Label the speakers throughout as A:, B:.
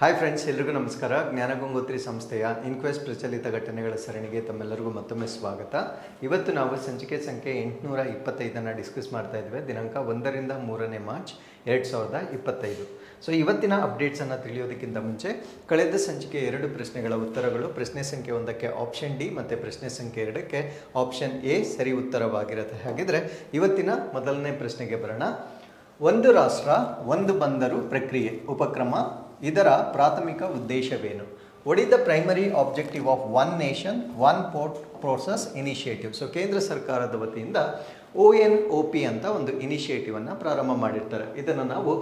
A: Hi friends, ಎಲ್ರಿಗೂ ನಮಸ್ಕಾರ. ಜ್ಞಾನಗಂಗೋತ್ರಿ ಸಂಸ್ಥೆಯ ಇನ್ಕ್ವೆಸ್ಟ್ ಪ್ರಚಲಿತ ಘಟನೆಗಳ ಸರಣಿಗೆ ತಮ್ಮೆಲ್ಲರಿಗೂ ಮತ್ತೊಮ್ಮೆ ಸ್ವಾಗತ. ಇವತ್ತು ನಾವು ಸಂಚಿಕೆ ಸಂಖ್ಯೆ 825 ಡಿಸ್ಕಸ್ ಮಾಡ್ತಾ ಇದ್ವಿ. ದಿನಾಂಕ 1ರಿಂದ 3ನೇ ಮಾರ್ಚ್ 2025. ಸೊ ಇವತ್ತಿನ ಅಪ್ಡೇಟ್ಸನ್ನು ತಿಳಿಯೋದಕ್ಕಿಂತ ಮುಂಚೆ ಕಳೆದ ಸಂಚಿಕೆ 2 ಪ್ರಶ್ನೆಗಳ ಉತ್ತರಗಳು, ಪ್ರಶ್ನೆ ಸಂಖ್ಯೆ 1ಕ್ಕೆ ಆಪ್ಷನ್ ಡಿ ಮತ್ತು ಪ್ರಶ್ನೆ ಸಂಖ್ಯೆ 2ಕ್ಕೆ ಆಪ್ಷನ್ ಎ ಸರಿ ಉತ್ತರವಾಗಿರುತ್ತೆ. ಹಾಗಿದ್ರೆ ಇವತ್ತಿನ ಮೊದಲನೇ ಪ್ರಶ್ನೆಗೆ ಬರೋಣ. ಒಂದು ರಾಷ್ಟ್ರ ಒಂದು ಬಂದರು ಪ್ರಕ್ರಿಯೆ ಉಪಕ್ರಮ, ಇದರ ಪ್ರಾಥಮಿಕ ಉದ್ದೇಶವೇನು? What is the primary objective of one nation one port process initiative? So ಕೇಂದ್ರ ಸರ್ಕಾರದ ವತಿಯಿಂದ ONOP ಅಂತ ಒಂದು ಇನಿಷಿಯೇಟಿವನ್ನು ಪ್ರಾರಂಭ ಮಾಡಿರ್ತಾರೆ. ಇದನ್ನು ನಾವು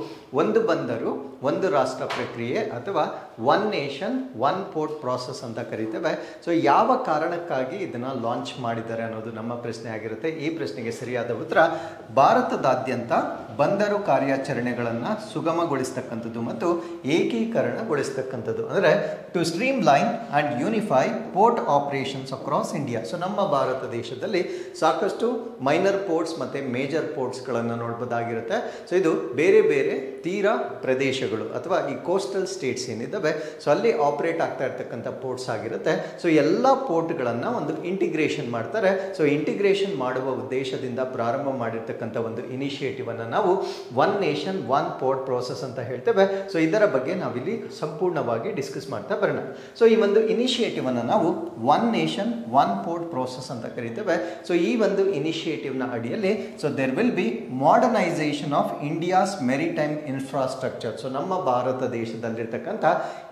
A: ಒಂದು ಬಂದರು ಒಂದು ರಾಷ್ಟ್ರ ಪ್ರಕ್ರಿಯೆ ಅಥವಾ one nation one port process ಅಂತ ಕರಿತೇವೆ. ಸೊ ಯಾವ ಕಾರಣಕ್ಕಾಗಿ ಇದನ್ನು ಲಾಂಚ್ ಮಾಡಿದ್ದಾರೆ ಅನ್ನೋದು ನಮ್ಮ ಪ್ರಶ್ನೆ ಆಗಿರುತ್ತೆ. ಈ ಪ್ರಶ್ನೆಗೆ ಸರಿಯಾದ ಉತ್ತರ ಭಾರತದಾದ್ಯಂತ ಬಂದರು ಕಾರ್ಯಾಚರಣೆಗಳನ್ನು ಸುಗಮಗೊಳಿಸ್ತಕ್ಕಂಥದ್ದು ಮತ್ತು ಏಕೀಕರಣಗೊಳಿಸ್ತಕ್ಕಂಥದ್ದು, ಅಂದರೆ to streamline and unify port operations across India. So ನಮ್ಮ ಭಾರತ ದೇಶದಲ್ಲಿ ಸಾಕಷ್ಟು ಮೈನರ್ ಪೋರ್ಟ್ಸ್ ಮತ್ತು ಮೇಜರ್ ಪೋರ್ಟ್ಸ್ಗಳನ್ನು ನೋಡ್ಬೋದಾಗಿರುತ್ತೆ. ಸೊ ಇದು ಬೇರೆ ಬೇರೆ ತೀರ ಪ್ರದೇಶಗಳು ಅಥವಾ ಈ ಕೋಸ್ಟಲ್ ಸ್ಟೇಟ್ಸ್ ಏನಿದ್ದಾವೆ, ಸೊ ಅಲ್ಲಿ ಆಪರೇಟ್ ಆಗ್ತಾ ಇರ್ತಕ್ಕಂಥ ಪೋರ್ಟ್ಸ್ ಆಗಿರುತ್ತೆ. ಸೊ ಎಲ್ಲ ಪೋರ್ಟ್ಗಳನ್ನು ಒಂದು ಇಂಟಿಗ್ರೇಷನ್ ಮಾಡ್ತಾರೆ. ಸೊ ಇಂಟಿಗ್ರೇಷನ್ ಮಾಡುವ ಉದ್ದೇಶದಿಂದ ಪ್ರಾರಂಭ ಮಾಡಿರ್ತಕ್ಕಂಥ ಒಂದು ಇನಿಷಿಯೇಟಿವ್ ಅನ್ನು ನಾವು one nation one port process ಅಂತ ಹೇಳ್ತೇವೆ. ಸೊ ಇದರ ಬಗ್ಗೆ ನಾವಿಲ್ಲಿ ಸಂಪೂರ್ಣವಾಗಿ ಡಿಸ್ಕಸ್ ಮಾಡ್ತಾ ಬರೋಣ. ಸೊ ಈ ಒಂದು ಇನಿಷಿಯೇಟಿವ್ ಅನ್ನು ನಾವು one nation one port process ಅಂತ ಕರಿತೇವೆ. ಸೊ ಈ ಒಂದು ಇನಿಷಿಯೇಟಿವ್ನ ಅಡಿಯಲ್ಲಿ so there will be modernisation of India's maritime infrastructure. So ನಮ್ಮ ಭಾರತ ದೇಶದಲ್ಲಿರ್ತಕ್ಕಂಥ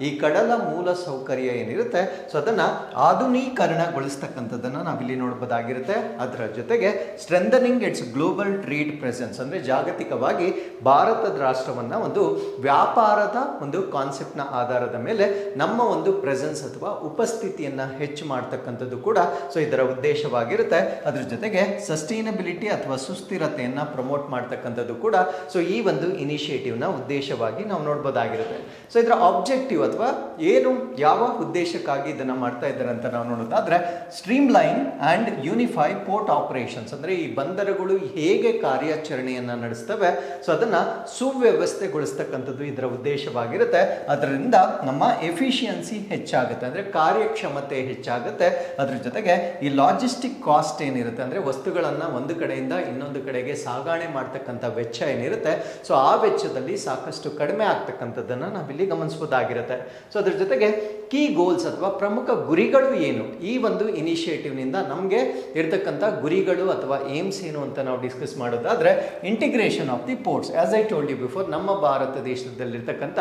A: ಈ ಕಡಲ ಮೂಲ ಸೌಕರ್ಯ ಏನಿರುತ್ತೆ, ಸೊ ಅದನ್ನು ಆಧುನೀಕರಣಗೊಳಿಸ್ತಕ್ಕಂಥದ್ದನ್ನು ನಾವಿಲ್ಲಿ ನೋಡ್ಬೋದಾಗಿರುತ್ತೆ. ಅದರ ಜೊತೆಗೆ strengthening it's global trade presence, ಅಂದರೆ ಜಾಗತಿಕವಾಗಿ ಭಾರತದ ರಾಷ್ಟ್ರವನ್ನು ಒಂದು ವ್ಯಾಪಾರದ ಒಂದು ಕಾನ್ಸೆಪ್ಟ್ನ ಆಧಾರದ ಮೇಲೆ ನಮ್ಮ ಒಂದು ಪ್ರೆಸೆನ್ಸ್ ಅಥವಾ ಉಪಸ್ಥಿತಿಯನ್ನು ಹೆಚ್ಚು ಮಾಡ್ತಕ್ಕಂಥದ್ದು ಕೂಡ ಸೊ ಇದರ ಉದ್ದೇಶವಾಗಿರುತ್ತೆ. ಅದ್ರ ಜೊತೆಗೆ ಸಸ್ಟೈನಬಿಲಿಟಿ ಅಥವಾ ಸುಸ್ಥಿರತೆಯನ್ನು ಪ್ರಮೋಟ್ ಮಾಡ್ತಕ್ಕಂಥದ್ದು ಕೂಡ ಸೊ ಈ ಒಂದು ಇನಿಷಿಯೇಟಿವ್ನ ಉದ್ದೇಶವಾಗಿ ನಾವು ನೋಡ್ಬೋದಾಗಿರುತ್ತೆ. ಸೊ ಇದರ ಆಬ್ಜೆಕ್ಟಿವ್ ಅಥವಾ ಏನು, ಯಾವ ಉದ್ದೇಶಕ್ಕಾಗಿ ಇದನ್ನು ಮಾಡ್ತಾ ಇದ್ದಾರೆ ಅಂತ ನಾವು ನೋಡೋದಾದ್ರೆ, stream line and unify port operations, ಅಂದರೆ ಈ ಬಂದರುಗಳು ಹೇಗೆ ಕಾರ್ಯಾಚರಣೆಯನ್ನು ನಡೆಸ್ತವೆ ಸೊ ಅದನ್ನು ಸುವ್ಯವಸ್ಥೆಗೊಳಿಸ್ತಕ್ಕಂಥದ್ದು ಇದರ ಉದ್ದೇಶವಾಗಿರುತ್ತೆ. ಅದರಿಂದ ನಮ್ಮ ಎಫಿಷಿಯನ್ಸಿ ಹೆಚ್ಚಾಗುತ್ತೆ, ಅಂದರೆ ಕಾರ್ಯಕ್ಷಮತೆ ಹೆಚ್ಚಾಗುತ್ತೆ. ಅದ್ರ ಜೊತೆಗೆ ಈ ಲಾಜಿಸ್ಟಿಕ್ ಕಾಸ್ಟ್ ಏನಿರುತ್ತೆ, ಅಂದರೆ ವಸ್ತುಗಳನ್ನು ಒಂದು ಕಡೆಯಿಂದ ಇನ್ನೊಂದು ಕಡೆಗೆ ಸಾಗಣೆ ಮಾಡ್ತಕ್ಕಂಥ ವೆಚ್ಚ ಏನಿರುತ್ತೆ, ಸೊ ಆ ವೆಚ್ಚದಲ್ಲಿ ಸಾಕಷ್ಟು ಕಡಿಮೆ ಆಗ್ತಕ್ಕಂಥದ್ದನ್ನು ನಾವಿಲ್ಲಿ ಗಮನಿಸಬಹುದಾಗಿರುತ್ತೆ. ಸೊ ಅದ್ರ ಜೊತೆಗೆ ಕೀ ಗೋಲ್ಸ್ ಅಥವಾ ಪ್ರಮುಖ ಗುರಿಗಳು ಏನು, ಈ ಒಂದು ಇನಿಷಿಯೇಟಿವ್ನಿಂದ ನಮಗೆ ಇರ್ತಕ್ಕಂಥ ಗುರಿಗಳು ಅಥವಾ ಏಮ್ಸ್ ಏನು ಅಂತ ನಾವು ಡಿಸ್ಕಸ್ ಮಾಡೋದಾದ್ರೆ, integration of the ports. As I told you before, ನಮ್ಮ ಭಾರತ ದೇಶದಲ್ಲಿರ್ತಕ್ಕಂಥ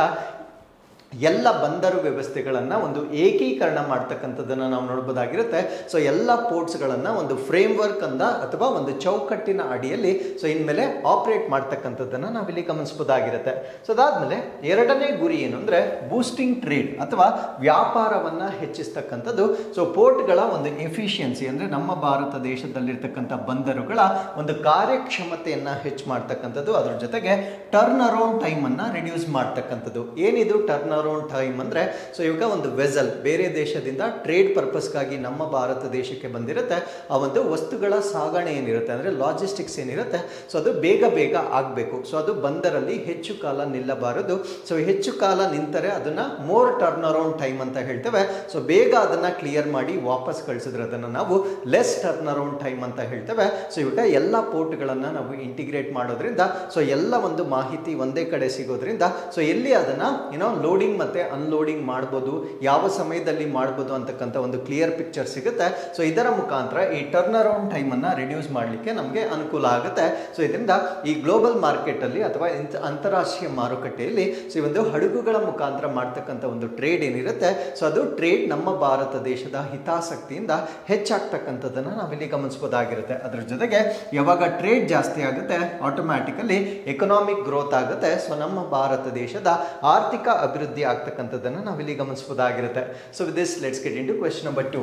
A: ಎಲ್ಲ ಬಂದರು ವ್ಯವಸ್ಥೆಗಳನ್ನು ಒಂದು ಏಕೀಕರಣ ಮಾಡ್ತಕ್ಕಂಥದ್ದನ್ನು ನಾವು ನೋಡ್ಬೋದಾಗಿರುತ್ತೆ. ಸೊ ಎಲ್ಲ ಪೋರ್ಟ್ಸ್ಗಳನ್ನು ಒಂದು ಫ್ರೇಮ್ ವರ್ಕ್ ಅಂದ ಅಥವಾ ಒಂದು ಚೌಕಟ್ಟಿನ ಅಡಿಯಲ್ಲಿ ಸೊ ಇನ್ಮೇಲೆ ಆಪರೇಟ್ ಮಾಡ್ತಕ್ಕಂಥದ್ದನ್ನು ನಾವಿಲ್ಲಿ ಗಮನಿಸಬಹುದಾಗಿರುತ್ತೆ. ಸೊ ಅದಾದಮೇಲೆ ಎರಡನೇ ಗುರಿ ಏನು ಅಂದರೆ ಬೂಸ್ಟಿಂಗ್ ಟ್ರೇಡ್ ಅಥವಾ ವ್ಯಾಪಾರವನ್ನು ಹೆಚ್ಚಿಸ್ತಕ್ಕಂಥದ್ದು. ಸೊ ಪೋರ್ಟ್ಗಳ ಒಂದು ಎಫಿಷಿಯನ್ಸಿ, ಅಂದರೆ ನಮ್ಮ ಭಾರತ ದೇಶದಲ್ಲಿರ್ತಕ್ಕಂಥ ಬಂದರುಗಳ ಒಂದು ಕಾರ್ಯಕ್ಷಮತೆಯನ್ನು ಹೆಚ್ಚು ಮಾಡ್ತಕ್ಕಂಥದ್ದು. ಅದ್ರ ಜೊತೆಗೆ ಟರ್ನ್ ಅರೌಂಡ್ ಟೈಮನ್ನು ರಿಡ್ಯೂಸ್ ಮಾಡ್ತಕ್ಕಂಥದ್ದು. ಏನಿದು ಟರ್ನ್ ಅರೌಂಡ್ ಟೈಮ್ ಅಂದರೆ, ಸೊ ಇವಾಗ ಒಂದು ವೆಸಲ್ ಬೇರೆ ದೇಶದಿಂದ ಟ್ರೇಡ್ ಪರ್ಪಸ್ಗಾಗಿ ನಮ್ಮ ಭಾರತ ದೇಶಕ್ಕೆ ಬಂದಿರುತ್ತೆ, ಆ ಒಂದು ವಸ್ತುಗಳ ಸಾಗಣೆ ಏನಿರುತ್ತೆ ಅಂದರೆ ಲಾಜಿಸ್ಟಿಕ್ಸ್ ಏನಿರುತ್ತೆ, ಸೊ ಅದು ಬೇಗ ಬೇಗ ಆಗಬೇಕು. ಸೊ ಅದು ಬಂದರಲ್ಲಿ ಹೆಚ್ಚು ಕಾಲ ನಿಲ್ಲಬಾರದು. ಸೊ ಹೆಚ್ಚು ಕಾಲ ನಿಂತರೆ ಅದನ್ನು ಮೋರ್ ಟರ್ನ್ ಅರೌಂಡ್ ಟೈಮ್ ಅಂತ ಹೇಳ್ತೇವೆ. ಸೊ ಬೇಗ ಅದನ್ನು ಕ್ಲಿಯರ್ ಮಾಡಿ ವಾಪಸ್ ಕಳಿಸಿದ್ರೆ ಅದನ್ನು ನಾವು ಲೆಸ್ ಟರ್ನ್ ಅರೌಂಡ್ ಟೈಮ್ ಅಂತ ಹೇಳ್ತೇವೆ. ಸೊ ಇವಾಗ ಎಲ್ಲ ಪೋರ್ಟ್ಗಳನ್ನು ನಾವು ಇಂಟಿಗ್ರೇಟ್ ಮಾಡೋದ್ರಿಂದ ಸೊ ಎಲ್ಲ ಒಂದು ಮಾಹಿತಿ ಒಂದೇ ಕಡೆ ಸಿಗೋದ್ರಿಂದ ಸೊ ಎಲ್ಲಿ ಅದನ್ನು ಲೋಡಿಂಗ್ ಮತ್ತೆ ಅನ್ಲೋಡಿಂಗ್ ಮಾಡ್ಬೋದು, ಯಾವ ಸಮಯದಲ್ಲಿ ಮಾಡ್ಬೋದು ಅಂತಕ್ಕಂಥ ಒಂದು ಕ್ಲಿಯರ್ ಪಿಕ್ಚರ್ ಸಿಗುತ್ತೆ. ಸೊ ಇದರ ಮುಖಾಂತರ ಈ ಟರ್ನ್ ಅರೌಂಡ್ ಟೈಮನ್ನು ರಿಡ್ಯೂಸ್ ಮಾಡಲಿಕ್ಕೆ ನಮಗೆ ಅನುಕೂಲ ಆಗುತ್ತೆ. ಸೊ ಇದರಿಂದ ಈ ಗ್ಲೋಬಲ್ ಮಾರ್ಕೆಟಲ್ಲಿ ಅಥವಾ ಅಂತಾರಾಷ್ಟ್ರೀಯ ಮಾರುಕಟ್ಟೆಯಲ್ಲಿ ಸೊ ಈ ಒಂದು ಹಡಗುಗಳ ಮುಖಾಂತರ ಮಾಡ್ತಕ್ಕಂಥ ಒಂದು ಟ್ರೇಡ್ ಏನಿರುತ್ತೆ, ಸೊ ಅದು ಟ್ರೇಡ್ ನಮ್ಮ ಭಾರತ ದೇಶದ ಹಿತಾಸಕ್ತಿಯಿಂದ ಹೆಚ್ಚಾಗ್ತಕ್ಕಂಥದ್ದನ್ನು ನಾವಿಲ್ಲಿ ಗಮನಿಸಬಹುದಾಗಿರುತ್ತೆ. ಅದರ ಜೊತೆಗೆ ಯಾವಾಗ ಟ್ರೇಡ್ ಜಾಸ್ತಿ ಆಗುತ್ತೆ, ಆಟೋಮ್ಯಾಟಿಕಲಿ ಎಕನಾಮಿಕ್ ಗ್ರೋತ್ ಆಗುತ್ತೆ. ಸೊ ನಮ್ಮ ಭಾರತ ದೇಶದ ಆರ್ಥಿಕ ಅಭಿವೃದ್ಧಿ ಆಗ್ತಕ್ಕಂಥದ್ದನ್ನು ನಾವಿಲ್ಲಿ ಗಮನಿಸಬಹುದಾಗಿರುತ್ತೆ. So with this let's get into question number 2.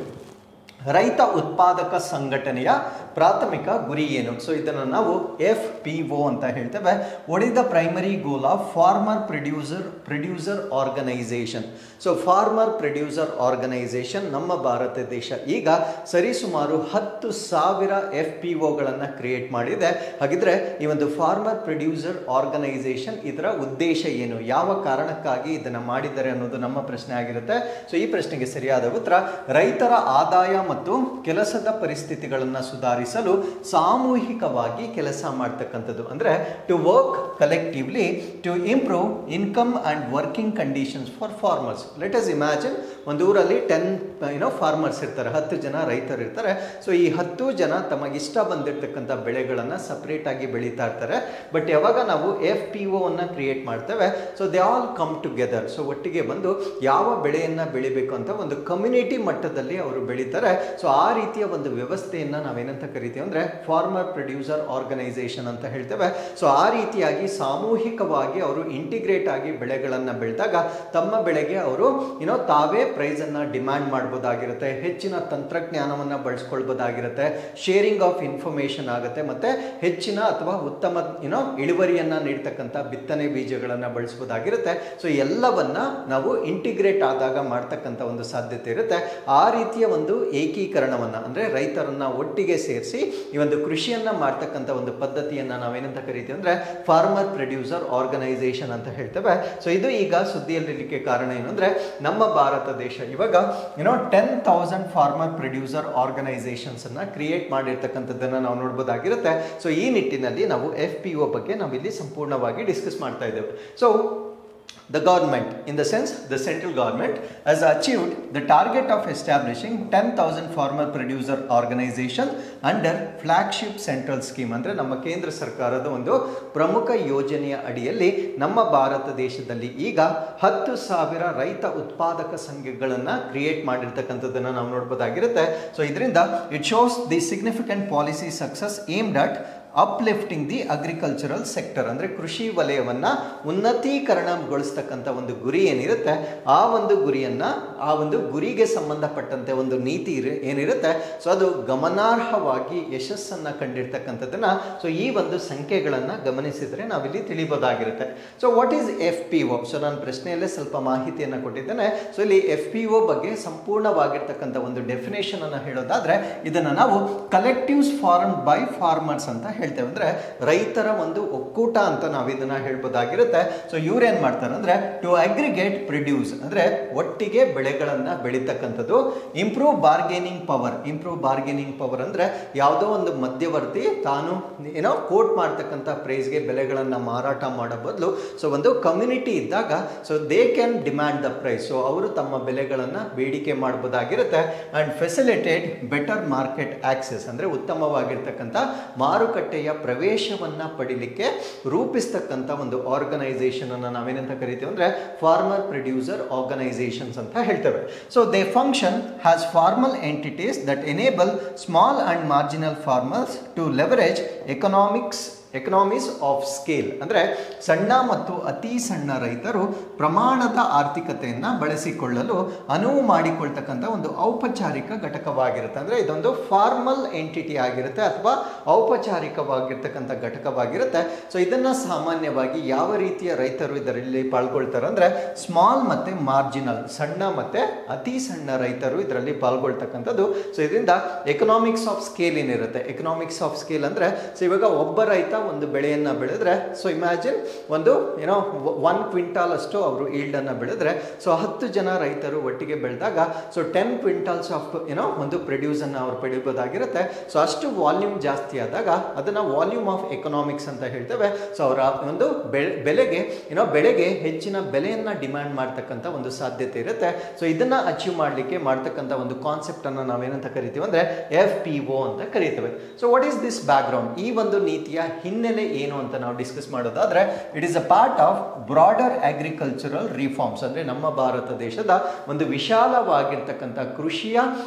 A: ರೈತ ಉತ್ಪಾದಕ ಸಂಘಟನೆಯ ಪ್ರಾಥಮಿಕ ಗುರಿ ಏನು? ಸೊ ಇದನ್ನು ನಾವು FPO ಅಂತ ಹೇಳ್ತೇವೆ. What is the primary goal of farmer producer organisation? So farmer producer organisation ನಮ್ಮ ಭಾರತ ದೇಶ ಈಗ ಸರಿಸುಮಾರು 10,000 FPOಗಳನ್ನು ಕ್ರಿಯೇಟ್ ಮಾಡಿದೆ. ಹಾಗಿದ್ರೆ ಈ ಒಂದು ಫಾರ್ಮರ್ ಪ್ರೊಡ್ಯೂಸರ್ ಆರ್ಗನೈಸೇಷನ್ ಇದರ ಉದ್ದೇಶ ಏನು, ಯಾವ ಕಾರಣಕ್ಕಾಗಿ ಇದನ್ನು ಮಾಡಿದ್ದಾರೆ ಅನ್ನೋದು ನಮ್ಮ ಪ್ರಶ್ನೆ ಆಗಿರುತ್ತೆ. ಸೊ ಈ ಪ್ರಶ್ನೆಗೆ ಸರಿಯಾದ ಉತ್ತರ ರೈತರ ಆದಾಯ ಮತ್ತು ಕೆಲಸದ ಪರಿಸ್ಥಿತಿಗಳನ್ನು ಸುಧಾರಿಸಲು ಸಾಮೂಹಿಕವಾಗಿ ಕೆಲಸ ಮಾಡ್ತಕ್ಕಂಥದ್ದು. ಅಂದರೆ to work collectively to improve income and working conditions for farmers. Let us imagine ಒಂದು ಊರಲ್ಲಿ 10 ಫಾರ್ಮರ್ಸ್ ಇರ್ತಾರೆ, 10 ಜನ ರೈತರು ಇರ್ತಾರೆ. ಸೊ ಈ 10 ಜನ ತಮಗಿಷ್ಟ ಬಂದಿರತಕ್ಕಂಥ ಬೆಳೆಗಳನ್ನು ಸಪ್ರೇಟ್ ಆಗಿ ಬೆಳೀತಾ ಇರ್ತಾರೆ. ಬಟ್ ಯಾವಾಗ ನಾವು FPO ಅನ್ನು ಕ್ರಿಯೇಟ್ ಮಾಡ್ತೇವೆ, so they all come together. So ಒಟ್ಟಿಗೆ ಬಂದು ಯಾವ ಬೆಳೆಯನ್ನು ಬೆಳಿಬೇಕು ಅಂತ ಒಂದು ಕಮ್ಯುನಿಟಿ ಮಟ್ಟದಲ್ಲಿ ಅವರು ಬೆಳೀತಾರೆ. ಸೊ ಆ ರೀತಿಯ ಒಂದು ವ್ಯವಸ್ಥೆಯನ್ನು ನಾವೇನಂತ ಕರಿತೀವಿ ಅಂದರೆ ಫಾರ್ಮರ್ ಪ್ರೊಡ್ಯೂಸರ್ ಆರ್ಗನೈಸೇಷನ್ ಅಂತ ಹೇಳ್ತೇವೆ. ಸೊ ಆ ರೀತಿಯಾಗಿ ಸಾಮೂಹಿಕವಾಗಿ ಅವರು ಇಂಟಿಗ್ರೇಟ್ ಆಗಿ ಬೆಳೆಗಳನ್ನು ಬೆಳೆದಾಗ ತಮ್ಮ ಬೆಳೆಗೆ ಅವರು ತಾವೇ ಪ್ರೈಸನ್ನು ಡಿಮ್ಯಾಂಡ್ ಮಾಡ್ಬೋದಾಗಿರುತ್ತೆ, ಹೆಚ್ಚಿನ ತಂತ್ರಜ್ಞಾನವನ್ನು ಬಳಸ್ಕೊಳ್ಬೋದಾಗಿರುತ್ತೆ, ಶೇರಿಂಗ್ ಆಫ್ ಇನ್ಫಾರ್ಮೇಷನ್ ಆಗುತ್ತೆ, ಮತ್ತು ಹೆಚ್ಚಿನ ಅಥವಾ ಉತ್ತಮ ಇಳುವರಿಯನ್ನು ನೀಡ್ತಕ್ಕಂಥ ಬಿತ್ತನೆ ಬೀಜಗಳನ್ನು ಬಳಸ್ಬೋದಾಗಿರುತ್ತೆ. ಸೊ ಎಲ್ಲವನ್ನ ನಾವು ಇಂಟಿಗ್ರೇಟ್ ಆದಾಗ ಮಾಡ್ತಕ್ಕಂಥ ಒಂದು ಸಾಧ್ಯತೆ ಇರುತ್ತೆ. ಆ ರೀತಿಯ ಒಂದು ಏಕೀಕರಣವನ್ನು ಅಂದರೆ ರೈತರನ್ನ ಒಟ್ಟಿಗೆ ಸೇರಿಸಿ ಈ ಒಂದು ಕೃಷಿಯನ್ನು ಮಾಡ್ತಕ್ಕಂಥ ಒಂದು ಪದ್ಧತಿಯನ್ನು ನಾವೇನಂತ ಕರಿತೀವಿ ಅಂದರೆ ಫಾರ್ಮರ್ ಪ್ರೊಡ್ಯೂಸರ್ ಆರ್ಗನೈಸೇಷನ್ ಅಂತ ಹೇಳ್ತೇವೆ. ಸೊ ಇದು ಈಗ ಸುದ್ದಿಯಲ್ಲಿರಲಿಕ್ಕೆ ಕಾರಣ ಏನು ಅಂದರೆ ನಮ್ಮ ಭಾರತ ದೇಶ ಇವಾಗ 10,000 ಫಾರ್ಮರ್ ಪ್ರೊಡ್ಯೂಸರ್ ಆರ್ಗನೈಸೇಷನ್ಸ್ ಅನ್ನ ಕ್ರಿಯೇಟ್ ಮಾಡಿರ್ತಕ್ಕಂಥದ್ದನ್ನು ನಾವು ನೋಡ್ಬೋದಾಗಿರುತ್ತೆ. ಸೊ ಈ ನಿಟ್ಟಿನಲ್ಲಿ ನಾವು FPO ಬಗ್ಗೆ ನಾವಿಲ್ಲಿ ಸಂಪೂರ್ಣವಾಗಿ ಡಿಸ್ಕಸ್ ಮಾಡ್ತಾ ಇದ್ದೇವೆ. So the government, in the sense the central government, has achieved the target of establishing 10,000 farmer producer organization under flagship central scheme. ಅಂದರೆ ನಮ್ಮ ಕೇಂದ್ರ ಸರ್ಕಾರದ ಒಂದು ಪ್ರಮುಖ ಯೋಜನೆಯ ಅಡಿಯಲ್ಲಿ ನಮ್ಮ ಭಾರತ ದೇಶದಲ್ಲಿ ಈಗ 10,000 ರೈತ ಉತ್ಪಾದಕ ಸಂಘಗಳನ್ನು ಕ್ರಿಯೇಟ್ ಮಾಡಿರ್ತಕ್ಕಂಥದ್ದನ್ನು ನಾವು ನೋಡ್ಬೋದಾಗಿರುತ್ತೆ. ಸೊ ಇದರಿಂದ it shows the significant policy success aimed at uplifting the agricultural sector. ಅಂದರೆ ಕೃಷಿ ವಲಯವನ್ನು ಉನ್ನತೀಕರಣಗೊಳಿಸ್ತಕ್ಕಂಥ ಒಂದು ಗುರಿ ಏನಿರುತ್ತೆ, ಆ ಒಂದು ಗುರಿಯನ್ನು ಆ ಒಂದು ಗುರಿಗೆ ಸಂಬಂಧಪಟ್ಟಂತೆ ಒಂದು ನೀತಿ ಏನಿರುತ್ತೆ, ಸೊ ಅದು ಗಮನಾರ್ಹವಾಗಿ ಯಶಸ್ಸನ್ನು ಕಂಡಿರ್ತಕ್ಕಂಥದ್ದನ್ನು ಸೊ ಈ ಒಂದು ಸಂಖ್ಯೆಗಳನ್ನು ಗಮನಿಸಿದರೆ ನಾವಿಲ್ಲಿ ತಿಳಿಬೋದಾಗಿರುತ್ತೆ. So what is FPO? So ನಾನು ಪ್ರಶ್ನೆಯಲ್ಲೇ ಸ್ವಲ್ಪ ಮಾಹಿತಿಯನ್ನು ಕೊಟ್ಟಿದ್ದೇನೆ. ಸೊ ಇಲ್ಲಿ FPO ಬಗ್ಗೆ ಸಂಪೂರ್ಣವಾಗಿರ್ತಕ್ಕಂಥ ಒಂದು ಡೆಫಿನೇಷನ್ ಅನ್ನು ಹೇಳೋದಾದ್ರೆ ಇದನ್ನು ನಾವು ಕಲೆಕ್ಟಿವ್ಸ್ ಫಾರ್ಮ್ಡ್ ಬೈ ಫಾರ್ಮರ್ಸ್ ಅಂತ ಹೇಳ್ತೇವೆ. ಅಂದ್ರೆ ರೈತರ ಒಂದು ಒಕ್ಕೂಟ ಅಂತ ನಾವು ಇದನ್ನ ಹೇಳ್ಬೋದಾಗಿರುತ್ತೆ. ಸೊ ಇವ್ರೇನ್ ಮಾಡ್ತಾರೆ ಅಂದ್ರೆ ಟು ಅಗ್ರಿಗೇಟ್ ಪ್ರೊಡ್ಯೂಸ್ ಅಂದ್ರೆ ಒಟ್ಟಿಗೆ ಬೆಳೆಗಳನ್ನ ಬೆಳೀತಕ್ಕಂಥದ್ದು. ಇಂಪ್ರೂವ್ ಬಾರ್ಗೇನಿಂಗ್ ಪವರ್ ಅಂದ್ರೆ ಯಾವುದೋ ಒಂದು ಮಧ್ಯವರ್ತಿ ತಾನು ಕೋಟ್ ಮಾಡ್ತಕ್ಕಂಥ ಪ್ರೈಸ್ಗೆ ಬೆಳೆಗಳನ್ನ ಮಾರಾಟ ಮಾಡೋ ಬದಲು ಸೊ ಒಂದು ಕಮ್ಯುನಿಟಿ ಇದ್ದಾಗ so they can demand the price. So ಅವರು ತಮ್ಮ ಬೆಲೆಗಳನ್ನ ಬೇಡಿಕೆ ಮಾಡಬಹುದಾಗಿರುತ್ತೆ. And facilitate better market access ಅಂದ್ರೆ ಉತ್ತಮವಾಗಿರ್ತಕ್ಕಂಥ ಮಾರುಕಟ್ಟೆಯ ಪ್ರವೇಶವನ್ನ ಪಡಿಲಿಕ್ಕೆ ರೂಪಿಸ್ತಕ್ಕಂಥ ಒಂದು ಆರ್ಗನೈಸೇಷನ್ ಅನ್ನು ನಾವೇನಂತ ಕರಿತೀವಿ ಅಂದ್ರೆ ಫಾರ್ಮರ್ ಪ್ರೊಡ್ಯೂಸರ್ ಆರ್ಗನೈಸೇಷನ್ಸ್ ಅಂತ ಹೇಳ್ತೇವೆ. So they function has formal entities that enable small and marginal farmers to leverage economies of scale. ಅಂದರೆ ಸಣ್ಣ ಮತ್ತು ಅತಿ ಸಣ್ಣ ರೈತರು ಪ್ರಮಾಣದ ಆರ್ಥಿಕತೆಯನ್ನು ಬಳಸಿಕೊಳ್ಳಲು ಅನುವು ಮಾಡಿಕೊಳ್ತಕ್ಕಂಥ ಒಂದು ಔಪಚಾರಿಕ ಘಟಕವಾಗಿರುತ್ತೆ. ಅಂದರೆ ಇದೊಂದು ಫಾರ್ಮಲ್ ಎಂಟಿಟಿ ಆಗಿರುತ್ತೆ ಅಥವಾ ಔಪಚಾರಿಕವಾಗಿರ್ತಕ್ಕಂಥ ಘಟಕವಾಗಿರುತ್ತೆ. ಸೊ ಇದನ್ನು ಸಾಮಾನ್ಯವಾಗಿ ಯಾವ ರೀತಿಯ ರೈತರು ಇದರಲ್ಲಿ ಪಾಲ್ಗೊಳ್ತಾರೆ ಅಂದರೆ ಸ್ಮಾಲ್ ಮತ್ತು ಮಾರ್ಜಿನಲ್, ಸಣ್ಣ ಮತ್ತು ಅತಿ ಸಣ್ಣ ರೈತರು ಇದರಲ್ಲಿ ಪಾಲ್ಗೊಳ್ತಕ್ಕಂಥದ್ದು. ಸೊ ಇದರಿಂದ ಎಕನಾಮಿಕ್ಸ್ ಆಫ್ ಸ್ಕೇಲ್ ಏನಿರುತ್ತೆ, ಎಕನಾಮಿಕ್ಸ್ ಆಫ್ ಸ್ಕೇಲ್ ಅಂದರೆ ಸೊ ಇವಾಗ ಒಬ್ಬ ರೈತ ಒಂದು ಬೆಳೆಯನ್ನು ಬೆಳೆದ್ರೆ ಸೊ ಇಮ್ಯಾಜಿನ್ ಒಂದು 1 ಕ್ವಿಂಟಾಲ್ ಅಷ್ಟು ಅವರು ಈಲ್ಡ್ ಅನ್ನು ಬೆಳೆದ್ರೆ ಸೊ 10 ಜನ ರೈತರು ಒಟ್ಟಿಗೆ ಬೆಳೆದಾಗ ಸೊ 10 ಕ್ವಿಂಟಾಲ್ಸ್ ಆಫ್ ಒಂದು ಪ್ರೊಡ್ಯೂಸ್ ಅನ್ನು ಅವರು ಪಡೆಯಬಹುದಾಗಿರುತ್ತೆ. ಸೊ ಅಷ್ಟು ವಾಲ್ಯೂಮ್ ಜಾಸ್ತಿ ಆದಾಗ ಅದನ್ನ ವಾಲ್ಯೂಮ್ ಆಫ್ ಎಕನಾಮಿಕ್ಸ್ ಅಂತ ಹೇಳ್ತೇವೆ. ಸೊ ಅವರ ಒಂದು ಬೆಳೆಗೆ ಹೆಚ್ಚಿನ ಬೆಲೆಯನ್ನ ಡಿಮ್ಯಾಂಡ್ ಮಾಡ್ತಕ್ಕಂಥ ಒಂದು ಸಾಧ್ಯತೆ ಇರುತ್ತೆ. ಸೊ ಇದನ್ನ ಅಚೀವ್ ಮಾಡಲಿಕ್ಕೆ ಮಾಡ್ತಕ್ಕಂಥ ಒಂದು ಕಾನ್ಸೆಪ್ಟ್ ಅನ್ನು ನಾವೇನಂತ ಕರಿತೀವಿ ಅಂದ್ರೆ FPO ಅಂತ ಕರಿತೇವೆ. So what is this back ground? ಈ ಒಂದು ನೀತಿಯ ಹಿನ್ನೆಲೆ ಏನು ಅಂತ ನಾವು ಡಿಸ್ಕಸ್ ಮಾಡೋದಾದ್ರೆ it is a part of broader agricultural reforms. ಅಂದ್ರೆ ನಮ್ಮ ಭಾರತ ದೇಶದ ಒಂದು ವಿಶಾಲವಾಗಿರ್ತಕ್ಕಂಥ ಕೃಷಿಯ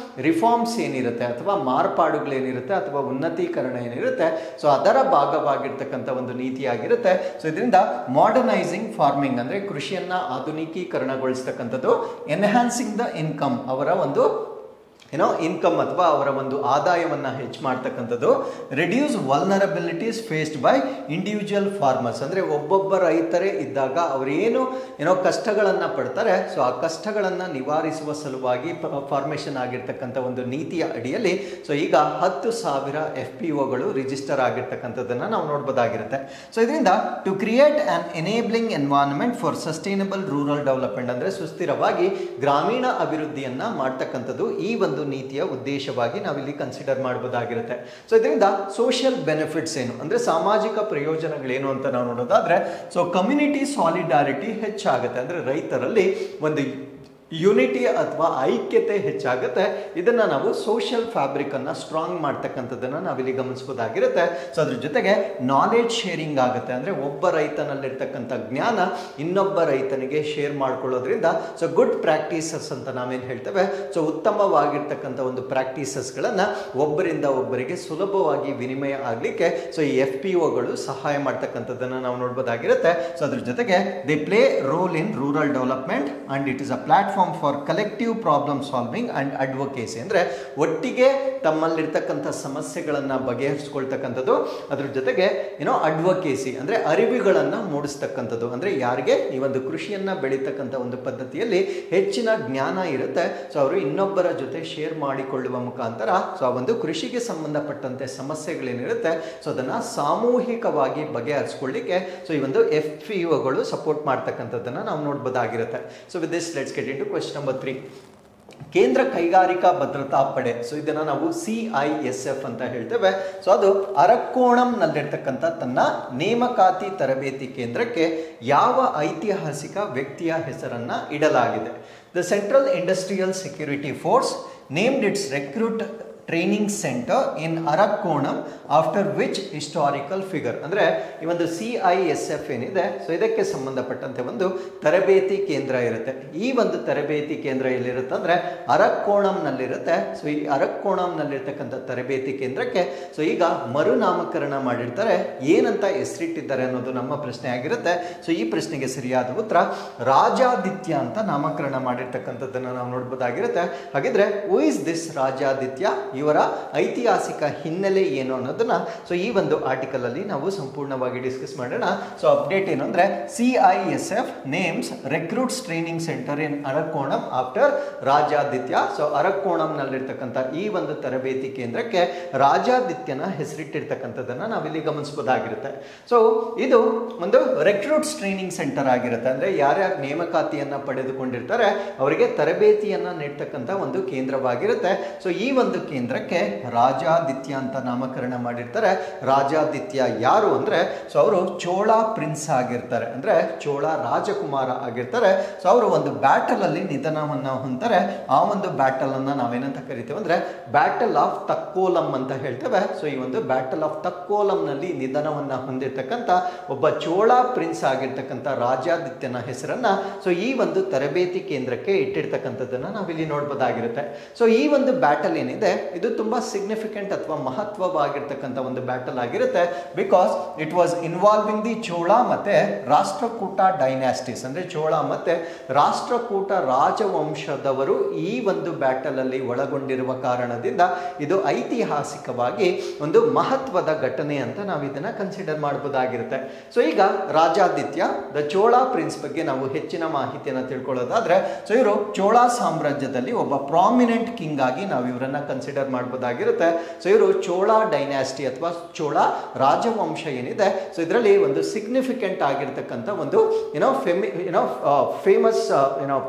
A: ರಿಫಾರ್ಮ್ಸ್ ಏನಿರುತ್ತೆ ಅಥವಾ ಮಾರ್ಪಾಡುಗಳೇನಿರುತ್ತೆ ಅಥವಾ ಉನ್ನತೀಕರಣ ಏನಿರುತ್ತೆ ಸೊ ಅದರ ಭಾಗವಾಗಿರ್ತಕ್ಕಂಥ ಒಂದು ನೀತಿಯಾಗಿರುತ್ತೆ. ಸೊ ಇದರಿಂದ ಮಾಡರ್ನೈಸಿಂಗ್ ಫಾರ್ಮಿಂಗ್ ಅಂದ್ರೆ ಕೃಷಿಯನ್ನ ಆಧುನಿಕೀಕರಣಗೊಳಿಸ್ತಕ್ಕಂಥದ್ದು, ಎನ್ಹ್ಯಾನ್ಸಿಂಗ್ ದ ಇನ್ಕಮ್ ಅವರ ಒಂದು ಇನ್ಕಮ್ ಅಥವಾ ಅವರ ಒಂದು ಆದಾಯವನ್ನು ಹೆಚ್ಚು ಮಾಡ್ತಕ್ಕಂಥದ್ದು. Reduce vulnerabilities faced by individual farmers, ಅಂದರೆ ಒಬ್ಬೊಬ್ಬ ರೈತರೇ ಇದ್ದಾಗ ಅವರೇನು ಕಷ್ಟಗಳನ್ನು ಪಡ್ತಾರೆ, ಸೊ ಆ ಕಷ್ಟಗಳನ್ನು ನಿವಾರಿಸುವ ಸಲುವಾಗಿ ಫಾರ್ಮೇಷನ್ ಆಗಿರ್ತಕ್ಕಂಥ ಒಂದು ನೀತಿಯ ಅಡಿಯಲ್ಲಿ ಸೊ ಈಗ 10,000 FPOಗಳು ರಿಜಿಸ್ಟರ್ ಆಗಿರ್ತಕ್ಕಂಥದ್ದನ್ನು ನಾವು ನೋಡ್ಬೋದಾಗಿರುತ್ತೆ. ಸೊ ಇದರಿಂದ to create an enabling environment for sustainable rural development, ಅಂದರೆ ಸುಸ್ಥಿರವಾಗಿ ಗ್ರಾಮೀಣ ಅಭಿವೃದ್ಧಿಯನ್ನು ಮಾಡ್ತಕ್ಕಂಥದ್ದು ಈ ಒಂದು ನೀತಿಯ ಉದ್ದೇಶವಾಗಿ ನಾವಿಲ್ಲಿ ಕನ್ಸಿಡರ್ ಮಾಡಬಹುದಾಗಿರುತ್ತೆ. ಸೊ ಇದರಿಂದ ಸೋಷಿಯಲ್ ಬೆನಿಫಿಟ್ಸ್ ಏನು ಅಂದರೆ ಸಾಮಾಜಿಕ ಪ್ರಯೋಜನಗಳೇನು ಅಂತ ನಾವು ನೋಡೋದಾದ್ರೆ, ಸೊ ಕಮ್ಯುನಿಟಿ ಸಾಲಿಡಾರಿಟಿ ಹೆಚ್ಚಾಗುತ್ತೆ, ಅಂದರೆ ರೈತರಲ್ಲಿ ಒಂದು ಯುನಿಟಿ ಅಥವಾ ಐಕ್ಯತೆ ಹೆಚ್ಚಾಗುತ್ತೆ. ಇದನ್ನು ನಾವು ಸೋಷಿಯಲ್ ಫ್ಯಾಬ್ರಿಕನ್ನು ಸ್ಟ್ರಾಂಗ್ ಮಾಡ್ತಕ್ಕಂಥದ್ದನ್ನು ನಾವಿಲ್ಲಿ ಗಮನಿಸಬಹುದಾಗಿರುತ್ತೆ. ಸೊ ಅದ್ರ ಜೊತೆಗೆ ನಾಲೆಡ್ಜ್ ಶೇರಿಂಗ್ ಆಗುತ್ತೆ, ಅಂದರೆ ಒಬ್ಬ ರೈತನಲ್ಲಿರ್ತಕ್ಕಂಥ ಜ್ಞಾನ ಇನ್ನೊಬ್ಬ ರೈತನಿಗೆ ಶೇರ್ ಮಾಡ್ಕೊಳ್ಳೋದ್ರಿಂದ ಸೊ ಗುಡ್ ಪ್ರಾಕ್ಟೀಸಸ್ ಅಂತ ನಾವೇನು ಹೇಳ್ತೇವೆ, ಸೊ ಉತ್ತಮವಾಗಿರ್ತಕ್ಕಂಥ ಒಂದು ಪ್ರಾಕ್ಟೀಸಸ್ಗಳನ್ನು ಒಬ್ಬರಿಂದ ಒಬ್ಬರಿಗೆ ಸುಲಭವಾಗಿ ವಿನಿಮಯ ಆಗಲಿಕ್ಕೆ ಸೊ ಈ FPOಗಳು ಸಹಾಯ ಮಾಡ್ತಕ್ಕಂಥದ್ದನ್ನು ನಾವು ನೋಡ್ಬೋದಾಗಿರುತ್ತೆ. ಸೊ ಅದ್ರ ಜೊತೆಗೆ they play role in rural development and it is a platform for collective problem solving and advocacy, ಅಂದರೆ ಒಟ್ಟಿಗೆ ತಮ್ಮಲ್ಲಿರ್ತಕ್ಕಂಥ ಸಮಸ್ಯೆಗಳನ್ನು ಬಗೆಹರಿಸ್ಕೊಳ್ತಕ್ಕಂಥದ್ದು. ಅದ್ರ ಜೊತೆಗೆ ಅಡ್ವೊಕೇಸಿ ಅಂದರೆ ಅರಿವುಗಳನ್ನು ಮೂಡಿಸ್ತಕ್ಕಂಥದ್ದು, ಅಂದರೆ ಯಾರಿಗೆ ಈ ಒಂದು ಕೃಷಿಯನ್ನು ಬೆಳೀತಕ್ಕಂಥ ಒಂದು ಪದ್ಧತಿಯಲ್ಲಿ ಹೆಚ್ಚಿನ ಜ್ಞಾನ ಇರುತ್ತೆ, ಸೊ ಅವರು ಇನ್ನೊಬ್ಬರ ಜೊತೆ ಶೇರ್ ಮಾಡಿಕೊಳ್ಳುವ ಮುಖಾಂತರ ಸೊ ಆ ಒಂದು ಕೃಷಿಗೆ ಸಂಬಂಧಪಟ್ಟಂತೆ ಸಮಸ್ಯೆಗಳೇನಿರುತ್ತೆ ಸೊ ಅದನ್ನು ಸಾಮೂಹಿಕವಾಗಿ ಬಗೆಹರಿಸ್ಕೊಳ್ಳಿಕ್ಕೆ ಸೊ ಈ ಒಂದು FPOಗಳು ಸಪೋರ್ಟ್ ಮಾಡ್ತಕ್ಕಂಥದ್ದನ್ನು ನಾವು ನೋಡ್ಬೋದಾಗಿರುತ್ತೆ. So with this let's get into question number 3. ಕೇಂದ್ರ ಕೈಗಾರಿಕಾ ಭದ್ರತಾ ಪಡೆ, ಸೊ ಇದನ್ನು ನಾವು CISF ಅಂತ ಹೇಳ್ತೇವೆ. ಸೊ ಅದು ಅರಕ್ಕೋಣಂನಲ್ಲಿರ್ತಕ್ಕಂಥ ತನ್ನ ನೇಮಕಾತಿ ತರಬೇತಿ ಕೇಂದ್ರಕ್ಕೆ ಯಾವ ಐತಿಹಾಸಿಕ ವ್ಯಕ್ತಿಯ ಹೆಸರನ್ನು ಇಡಲಾಗಿದೆ? The central industrial security force named its recruit training center in Arakkonam after which historical figure, ಅಂದರೆ ಈ ಒಂದು CISF ಏನಿದೆ ಸೊ ಇದಕ್ಕೆ ಸಂಬಂಧಪಟ್ಟಂತೆ ಒಂದು ತರಬೇತಿ ಕೇಂದ್ರ ಇರುತ್ತೆ. ಈ ಒಂದು ತರಬೇತಿ ಕೇಂದ್ರ ಎಲ್ಲಿರುತ್ತೆ ಅಂದರೆ ಅರಕ್ಕೋಣಂನಲ್ಲಿರುತ್ತೆ. ಸೊ ಈ ಅರಕ್ಕೋಣಂನಲ್ಲಿರ್ತಕ್ಕಂಥ ತರಬೇತಿ ಕೇಂದ್ರಕ್ಕೆ ಸೊ ಈಗ ಮರುನಾಮಕರಣ ಮಾಡಿರ್ತಾರೆ. ಏನಂತ ಹೆಸರಿಟ್ಟಿದ್ದಾರೆ ಅನ್ನೋದು ನಮ್ಮ ಪ್ರಶ್ನೆ ಆಗಿರುತ್ತೆ. ಸೊ ಈ ಪ್ರಶ್ನೆಗೆ ಸರಿಯಾದ ಉತ್ತರ ರಾಜಾದಿತ್ಯ ಅಂತ ನಾಮಕರಣ ಮಾಡಿರ್ತಕ್ಕಂಥದ್ದನ್ನು ನಾವು ನೋಡ್ಬೋದಾಗಿರುತ್ತೆ. ಹಾಗಿದ್ರೆ ಹೂ ಇಸ್ ದಿಸ್ ರಾಜಾದಿತ್ಯ, ಇವರ ಐತಿಹಾಸಿಕ ಹಿನ್ನೆಲೆ ಏನು ಅನ್ನೋದನ್ನ ಸೊ ಈ ಒಂದು ಆರ್ಟಿಕಲ್ ಅಲ್ಲಿ ನಾವು ಸಂಪೂರ್ಣವಾಗಿ ಡಿಸ್ಕಸ್ ಮಾಡೋಣ. ಸೊ ಅಪ್ಡೇಟ್ ಏನು ಅಂದ್ರೆ CISF names recruits training center in Arakkonam after Rajaditya. So ಅರಕ್ಕೋಣಂನಲ್ಲಿರ್ತಕ್ಕಂಥ ಈ ಒಂದು ತರಬೇತಿ ಕೇಂದ್ರಕ್ಕೆ ರಾಜಾದಿತ್ಯನ ಹೆಸರಿಟ್ಟಿರ್ತಕ್ಕಂಥದ್ದನ್ನ ನಾವಿಲ್ಲಿ ಗಮನಿಸಬಹುದಾಗಿರುತ್ತೆ. ಸೊ ಇದು ಒಂದು ರೆಕ್ರೂಟ್ಸ್ ಟ್ರೈನಿಂಗ್ ಸೆಂಟರ್ ಆಗಿರುತ್ತೆ, ಅಂದ್ರೆ ಯಾರ್ಯಾರು ನೇಮಕಾತಿಯನ್ನ ಪಡೆದುಕೊಂಡಿರ್ತಾರೆ ಅವರಿಗೆ ತರಬೇತಿಯನ್ನ ನೀಡ್ತಕ್ಕಂಥ ಒಂದು ಕೇಂದ್ರವಾಗಿರುತ್ತೆ. ಸೊ ಈ ಒಂದು ಕೇಂದ್ರಕ್ಕೆ ರಾಜಾದಿತ್ಯ ಅಂತ ನಾಮಕರಣ ಮಾಡಿರ್ತಾರೆ. ರಾಜಾದಿತ್ಯ ಯಾರು ಅಂದ್ರೆ ಸೊ ಅವರು ಚೋಳ ಪ್ರಿನ್ಸ್ ಆಗಿರ್ತಾರೆ, ಅಂದ್ರೆ ಚೋಳ ರಾಜಕುಮಾರ ಆಗಿರ್ತಾರೆ. ಸೊ ಅವರು ಒಂದು ಬ್ಯಾಟಲ್ ಅಲ್ಲಿ ನಿಧನವನ್ನ ಹೊಂತಾರೆ. ಆ ಒಂದು ಬ್ಯಾಟಲ್ ಅನ್ನ ನಾವೇನಂತ ಕರಿತೇವೆ ಅಂದ್ರೆ ಬ್ಯಾಟಲ್ ಆಫ್ ತಕ್ಕೋಲಂ ಅಂತ ಹೇಳ್ತೇವೆ. ಸೊ ಈ ಒಂದು ಬ್ಯಾಟಲ್ ಆಫ್ ತಕ್ಕೋಲಂ ನಲ್ಲಿ ನಿಧನವನ್ನ ಹೊಂದಿರತಕ್ಕಂತ ಒಬ್ಬ ಚೋಳ ಪ್ರಿನ್ಸ್ ಆಗಿರ್ತಕ್ಕಂಥ ರಾಜಾದಿತ್ಯನ ಹೆಸರನ್ನ ಸೊ ಈ ಒಂದು ತರಬೇತಿ ಕೇಂದ್ರಕ್ಕೆ ಇಟ್ಟಿರ್ತಕ್ಕಂಥದ್ದನ್ನ ನಾವಿಲ್ಲಿ ನೋಡ್ಬೋದಾಗಿರುತ್ತೆ. ಸೊ ಈ ಒಂದು ಬ್ಯಾಟಲ್ ಏನಿದೆ ಇದು ತುಂಬಾ ಸಿಗ್ನಿಫಿಕೆಂಟ್ ಅಥವಾ ಮಹತ್ವವಾಗಿರ್ತಕ್ಕಂಥ ಒಂದು ಬ್ಯಾಟಲ್ ಆಗಿರುತ್ತೆ. Because it was involving the Chola ಮತ್ತೆ ರಾಷ್ಟ್ರಕೂಟ ಡೈನಾಸ್ಟೀಸ್, ಅಂದ್ರೆ ಚೋಳ ಮತ್ತೆ ರಾಷ್ಟ್ರಕೂಟ ರಾಜವಂಶದವರು ಈ ಒಂದು ಬ್ಯಾಟಲ್ ಅಲ್ಲಿ ಒಳಗೊಂಡಿರುವ ಕಾರಣದಿಂದ ಇದು ಐತಿಹಾಸಿಕವಾಗಿ ಒಂದು ಮಹತ್ವದ ಘಟನೆ ಅಂತ ನಾವು ಇದನ್ನ ಕನ್ಸಿಡರ್ ಮಾಡಬಹುದಾಗಿರುತ್ತೆ. ಸೊ ಈಗ ರಾಜಾದಿತ್ಯ ದ ಚೋಳ ಪ್ರಿನ್ಸ್ ಬಗ್ಗೆ ನಾವು ಹೆಚ್ಚಿನ ಮಾಹಿತಿಯನ್ನು ತಿಳ್ಕೊಳ್ಳೋದಾದ್ರೆ ಸೊ ಇವರು ಚೋಳ ಸಾಮ್ರಾಜ್ಯದಲ್ಲಿ ಒಬ್ಬ ಪ್ರಾಮಿನೆಂಟ್ ಕಿಂಗ್ ಆಗಿ ನಾವು ಇವರನ್ನ ಕನ್ಸಿಡರ್ ಮಾಡಬಹುದಾಗಿರುತ್ತೆ. ಸೊ ಇವರು ಚೋಳ ಡೈನಾಸ್ಟಿ ಅಥವಾ ಚೋಳ ರಾಜವಂಶ ಏನಿದೆ ಸೊ ಇದರಲ್ಲಿ ಒಂದು ಸಿಗ್ನಿಫಿಕೆಂಟ್ ಆಗಿರ್ತಕ್ಕಂಥ ಒಂದು ಫೇಮಸ್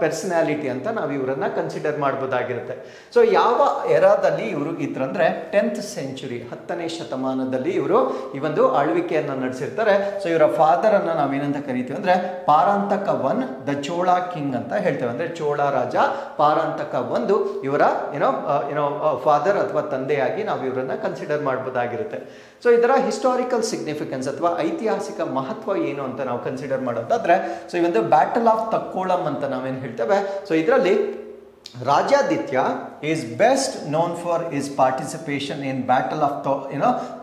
A: ಪರ್ಸನಾಲಿಟಿ ಅಂತ ನಾವು ಇವರನ್ನ ಕನ್ಸಿಡರ್ ಮಾಡಬಹುದಾಗಿರುತ್ತೆ. ಸೊ ಯಾವ ಎರಾದಲ್ಲಿ ಇವರು ಇದ್ರಂದ್ರೆ 10th ಸೆಂಚುರಿ 10ನೇ ಶತಮಾನದಲ್ಲಿ ಇವರು ಈ ಒಂದು ಆಳ್ವಿಕೆಯನ್ನ ನಡೆಸಿರ್ತಾರೆ. ಸೊ ಇವರ ಫಾದರ್ ಅನ್ನ ನಾವೇನಂತ ಕರಿತೀವಿ ಅಂದ್ರೆ ಪಾರಾಂತಕ I ದ ಚೋಳ ಕಿಂಗ್ ಅಂತ ಹೇಳ್ತೇವೆ, ಅಂದ್ರೆ ಚೋಳ ರಾಜ ಪಾರಾಂತಕ I ಇವರ ಫಾದರ್ ಅಥವಾ ತಂದೆಯಾಗಿ ನಾವು ಇವರನ್ನ ಕನ್ಸಿಡರ್ ಮಾಡಬಹುದಾಗಿರುತ್ತೆ. ಸೊ ಇದರ ಹಿಸ್ಟಾರಿಕಲ್ ಸಿಗ್ನಿಫಿಕೆನ್ಸ್ ಅಥವಾ ಐತಿಹಾಸಿಕ ಮಹತ್ವ ಏನು ಅಂತ ನಾವು ಕನ್ಸಿಡರ್ ಮಾಡೋದಾದ್ರೆ ಸೊ ಈ ಒಂದು ಬ್ಯಾಟಲ್ ಆಫ್ ತಕ್ಕೋಳಂ ಅಂತ ನಾವೇನು ಹೇಳ್ತೇವೆ. ಸೊ ಇದರಲ್ಲಿ Rajaditya is best known for his participation in battle of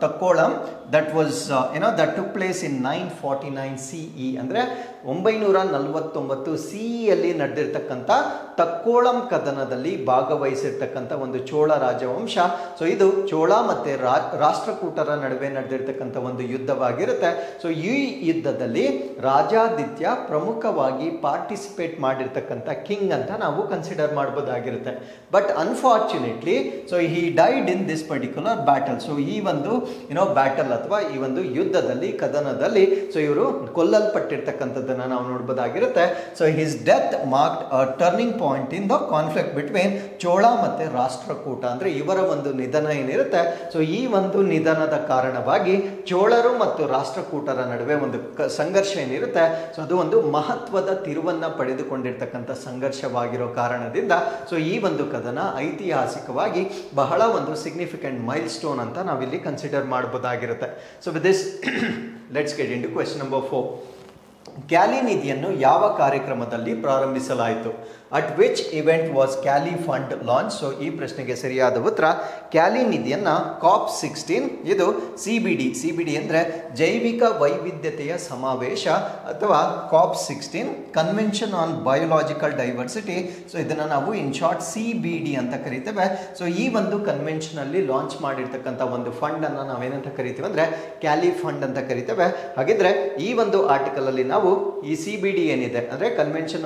A: Takkolam that was that took place in 949 CE, ಅಂದ್ರೆ 949 ಸಿಇಯಲ್ಲಿ ನಡೆದಿರ್ತಕ್ಕಂಥ ತಕ್ಕೋಳಂ ಕದನದಲ್ಲಿ ಭಾಗವಹಿಸಿರ್ತಕ್ಕಂಥ ಒಂದು ಚೋಳ ರಾಜವಂಶ. ಸೊ ಇದು ಚೋಳ ಮತ್ತೆ ರಾಷ್ಟ್ರಕೂಟರ ನಡುವೆ ನಡೆದಿರ್ತಕ್ಕಂಥ ಒಂದು ಯುದ್ಧವಾಗಿರುತ್ತೆ. ಸೊ ಈ ಯುದ್ಧದಲ್ಲಿ ರಾಜಾದಿತ್ಯ ಪ್ರಮುಖವಾಗಿ ಪಾರ್ಟಿಸಿಪೇಟ್ ಮಾಡಿರ್ತಕ್ಕಂಥ ಕಿಂಗ್ ಅಂತ ನಾವು ಕನ್ಸಿಡರ್ ಮಾಡಬಹುದಾಗಿರುತ್ತೆ. But unfortunately so he died in this particular battle. So ಈ ಒಂದು ಬ್ಯಾಟಲ್ ಅಥವಾ ಈ ಒಂದು ಯುದ್ಧದಲ್ಲಿ ಕದನದಲ್ಲಿ ಸೊ ಇವರು ಕೊಲ್ಲಲ್ಪಟ್ಟಿರ್ತಕ್ಕಂಥದ್ದನ್ನ ನಾವು ನೋಡಬಹುದಾಗಿರುತ್ತೆ. So his death marked a turning point in the conflict between Chola ಮತ್ತೆ ರಾಷ್ಟ್ರಕೂಟ. ಅಂದ್ರೆ ಇವರ ಒಂದು ನಿಧನ ಏನಿರುತ್ತೆ, ಸೊ ಈ ಒಂದು ನಿಧನದ ಕಾರಣವಾಗಿ ಚೋಳರು ಮತ್ತು ರಾಷ್ಟ್ರಕೂಟರ ನಡುವೆ ಒಂದು ಸಂಘರ್ಷ ಏನಿರುತ್ತೆ, ಸೊ ಅದು ಒಂದು ಮಹತ್ವದ ತಿರುವನ್ನ ಪಡೆದುಕೊಂಡಿರ್ತಕ್ಕಂಥ ಸಂಘರ್ಷವಾಗಿರೋ ಕಾರಣದಿಂದ ಸೊ ಈ ಒಂದು ಕದನ ಐತಿಹಾಸಿಕವಾಗಿ ಬಹಳ ಒಂದು ಸಿಗ್ನಿಫಿಕೆಂಟ್ ಮೈಲ್ ಸ್ಟೋನ್ ಅಂತ ನಾವಿಲ್ಲಿ ಕನ್ಸಿಡರ್ ಮಾಡಬಹುದಾಗಿರುತ್ತೆ. So with this let's get in to question number 4. Cali ನಿಧಿಯನ್ನು ಯಾವ ಕಾರ್ಯಕ್ರಮದಲ್ಲಿ ಪ್ರಾರಂಭಿಸಲಾಯಿತು? At which event was Cali fund launch? So ಈ ಪ್ರಶ್ನೆಗೆ ಸರಿಯಾದ ಉತ್ತರ ಕ್ಯಾಲಿ ನಿಧಿಯನ್ನ COP16, ಇದು CBD ಅಂದರೆ ಜೈವಿಕ ವೈವಿಧ್ಯತೆಯ ಸಮಾವೇಶ ಅಥವಾ COP16 convention on biological diversity. So ಇದನ್ನು ನಾವು ಇನ್ ಶಾರ್ಟ್ CBD ಅಂತ ಕರಿತೇವೆ. ಸೊ ಈ ಒಂದು ಕನ್ವೆನ್ಷನ್ ಅಲ್ಲಿ ಲಾಂಚ್ ಮಾಡಿರ್ತಕ್ಕಂಥ ಒಂದು ಫಂಡ್ ಅನ್ನ ನಾವೇನಂತ ಕರಿತೀವಿ ಅಂದ್ರೆ ಕ್ಯಾಲಿ ಫಂಡ್ ಅಂತ ಕರಿತೇವೆ. ಹಾಗಿದ್ರೆ ಈ ಒಂದು ಆರ್ಟಿಕಲ್ ಅಲ್ಲಿ ನಾವು ಈ CBD ಏನಿದೆ ಅಂದ್ರೆ ಕನ್ವೆನ್ಷನ್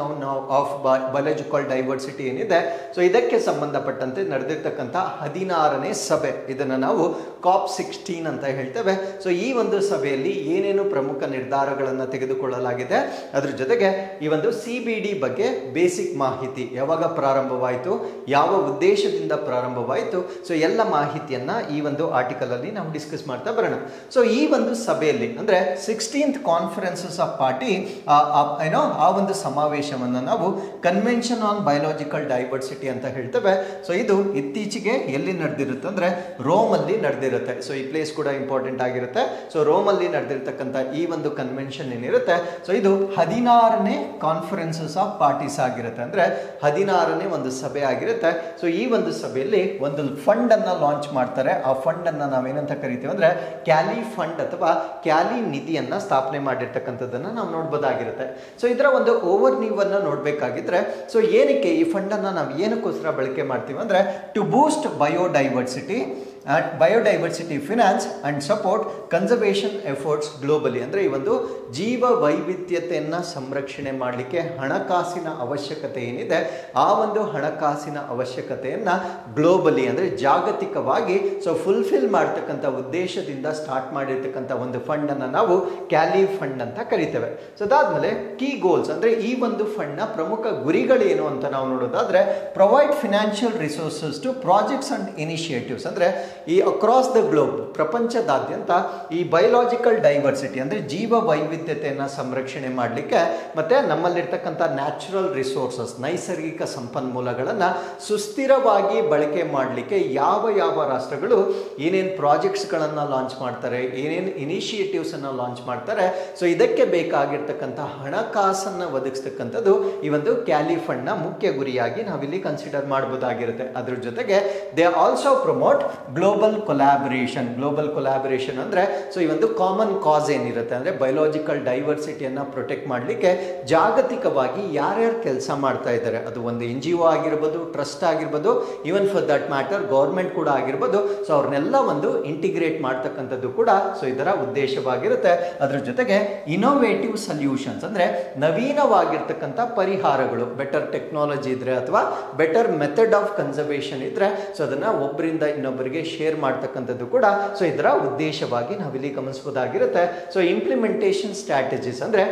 A: ಆಫ್ ಬಯೋಲಾಜಿಕಲ್ ಡೈವರ್ಸಿಟಿ ಏನಿದೆ, ಸೊ ಇದಕ್ಕೆ ಸಂಬಂಧಪಟ್ಟಂತೆ ನಡೆದಿರ್ತಕ್ಕಂಥ 16ನೇ ಸಭೆ, ಇದನ್ನ ನಾವು COP16 ಅಂತ ಹೇಳ್ತೇವೆ. ಸೊ ಈ ಒಂದು ಸಭೆಯಲ್ಲಿ ಏನೇನು ಪ್ರಮುಖ ನಿರ್ಧಾರಗಳನ್ನು ತೆಗೆದುಕೊಳ್ಳಲಾಗಿದೆ, ಅದ್ರ ಜೊತೆಗೆ ಈ ಒಂದು CBD ಬಗ್ಗೆ ಬೇಸಿಕ್ ಮಾಹಿತಿ, ಯಾವಾಗ ಪ್ರಾರಂಭವಾಯಿತು, ಯಾವ ಉದ್ದೇಶದಿಂದ ಪ್ರಾರಂಭವಾಯಿತು, ಸೊ ಎಲ್ಲ ಮಾಹಿತಿಯನ್ನ ಈ ಒಂದು ಆರ್ಟಿಕಲ್ ಅಲ್ಲಿ ನಾವು ಡಿಸ್ಕಸ್ ಮಾಡ್ತಾ ಬರೋಣ. ಸೊ ಈ ಒಂದು ಸಭೆಯಲ್ಲಿ ಅಂದ್ರೆ 16th ಕಾನ್ಫರೆನ್ಸಸ್ ಆಫ್ ಪಾರ್ಟಿ ಆ ಒಂದು ಸಮಾವೇಶವನ್ನು ನಾವು ಕನ್ವೆನ್ಷನ್ ಆನ್ ಬಯೋಲಾಜಿಕಲ್ ಡೈವರ್ಸಿಟಿ ಅಂತ ಹೇಳ್ತೇವೆ. ಸೊ ಇದು ಇತ್ತೀಚೆಗೆ ಎಲ್ಲಿ ನಡೆದಿರುತ್ತೆ ಅಂದ್ರೆ ರೋಮ್ ಅಲ್ಲಿ ನಡೆದಿರುತ್ತೆ. ಸೊ ಈ ಪ್ಲೇಸ್ ಕೂಡ ಇಂಪಾರ್ಟೆಂಟ್ ಆಗಿರುತ್ತೆ. ಸೊ ರೋಮ್ ಅಲ್ಲಿ ನಡೆದಿರ್ತಕ್ಕಂಥ ಈ ಒಂದು ಕನ್ವೆನ್ಷನ್ ಏನಿರುತ್ತೆ, ಸೊ ಇದು 16ನೇ ಕಾನ್ಫರೆನ್ಸಸ್ ಆಫ್ ಪಾರ್ಟೀಸ್ ಆಗಿರುತ್ತೆ, ಅಂದ್ರೆ 16ನೇ ಒಂದು ಸಭೆ ಆಗಿರುತ್ತೆ. ಸೊ ಈ ಒಂದು ಸಭೆಯಲ್ಲಿ ಒಂದು ಫಂಡ್ ಅನ್ನ ಲಾಂಚ್ ಮಾಡ್ತಾರೆ. ಆ ಫಂಡ್ ಅನ್ನ ನಾವೇನಂತ ಕರಿತೀವಿ ಅಂದ್ರೆ ಕ್ಯಾಲಿ ಫಂಡ್ ಅಥವಾ ಕ್ಯಾಲಿ ನಿಧಿಯನ್ನ ಸ್ಥಾಪನೆ ಮಾಡಿರ್ತಕ್ಕಂಥದ್ದನ್ನ ನಾವು ನೋಡ್ಬೋದಾಗಿರುತ್ತೆ. ಸೊ ಇದರ ಒಂದು ಓವರ್ ಅನ್ನ ನೋಡ್ಬೇಕಾಗಿದ್ರೆ ಸೊ ಏನಕ್ಕೆ ಈ ಫಂಡ್ ಅನ್ನ ನಾವು ಏನಕ್ಕೋಸ್ಕರ ಬಳಕೆ ಮಾಡ್ತೀವಿ ಅಂದ್ರೆ to boost biodiversity finance and support conservation efforts globally. ಅಂದ್ರೆ ಈ ಒಂದು ಜೀವ ವೈವಿಧ್ಯತೆಯನ್ನ ಸಂರಕ್ಷಣೆ ಮಾಡಲಿಕ್ಕೆ ಹಣಕಾಸಿನ ಅವಶ್ಯಕತೆ ಏನಿದೆ, ಆ ಒಂದು ಹಣಕಾಸಿನ ಅವಶ್ಯಕತೆಯನ್ನ ಗ್ಲೋಬಲಿ ಅಂದ್ರೆ ಜಾಗತಿಕವಾಗಿ ಸೊ ಫುಲ್ಫಿಲ್ ಮಾಡ್ತಕ್ಕಂಥ ಉದ್ದೇಶದಿಂದ ಸ್ಟಾರ್ಟ್ ಮಾಡಿರ್ತಕ್ಕಂಥ ಒಂದು ಫಂಡ್ ಅನ್ನ ನಾವು ಕ್ಯಾಲಿ ಫಂಡ್ ಅಂತ ಕರಿತೇವೆ. ಸೊ ಅದಾದ್ಮೇಲೆ ಕೀ ಗೋಲ್ಸ್ ಅಂದ್ರೆ ಈ ಒಂದು ಫಂಡ್ ನ ಪ್ರಮುಖ ಗುರಿಗಳೇನು ಅಂತ ನಾವು ನೋಡೋದಾದ್ರೆ provide financial resources to projects and initiatives. ಅಂದ್ರೆ ಈ ಅಕ್ರಾಸ್ ದ ಗ್ಲೋಬ್ ಪ್ರಪಂಚದಾದ್ಯಂತ ಈ ಬಯೋಲಾಜಿಕಲ್ ಡೈವರ್ಸಿಟಿ ಅಂದ್ರೆ ಜೀವ ವೈವಿಧ್ಯತೆಯನ್ನ ಸಂರಕ್ಷಣೆ ಮಾಡಲಿಕ್ಕೆ ಮತ್ತೆ ನಮ್ಮಲ್ಲಿರ್ತಕ್ಕಂಥ ನ್ಯಾಚುರಲ್ ರಿಸೋರ್ಸಸ್ ನೈಸರ್ಗಿಕ ಸಂಪನ್ಮೂಲಗಳನ್ನ ಸುಸ್ಥಿರವಾಗಿ ಬಳಕೆ ಮಾಡಲಿಕ್ಕೆ ಯಾವ ರಾಷ್ಟ್ರಗಳು ಏನೇನು ಪ್ರಾಜೆಕ್ಟ್ಸ್ ಗಳನ್ನ ಲಾಂಚ್ ಮಾಡ್ತಾರೆ, ಏನೇನು ಇನಿಷಿಯೇಟಿವ್ಸ್ ಅನ್ನ ಲಾಂಚ್ ಮಾಡ್ತಾರೆ, ಸೊ ಇದಕ್ಕೆ ಬೇಕಾಗಿರ್ತಕ್ಕಂಥ ಹಣಕಾಸನ್ನ ಒದಗಿಸ್ತಕ್ಕಂಥದ್ದು ಈ ಒಂದು ಕ್ಯಾಲಿ ಫಂಡ್ ನ ಮುಖ್ಯ ಗುರಿಯಾಗಿ ನಾವಿಲ್ಲಿ ಕನ್ಸಿಡರ್ ಮಾಡಬಹುದಾಗಿರುತ್ತೆ. ಅದ್ರ ಜೊತೆಗೆ they also promote global collaboration ಅಂದ್ರೆ ಸೊ ಈ ಒಂದು ಕಾಮನ್ ಕಾಸ್ ಏನಿರುತ್ತೆ ಅಂದ್ರೆ ಬಯೋಲಾಜಿಕಲ್ ಡೈವರ್ಸಿಟಿಯನ್ನ ಪ್ರೊಟೆಕ್ಟ್ ಮಾಡಲಿಕ್ಕೆ ಜಾಗತಿಕವಾಗಿ ಯಾರ್ಯಾರು ಕೆಲಸ ಮಾಡ್ತಾ ಇದ್ದಾರೆ, ಅದು ಒಂದು NGO ಆಗಿರ್ಬೋದು, ಟ್ರಸ್ಟ್ ಆಗಿರ್ಬೋದು, even for that matter government ಕೂಡ ಆಗಿರ್ಬೋದು, ಸೊ ಅವ್ರನ್ನೆಲ್ಲ ಒಂದು ಇಂಟಿಗ್ರೇಟ್ ಮಾಡ್ತಕ್ಕಂಥದ್ದು ಕೂಡ ಸೊ ಇದರ ಉದ್ದೇಶವಾಗಿರುತ್ತೆ. ಅದ್ರ ಜೊತೆಗೆ ಇನೋವೇಟಿವ್ ಸೊಲ್ಯೂಷನ್ಸ್ ಅಂದ್ರೆ ನವೀನವಾಗಿರ್ತಕ್ಕಂಥ ಪರಿಹಾರಗಳು, ಬೆಟರ್ ಟೆಕ್ನಾಲಜಿ ಇದ್ರೆ ಅಥವಾ ಬೆಟರ್ ಮೆಥಡ್ ಆಫ್ ಕನ್ಸರ್ವೇಷನ್ ಇದ್ರೆ ಸೊ ಅದನ್ನ ಒಬ್ಬರಿಂದ ಇನ್ನೊಬ್ಬರಿಗೆ ಶೇರ್ ಮಾಡ್ತಕ್ಕಂಥದ್ದು ಕೂಡ ಸೊ ಇದರ ಉದ್ದೇಶವಾಗಿ ನಾವಿಲ್ಲಿ ಗಮನಿಸಬಹುದಾಗಿರುತ್ತೆ. ಸೊ ಇಂಪ್ಲಿಮೆಂಟೇಷನ್ ಸ್ಟ್ರಾಟಜೀಸ್ ಅಂದ್ರೆ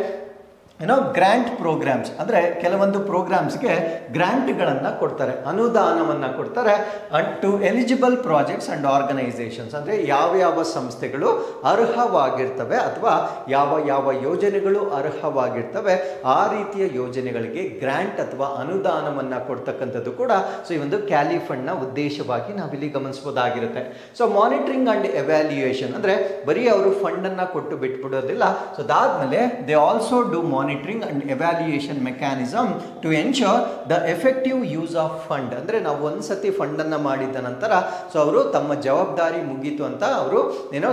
A: ಗ್ರಾಂಟ್ ಪ್ರೋಗ್ರಾಮ್ಸ್ ಅಂದ್ರೆ ಕೆಲವೊಂದು ಪ್ರೋಗ್ರಾಮ್ಸ್ಗೆ ಗ್ರಾಂಟ್ಗಳನ್ನು ಕೊಡ್ತಾರೆ, ಅನುದಾನವನ್ನು ಕೊಡ್ತಾರೆ to eligible projects and organisations. ಅಂದ್ರೆ ಯಾವ ಸಂಸ್ಥೆಗಳು ಅರ್ಹವಾಗಿರ್ತವೆ ಅಥವಾ ಯಾವ ಯೋಜನೆಗಳು ಅರ್ಹವಾಗಿರ್ತವೆ ಆ ರೀತಿಯ ಯೋಜನೆಗಳಿಗೆ ಗ್ರಾಂಟ್ ಅಥವಾ ಅನುದಾನವನ್ನು ಕೊಡ್ತಕ್ಕಂಥದ್ದು ಕೂಡ ಸೊ ಈ ಒಂದು ಕ್ಯಾಲಿ ಫಂಡ್ ನ ಉದ್ದೇಶವಾಗಿ ನಾವಿಲ್ಲಿ ಗಮನಿಸಬಹುದಾಗಿರುತ್ತೆ. ಸೊ ಮಾನಿಟರಿಂಗ್ ಅಂಡ್ ಎವ್ಯಾಲ್ಯೂಯೇಷನ್ ಅಂದ್ರೆ ಬರೀ ಅವರು ಫಂಡ್ ಅನ್ನ ಕೊಟ್ಟು ಬಿಟ್ಬಿಡೋದಿಲ್ಲ. ಸೊ ಅದಾದ್ಮೇಲೆ they also do monitoring and evaluation mechanism to ensure the effective use of fund. ಅಂದರೆ ನಾವು ಒಂದ್ಸತಿ ಫಂಡನ್ನು ಮಾಡಿದ ನಂತರ ಸೊ ಅವರು ತಮ್ಮ ಜವಾಬ್ದಾರಿ ಮುಗೀತು ಅಂತ ಅವರು ಏನೋ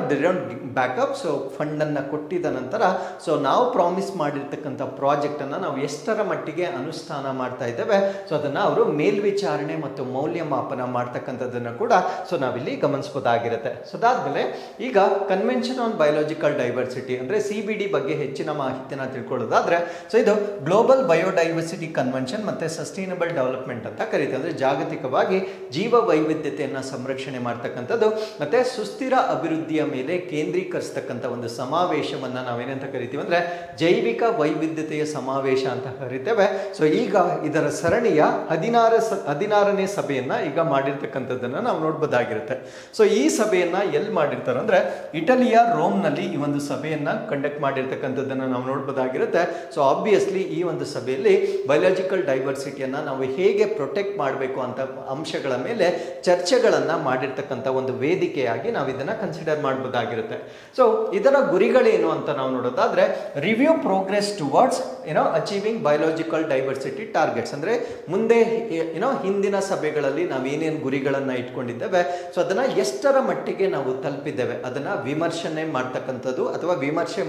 A: ಬ್ಯಾಕಪ್ ಸೊ ಫಂಡನ್ನು ಕೊಟ್ಟಿದ ನಂತರ ಸೊ ನಾವು ಪ್ರಾಮಿಸ್ ಮಾಡಿರ್ತಕ್ಕಂಥ ಪ್ರಾಜೆಕ್ಟನ್ನು ನಾವು ಎಷ್ಟರ ಮಟ್ಟಿಗೆ ಅನುಷ್ಠಾನ ಮಾಡ್ತಾ ಇದ್ದೇವೆ ಸೊ ಅದನ್ನು ಅವರು ಮೇಲ್ವಿಚಾರಣೆ ಮತ್ತು ಮೌಲ್ಯಮಾಪನ ಮಾಡ್ತಕ್ಕಂಥದ್ದನ್ನು ಕೂಡ ಸೊ ನಾವಿಲ್ಲಿ ಗಮನಿಸಬಹುದಾಗಿರುತ್ತೆ. ಸೊ ಅದಾದ್ಮೇಲೆ ಈಗ ಕನ್ವೆನ್ಷನ್ ಆನ್ ಬಯೋಲಾಜಿಕಲ್ ಡೈವರ್ಸಿಟಿ ಅಂದರೆ CBD ಬಗ್ಗೆ ಹೆಚ್ಚಿನ ಮಾಹಿತಿನ ತಿಳ್ಕೊಳ್ಳೋದಾದ್ರೆ ಸೊ ಇದು ಗ್ಲೋಬಲ್ ಬಯೋಡೈವರ್ಸಿಟಿ ಕನ್ವೆನ್ಷನ್ ಮತ್ತೆ ಸಸ್ಟೈನಬಲ್ ಡೆವಲಪ್ಮೆಂಟ್ ಅಂತ ಕರೀತಾರೆ. ಅಂದರೆ ಜಾಗತಿಕವಾಗಿ ಜೀವ ವೈವಿಧ್ಯತೆಯನ್ನು ಸಂರಕ್ಷಣೆ ಮಾಡ್ತಕ್ಕಂಥದ್ದು ಮತ್ತೆ ಸುಸ್ಥಿರ ಅಭಿವೃದ್ಧಿಯ ಮೇಲೆ ಕೇಂದ್ರೀಕರಿಸ್ತಕ್ಕಂಥ ಒಂದು ಸಮಾವೇಶವನ್ನ ನಾವೇನಂತ ಕರಿತೀವಿ ಅಂದ್ರೆ ಜೈವಿಕ ವೈವಿಧ್ಯತೆಯ ಸಮಾವೇಶ ಅಂತ ಕರಿತೇವೆ. ಸೊ ಈಗ ಇದರ ಸರಣಿಯ 16ನೇ ಸಭೆಯನ್ನ ಈಗ ಮಾಡಿರ್ತಕ್ಕಂಥದ್ದನ್ನ ನಾವು ನೋಡ್ಬೋದಾಗಿರುತ್ತೆ. ಸೊ ಈ ಸಭೆಯನ್ನ ಎಲ್ಲಿ ಮಾಡಿರ್ತಾರೆ ಅಂದ್ರೆ ಇಟಲಿಯ ರೋಮ್ನಲ್ಲಿ ಈ ಒಂದು ಸಭೆಯನ್ನ ಕಂಡಕ್ಟ್ ಮಾಡಿರ್ತಕ್ಕಂಥದ್ದನ್ನ ನಾವು ನೋಡ್ಬೋದಾಗಿರುತ್ತೆ. ಸೊ ಆಬ್ವಿಯಸ್ಲಿ ಈ ಒಂದು ಸಭೆಯಲ್ಲಿ ಬಯೋಲಾಜಿಕಲ್ ಡೈವರ್ಸಿಟಿಯನ್ನ ನಾವು ಹೇಗೆ ಪ್ರೊಟೆಕ್ಟ್ ಮಾಡಬೇಕು ಅಂತ ಅಂಶಗಳ ಮೇಲೆ ಚರ್ಚೆಗಳನ್ನ ಮಾಡಿರ್ತಕ್ಕಂಥ ಒಂದು ವೇದಿಕೆಯಾಗಿ ನಾವು ಇದನ್ನ ಕನ್ಸಿಡರ್ ಮಾಡಬಹುದಾಗಿರುತ್ತೆ. ಸೊ ಇದರ ಗುರಿಗಳೇನು ಅಂತ ನಾವು ನೋಡೋದಾದ್ರೆ review progress towards achieving biological diversity targets. ಅಂದ್ರೆ ಮುಂದೆ ಹಿಂದಿನ ಸಭೆಗಳಲ್ಲಿ ನಾವು ಏನೇನು ಗುರಿಗಳನ್ನ ಇಟ್ಕೊಂಡಿದ್ದೇವೆ ಸೊ ಅದನ್ನ ಎಷ್ಟರ ಮಟ್ಟಿಗೆ ನಾವು ತಲುಪಿದ್ದೇವೆ ಅದನ್ನ ವಿಮರ್ಶೆ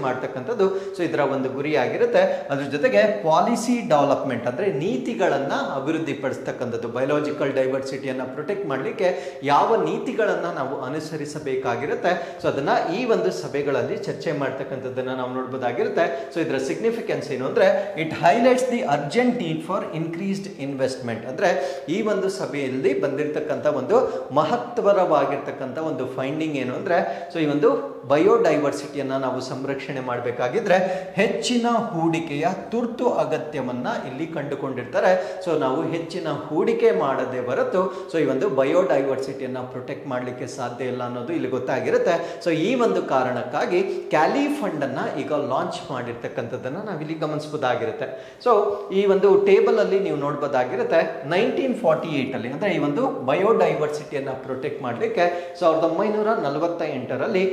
A: ಮಾಡ್ತಕ್ಕಂಥದ್ದು ಸೊ ಇದರ ಒಂದು ಗುರಿಯಾಗಿರುತ್ತೆ. ಅದ್ರ ಜೊತೆಗೆ ಪಾಲಿಸಿ ಡೆವಲಪ್ಮೆಂಟ್ ಅಂದ್ರೆ ನೀತಿಗಳನ್ನ ಅಭಿವೃದ್ಧಿ ಪಡಿಸ್ತಕ್ಕಂಥದ್ದು. ಬಯೋಲಾಜಿಕಲ್ ಡೈವರ್ಸಿಟಿಯನ್ನ ಪ್ರೊಟೆಕ್ಟ್ ಮಾಡಲಿಕ್ಕೆ ಯಾವ ನೀತಿಗಳನ್ನ ನಾವು ಅನುಸರಿಸಬೇಕಾಗಿರುತ್ತೆ ಸೊ ಅದನ್ನ ಈ ಒಂದು ಸಭೆಗಳಲ್ಲಿ ಚರ್ಚೆ ಮಾಡ್ತಕ್ಕಂಥದ್ದನ್ನ ನಾವು ನೋಡಬಹುದಾಗಿರುತ್ತೆ. ಸೊ ಇದರ ಸಿಗ್ನಿಫಿಕೆನ್ಸ್ ಏನು ಅಂದ್ರೆ it highlights the urgent need for increased investment. ಅಂದ್ರೆ ಈ ಒಂದು ಸಭೆಯಲ್ಲಿ ಬಂದಿರತಕ್ಕಂಥ ಒಂದು ಮಹತ್ವರವಾಗಿರ್ತಕ್ಕಂಥ ಒಂದು ಫೈಂಡಿಂಗ್ ಏನು ಅಂದ್ರೆ ಸೊ ಈ ಒಂದು ಬಯೋಡೈವರ್ಸಿಟಿಯನ್ನ ನಾವು ಸಂರಕ್ಷಣೆ ಮಾಡಬೇಕಾಗಿದ್ರೆ ಹೆಚ್ಚಿನ ಹೂಡಿಕೆಯ ತುರ್ತು ಅಗತ್ಯವನ್ನ ಇಲ್ಲಿ ಕಂಡುಕೊಂಡಿರ್ತಾರೆ. ಸೊ ನಾವು ಹೆಚ್ಚಿನ ಹೂಡಿಕೆ ಮಾಡದೆ ಹೊರತು ಸೊ ಈ ಒಂದು ಬಯೋಡೈವರ್ಸಿಟಿಯನ್ನ ಪ್ರೊಟೆಕ್ಟ್ ಮಾಡಲಿಕ್ಕೆ ಸಾಧ್ಯ ಇಲ್ಲ ಅನ್ನೋದು ಇಲ್ಲಿ ಗೊತ್ತಾಗಿರುತ್ತೆ. ಸೊ ಈ ಒಂದು ಕಾರಣಕ್ಕಾಗಿ ಕ್ಯಾಲಿ ಫಂಡ್ ಅನ್ನ ಈಗ ಲಾಂಚ್ ಮಾಡಿರ್ತಕ್ಕಂಥದ್ದನ್ನ ನಾವಿಲ್ಲಿ ಗಮನಿಸಬಹುದಾಗಿರುತ್ತೆ. ಸೊ ಈ ಒಂದು ಟೇಬಲ್ ಅಲ್ಲಿ ನೀವು ನೋಡಬಹುದಾಗಿರುತ್ತೆ 1948 ಅಲ್ಲಿ ಅಂದ್ರೆ ಈ ಒಂದು ಬಯೋಡೈವರ್ಸಿಟಿಯನ್ನ ಪ್ರೊಟೆಕ್ಟ್ ಮಾಡಲಿಕ್ಕೆ 1948ರಲ್ಲಿ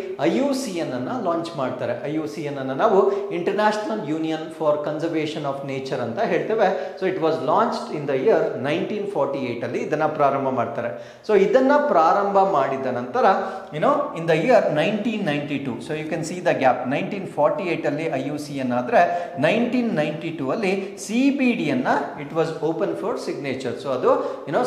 A: IUCN ಅನ್ನ ಲಾಂಚ್ ಮಾಡ್ತಾರೆ. IUCN ಅನ್ನ ನಾವು international union for conservation of nature ಅಂತ ಹೇಳ್ತೇವೆ. So it was launched in the year 1948 ಅಲ್ಲಿ ಇದನ್ನ ಪ್ರಾರಂಭ ಮಾಡ್ತಾರೆ. ಸೊ ಇದನ್ನ ಪ್ರಾರಂಭ ಮಾಡಿದ ನಂತರ in the year 1992 so you can see the gap 1948 ಅಲ್ಲಿ IUCN ಆದ್ರೆ 1992 ಅಲ್ಲಿ CBD ಅನ್ನ it was open for signature. So ಅದು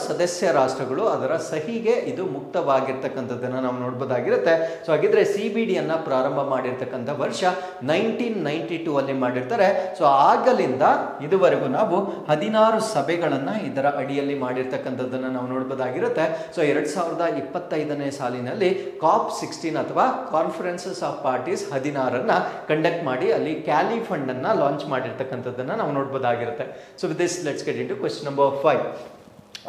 A: ಸದಸ್ಯ ರಾಷ್ಟ್ರಗಳು ಅದರ ಸಹಿಗೆ ಇದು ಮುಕ್ತವಾಗಿರ್ತಕ್ಕಂಥದ್ದನ್ನ ನಾವು ನೋಡಬಹುದಾಗಿರುತ್ತೆ. ಸೊ ಹಾಗಿದ್ರೆ CBD ಅನ್ನ ಪ್ರಾರಂಭ ಮಾಡಿರ್ತಕ್ಕಂಥ ವರ್ಷ 1992 ಅಲ್ಲಿ ಮಾಡಿರ್ತಾರೆ. ಸೊ ಆಗಲಿಂದ ಇದುವರೆಗೂ ನಾವು 16 ಸಭೆಗಳನ್ನ ಇದರ ಅಡಿಯಲ್ಲಿ ಮಾಡಿರ್ತಕ್ಕಂಥದ್ದನ್ನ ನಾವು ನೋಡಬಹುದಾಗಿರುತ್ತೆ. ಸೊ 2025ನೇ ಸಾಲಿನಲ್ಲಿ COP16 ಅಥವಾ ಕಾನ್ಫರೆನ್ಸಸ್ ಆಫ್ ಪಾರ್ಟೀಸ್ 16 ಕಂಡಕ್ಟ್ ಮಾಡಿ ಅಲ್ಲಿ ಕ್ಯಾಲಿ ಫಂಡ್ ಅನ್ನ ಲಾಂಚ್ ಮಾಡಿರ್ತಕ್ಕಂಥದ್ದನ್ನ ನಾವು ನೋಡಬಹುದಾಗಿರುತ್ತೆ. So with this let's get into question number 5.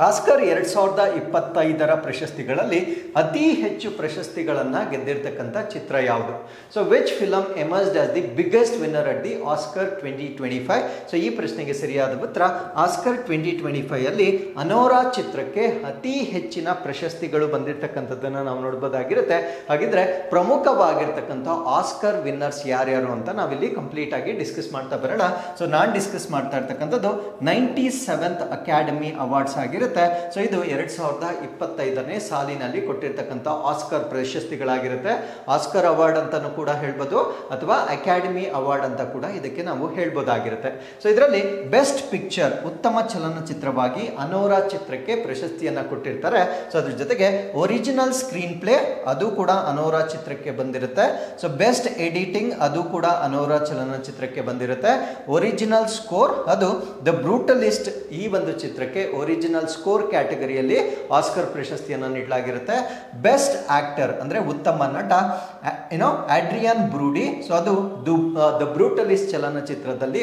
A: Oscar 2025ರ ಪ್ರಶಸ್ತಿಗಳಲ್ಲಿ ಅತಿ ಹೆಚ್ಚು ಪ್ರಶಸ್ತಿಗಳನ್ನ ಗೆದ್ದಿರ್ತಕ್ಕಂಥ ಚಿತ್ರ ಯಾವುದು? So which film emerged as the biggest winner at the Oscar 2025? So ಈ ಪ್ರಶ್ನೆಗೆ ಸರಿಯಾದ ಉತ್ತರ ಆಸ್ಕರ್ 2025 ಅಲ್ಲಿ ಅನೋರಾ ಚಿತ್ರಕ್ಕೆ ಅತಿ ಹೆಚ್ಚಿನ ಪ್ರಶಸ್ತಿಗಳು ಬಂದಿರತಕ್ಕಂಥದ್ದನ್ನು ನಾವು ನೋಡಬಹುದಾಗಿರುತ್ತೆ. ಹಾಗಿದ್ರೆ ಪ್ರಮುಖವಾಗಿರ್ತಕ್ಕಂಥ ಆಸ್ಕರ್ ವಿನ್ನರ್ಸ್ ಯಾರ್ಯಾರು ಅಂತ ನಾವಿಲ್ಲಿ ಕಂಪ್ಲೀಟ್ ಆಗಿ ಡಿಸ್ಕಸ್ ಮಾಡ್ತಾ ಬರೋಣ. ಸೊ ನಾನು ಡಿಸ್ಕಸ್ ಮಾಡ್ತಾ ಇರ್ತಕ್ಕಂಥದ್ದು 97th ಅಕಾಡೆಮಿ ಅವಾರ್ಡ್ಸ್ ಆಗಿರುತ್ತೆ. ಸೊ ಇದು 2025ನೇ ಸಾಲಿನಲ್ಲಿ ಕೊಟ್ಟಿರ್ತಕ್ಕಂಥ ಆಸ್ಕರ್ ಪ್ರಶಸ್ತಿಗಳಾಗಿರುತ್ತೆ. ಆಸ್ಕರ್ ಅವಾರ್ಡ್ ಅಂತಾನು ಕೂಡ ಹೇಳ್ಬೋದು ಅಥವಾ ಅಕಾಡೆಮಿ ಅವಾರ್ಡ್ ಅಂತ ಕೂಡ ಇದಕ್ಕೆ ನಾವು ಹೇಳ್ಬೋದಾಗಿರುತ್ತೆ. ಸೊ ಇದರಲ್ಲಿ ಬೆಸ್ಟ್ ಪಿಕ್ಚರ್ ಉತ್ತಮ ಚಲನಚಿತ್ರವಾಗಿ ಅನೋರಾ ಚಿತ್ರಕ್ಕೆ ಪ್ರಶಸ್ತಿಯನ್ನ ಕೊಟ್ಟಿರ್ತಾರೆ. ಸೊ ಅದ್ರ ಜೊತೆಗೆ ಒರಿಜಿನಲ್ ಸ್ಕ್ರೀನ್ ಪ್ಲೇ ಅದು ಕೂಡ ಅನೋರಾ ಚಿತ್ರಕ್ಕೆ ಬಂದಿರುತ್ತೆ. ಸೊ ಬೆಸ್ಟ್ ಎಡಿಟಿಂಗ್ ಅದು ಕೂಡ ಅನೋರಾ ಚಲನಚಿತ್ರಕ್ಕೆ ಬಂದಿರುತ್ತೆ. ಒರಿಜಿನಲ್ ಸ್ಕೋರ್ ಅದು ದ ಬ್ರೂಟಲಿಸ್ಟ್ ಈ ಒಂದು ಚಿತ್ರಕ್ಕೆ ಒರಿಜಿನಲ್ ಸ್ಕೋರ್ ಕ್ಯಾಟಗರಿಯಲ್ಲಿ ಆಸ್ಕರ್ ಪ್ರಶಸ್ತಿಯನ್ನು ನೀಡಲಾಗಿರುತ್ತೆ. ಬೆಸ್ಟ್ ಆಕ್ಟರ್ ಅಂದ್ರೆ ಉತ್ತಮ ನಟ ಆಡ್ರಿಯನ್ ಬ್ರೂಡಿ. ಸೊ ಅದು ದ ಬ್ರೂಟಲಿಸ್ಟ್ ಚಲನಚಿತ್ರದಲ್ಲಿ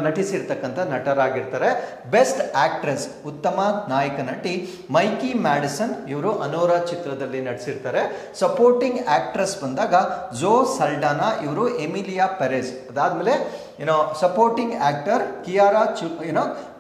A: ನಟಿಸಿರ್ತಕ್ಕಂಥ ನಟರಾಗಿರ್ತಾರೆ. ಬೆಸ್ಟ್ ಆಕ್ಟ್ರೆಸ್ ಉತ್ತಮ ನಾಯಕ ನಟಿ ಮೈಕಿ ಮ್ಯಾಡಿಸನ್, ಇವರು ಅನೋರಾ ಚಿತ್ರದಲ್ಲಿ ನಟಿಸಿರ್ತಾರೆ. ಸಪೋರ್ಟಿಂಗ್ ಆಕ್ಟ್ರೆಸ್ ಬಂದಾಗ ಝೋ ಸಲ್ಡಾನಾ, ಇವರು ಎಮಿಲಿಯಾ ಪೆರೆಸ್. ಅದಾದ್ಮೇಲೆ ಸಪೋರ್ಟಿಂಗ್ ಆಕ್ಟರ್ ಕಿಯಾರಾ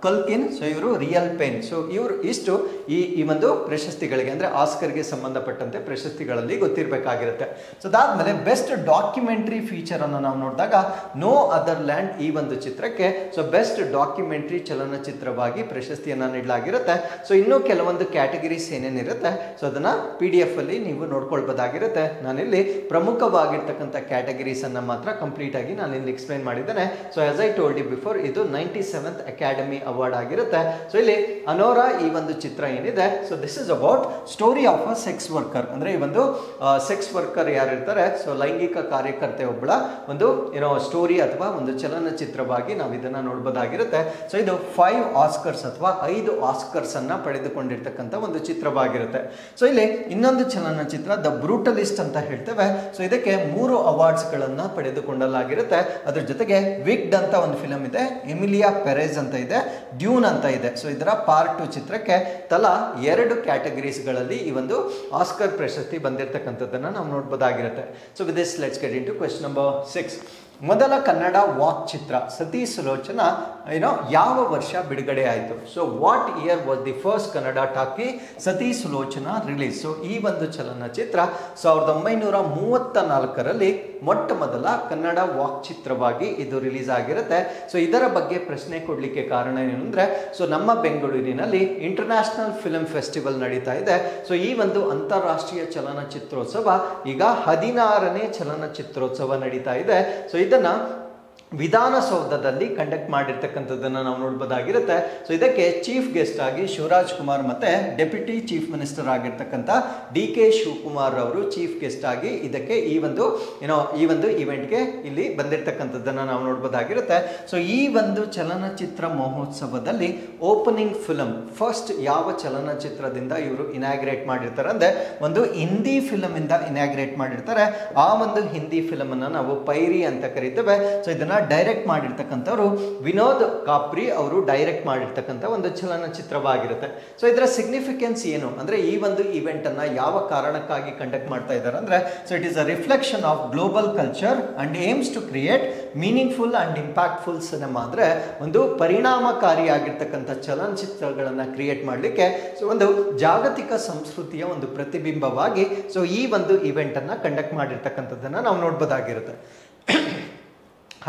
A: ಕಲ್ಕಿನ್. ಸೊ ಇವರು ರಿಯಲ್ ಪೇನ್. ಸೊ ಇವರು ಇಷ್ಟು ಈ ಒಂದು ಪ್ರಶಸ್ತಿಗಳಿಗೆ ಅಂದ್ರೆ ಆಸ್ಕರ್ಗೆ ಸಂಬಂಧಪಟ್ಟಂತೆ ಪ್ರಶಸ್ತಿಗಳಲ್ಲಿ ಗೊತ್ತಿರಬೇಕಾಗಿರುತ್ತೆ. ಸೊ ಅದಾದ್ಮೇಲೆ ಬೆಸ್ಟ್ ಡಾಕ್ಯುಮೆಂಟ್ರಿ ಫೀಚರ್ ಅನ್ನು ನಾವು ನೋಡಿದಾಗ ನೋ ಅದರ್ ಲ್ಯಾಂಡ್ ಈ ಒಂದು ಚಿತ್ರಕ್ಕೆ ಸೊ ಬೆಸ್ಟ್ ಡಾಕ್ಯುಮೆಂಟ್ರಿ ಚಲನಚಿತ್ರವಾಗಿ ಪ್ರಶಸ್ತಿಯನ್ನ ನೀಡಲಾಗಿರುತ್ತೆ. ಸೊ ಇನ್ನೂ ಕೆಲವೊಂದು ಕ್ಯಾಟಗರೀಸ್ ಏನೇನಿರುತ್ತೆ ಸೊ ಅದನ್ನ PDF ಅಲ್ಲಿ ನೀವು ನೋಡ್ಕೊಳ್ಬೋದಾಗಿರುತ್ತೆ. ನಾನಿಲ್ಲಿ ಪ್ರಮುಖವಾಗಿರ್ತಕ್ಕಂಥ ಕ್ಯಾಟಗರೀಸ್ ಅನ್ನ ಮಾತ್ರ ಕಂಪ್ಲೀಟ್ ಆಗಿ ನಾನು ಇಲ್ಲಿ ಎಕ್ಸ್ಪ್ಲೈನ್ ಮಾಡಿದ್ದೇನೆ. So as I told you before, ಇದು 97th ಅಕಾಡೆಮಿ ಅವಾರ್ಡ್ ಆಗಿರುತ್ತೆ. ಸೊ ಇಲ್ಲಿ ಅನೋರಾ ಈ ಒಂದು ಚಿತ್ರ ಏನಿದೆ so this is about story of a sex worker. ಅಂದ್ರೆ ಈ ಒಂದು ಸೆಕ್ಸ್ ವರ್ಕರ್ ಯಾರಿರ್ತಾರೆ ಸೊ ಲೈಂಗಿಕ ಕಾರ್ಯಕರ್ತೆ ಒಬ್ಬಳ ಒಂದು ಸ್ಟೋರಿ ಅಥವಾ ಒಂದು ಚಲನಚಿತ್ರವಾಗಿ ನಾವು ಇದನ್ನ ನೋಡಬಹುದಾಗಿರುತ್ತೆ. ಸೊ ಇದು 5 ಆಸ್ಕರ್ಸ್ ಅಥವಾ 5 ಆಸ್ಕರ್ಸ್ ಅನ್ನ ಪಡೆದುಕೊಂಡಿರ್ತಕ್ಕಂಥ ಒಂದು ಚಿತ್ರವಾಗಿರುತ್ತೆ. ಸೊ ಇಲ್ಲಿ ಇನ್ನೊಂದು ಚಲನಚಿತ್ರ ದ ಬ್ರೂಟಲಿಸ್ಟ್ ಅಂತ ಹೇಳ್ತೇವೆ. ಸೊ ಇದಕ್ಕೆ 3 ಅವಾರ್ಡ್ಸ್ ಗಳನ್ನ ಪಡೆದುಕೊಳ್ಳಲಾಗಿರುತ್ತೆ. ಅದ್ರ ಜೊತೆಗೆ ವಿಗ್ಡ್ ಅಂತ ಒಂದು ಫಿಲಂ ಇದೆ, ಎಮಿಲಿಯಾ ಪೆರೆಜ್ ಅಂತ ಇದೆ, ಡ್ಯೂನ್ ಅಂತ ಇದೆ. ಸೊ ಇದರ ಪಾರ್ಟ್ 2 ಚಿತ್ರಕ್ಕೆ ತಲಾ 2 ಕ್ಯಾಟಗರೀಸ್ ಗಳಲ್ಲಿ ಈ ಒಂದು ಆಸ್ಕರ್ ಪ್ರಶಸ್ತಿ ಬಂದಿರತಕ್ಕಂಥದ್ದನ್ನ ನಾವು ನೋಡಬಹುದಾಗಿರುತ್ತೆ. So with this let's get into question number 6. ಮೊದಲ ಕನ್ನಡ ವಾಕ್ ಚಿತ್ರ ಸತಿ ಸುಲೋಚನಾ ಯಾವ ವರ್ಷ ಬಿಡುಗಡೆ ಆಯಿತು? So what year was the first Kannada talkie Sati Sulochana release? So ಈ ಒಂದು ಚಲನಚಿತ್ರ 1934ರಲ್ಲಿ ಮೊಟ್ಟ ಮೊದಲ ಕನ್ನಡ ವಾಕ್ ಚಿತ್ರವಾಗಿ ಇದು ರಿಲೀಸ್ ಆಗಿರುತ್ತೆ. ಸೊ ಇದರ ಬಗ್ಗೆ ಪ್ರಶ್ನೆ ಕೊಡ್ಲಿಕ್ಕೆ ಕಾರಣ ಏನಂದ್ರೆ ಸೊ ನಮ್ಮ ಬೆಂಗಳೂರಿನಲ್ಲಿ ಇಂಟರ್ನ್ಯಾಷನಲ್ ಫಿಲ್ಮ್ ಫೆಸ್ಟಿವಲ್ ನಡೀತಾ ಇದೆ. ಸೊ ಈ ಒಂದು ಅಂತಾರಾಷ್ಟ್ರೀಯ ಚಲನಚಿತ್ರೋತ್ಸವ ಈಗ 16ನೇ ಚಲನಚಿತ್ರೋತ್ಸವ ನಡೀತಾ ಇದೆ. ಸೊ ಇದನ್ನ ವಿಧಾನಸೌಧದಲ್ಲಿ ಕಂಡಕ್ಟ್ ಮಾಡಿರ್ತಕ್ಕಂಥದ್ದನ್ನು ನಾವು ನೋಡ್ಬೋದಾಗಿರುತ್ತೆ. ಸೊ ಇದಕ್ಕೆ ಚೀಫ್ ಗೆಸ್ಟ್ ಆಗಿ ಶಿವರಾಜ್ ಕುಮಾರ್ ಮತ್ತೆ ಡೆಪ್ಯೂಟಿ ಚೀಫ್ ಮಿನಿಸ್ಟರ್ ಆಗಿರ್ತಕ್ಕಂಥ DK ಶಿವಕುಮಾರ್ ಅವರು ಚೀಫ್ ಗೆಸ್ಟ್ ಆಗಿ ಇದಕ್ಕೆ ಈ ಒಂದು ಇವೆಂಟ್ಗೆ ಇಲ್ಲಿ ಬಂದಿರತಕ್ಕಂಥದ್ದನ್ನು ನಾವು ನೋಡ್ಬೋದಾಗಿರುತ್ತೆ. ಸೊ ಈ ಒಂದು ಚಲನಚಿತ್ರ ಮಹೋತ್ಸವದಲ್ಲಿ ಓಪನಿಂಗ್ ಫಿಲಮ್ ಫಸ್ಟ್ ಯಾವ ಚಲನಚಿತ್ರದಿಂದ ಇವರು ಇನಾಗ್ರೇಟ್ ಮಾಡಿರ್ತಾರೆ ಅಂದ್ರೆ ಒಂದು ಹಿಂದಿ ಫಿಲಮ್ ಇಂದ ಇನಾಗ್ರೇಟ್ ಮಾಡಿರ್ತಾರೆ. ಆ ಒಂದು ಹಿಂದಿ ಫಿಲಮ್ ಅನ್ನ ನಾವು ಪೈರಿ ಅಂತ ಕರಿತೇವೆ. ಸೊ ಇದನ್ನ ಡೈರೆಕ್ಟ್ ಮಾಡಿರ್ತಕ್ಕಂಥವ್ರು ವಿನೋದ್ ಕಾಪ್ರಿ ಅವರು ಡೈರೆಕ್ಟ್ ಮಾಡಿರ್ತಕ್ಕಂಥ ಒಂದು ಚಲನಚಿತ್ರವಾಗಿರುತ್ತೆ. ಸೊ ಇದರ ಸಿಗ್ನಿಫಿಕೆನ್ಸ್ ಏನು ಅಂದ್ರೆ ಈ ಒಂದು ಇವೆಂಟ್ ಅನ್ನ ಯಾವ ಕಾರಣಕ್ಕಾಗಿ ಕಂಡಕ್ಟ್ ಮಾಡ್ತಾ ಇದ್ದಾರೆ ಅಂದ್ರೆ so it is a reflection of global culture and aims to create meaningful and impactful cinema. ಅಂದ್ರೆ ಒಂದು ಪರಿಣಾಮಕಾರಿಯಾಗಿರ್ತಕ್ಕಂಥ ಚಲನಚಿತ್ರಗಳನ್ನ ಕ್ರಿಯೇಟ್ ಮಾಡಲಿಕ್ಕೆ ಸೊ ಒಂದು ಜಾಗತಿಕ ಸಂಸ್ಕೃತಿಯ ಒಂದು ಪ್ರತಿಬಿಂಬವಾಗಿ ಸೊ ಈ ಒಂದು ಇವೆಂಟ್ ಅನ್ನ ಕಂಡಕ್ಟ್ ಮಾಡಿರ್ತಕ್ಕಂಥದ್ದನ್ನ ನಾವು ನೋಡ್ಬೋದಾಗಿರುತ್ತೆ.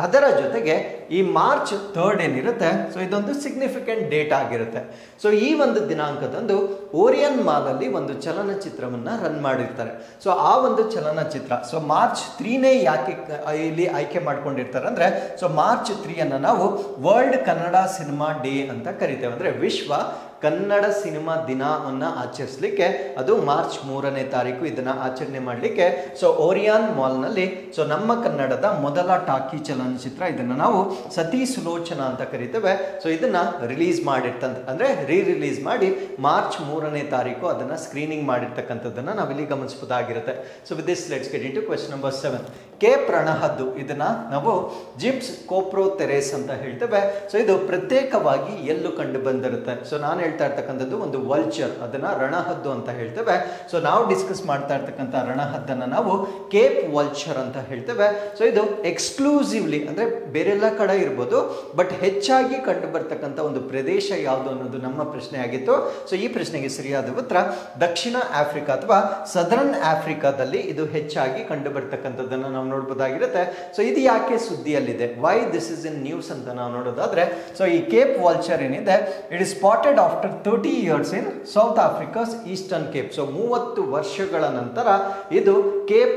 A: ಅದರ ಜೊತೆಗೆ ಈ ಮಾರ್ಚ್ 3 ಏನಿರುತ್ತೆ ಸೊ ಇದೊಂದು ಸಿಗ್ನಿಫಿಕೆಂಟ್ ಡೇಟ್ ಆಗಿರುತ್ತೆ. ಸೊ ಈ ಒಂದು ದಿನಾಂಕದಂದು ಓರಿಯನ್ ಮಾಲ್ ಅಲ್ಲಿ ಒಂದು ಚಲನಚಿತ್ರವನ್ನ ರನ್ ಮಾಡಿರ್ತಾರೆ. ಸೊ ಆ ಒಂದು ಚಲನಚಿತ್ರ ಸೊ ಮಾರ್ಚ್ 3ನೇ ಯಾಕೆ ಇಲ್ಲಿ ಆಯ್ಕೆ ಮಾಡ್ಕೊಂಡಿರ್ತಾರೆ ಅಂದ್ರೆ ಸೊ ಮಾರ್ಚ್ 3 ನಾವು ವರ್ಲ್ಡ್ ಕನ್ನಡ ಸಿನಿಮಾ ಡೇ ಅಂತ ಕರಿತೇವೆ. ಅಂದ್ರೆ ವಿಶ್ವ ಕನ್ನಡ ಸಿನಿಮಾ ದಿನವನ್ನ ಆಚರಿಸಲಿಕ್ಕೆ ಅದು ಮಾರ್ಚ್ 3ನೇ ತಾರೀಕು ಇದನ್ನ ಆಚರಣೆ ಮಾಡಲಿಕ್ಕೆ ಸೊ ಓರಿಯಾನ್ ಮಾಲ್ ನಲ್ಲಿ ಸೊ ನಮ್ಮ ಕನ್ನಡದ ಮೊದಲ ಟಾಕಿ ಚಲನಚಿತ್ರ ಇದನ್ನ ನಾವು ಸತಿ ಸುಲೋಚನಾ ಅಂತ ಕರಿತೇವೆ. ಸೊ ಇದನ್ನ ರಿಲೀಸ್ ಮಾಡಿರ್ತಂತ ಅಂದ್ರೆ ರಿಲೀಸ್ ಮಾಡಿ ಮಾರ್ಚ್ 3ನೇ ತಾರೀಕು ಅದನ್ನ ಸ್ಕ್ರೀನಿಂಗ್ ಮಾಡಿರ್ತಕ್ಕಂಥದ್ದನ್ನ ನಾವಿಲ್ಲಿ ಗಮನಿಸಬಹುದಾಗಿರುತ್ತೆ. So with this let's get into question number 7. ಕೆ ಪ್ರಣಹದ್ದು ಇದನ್ನ ನಾವು ಜಿಪ್ಸ್ ಕೋಪ್ರೋಥೆರೇಸ್ ಅಂತ ಹೇಳ್ತೇವೆ. ಸೊ ಇದು ಪ್ರತ್ಯೇಕವಾಗಿ ಎಲ್ಲೂ ಕಂಡು ಬಂದಿರುತ್ತೆ. ಸೊ ನಾನು ಹೇಳ್ತಾ ಇರ್ತಕ್ಕಂಥದ್ದು ಒಂದು ವಲ್ಚರ್, ಅದನ್ನ ರಣಹದ್ದು ಅಂತ ಹೇಳ್ತೇವೆ. ಸೊ ನಾವು ಡಿಸ್ಕಸ್ ಮಾಡ್ತಾ ಇರ್ತಕ್ಕಂಥ ರಣಹದ್ದನ್ನ ನಾವು ಕೇಪ್ ವಲ್ಚರ್ ಅಂತ ಹೇಳ್ತೇವೆ. ಸೊ ಇದು ಎಕ್ಸ್ಕ್ಲೂಸಿವ್ಲಿ ಅಂದ್ರೆ ಬೇರೆಲ್ಲ ಕಡೆ ಇರ್ಬೋದು ಬಟ್ ಹೆಚ್ಚಾಗಿ ಕಂಡು ಬರ್ತಕ್ಕಂಥ ಒಂದು ಪ್ರದೇಶ ಯಾವುದು ಅನ್ನೋದು ನಮ್ಮ ಪ್ರಶ್ನೆ ಆಗಿತ್ತು. ಸೊ ಈ ಪ್ರಶ್ನೆಗೆ ಸರಿಯಾದ ಉತ್ತರ ದಕ್ಷಿಣ ಆಫ್ರಿಕಾ ಅಥವಾ ಸದರ್ನ್ ಆಫ್ರಿಕಾದಲ್ಲಿ ಇದು ಹೆಚ್ಚಾಗಿ ಕಂಡು ಬರ್ತಕ್ಕಂಥದ್ದನ್ನು ನಾವು ನೋಡಬಹುದಾಗಿರುತ್ತೆ. ಸೊ ಇದು ಯಾಕೆ ಸುದ್ದಿಯಲ್ಲಿದೆ, why this is in news ಅಂತ ನಾವು ನೋಡೋದಾದ್ರೆ ಸೊ ಈ ಕೇಪ್ ವಾಲ್ಚರ್ ಏನಿದೆ it is spotted after 30 years in South Africa's Eastern Cape. So 30 ವರ್ಷಗಳ ನಂತರ ಇದು ಕೇಪ್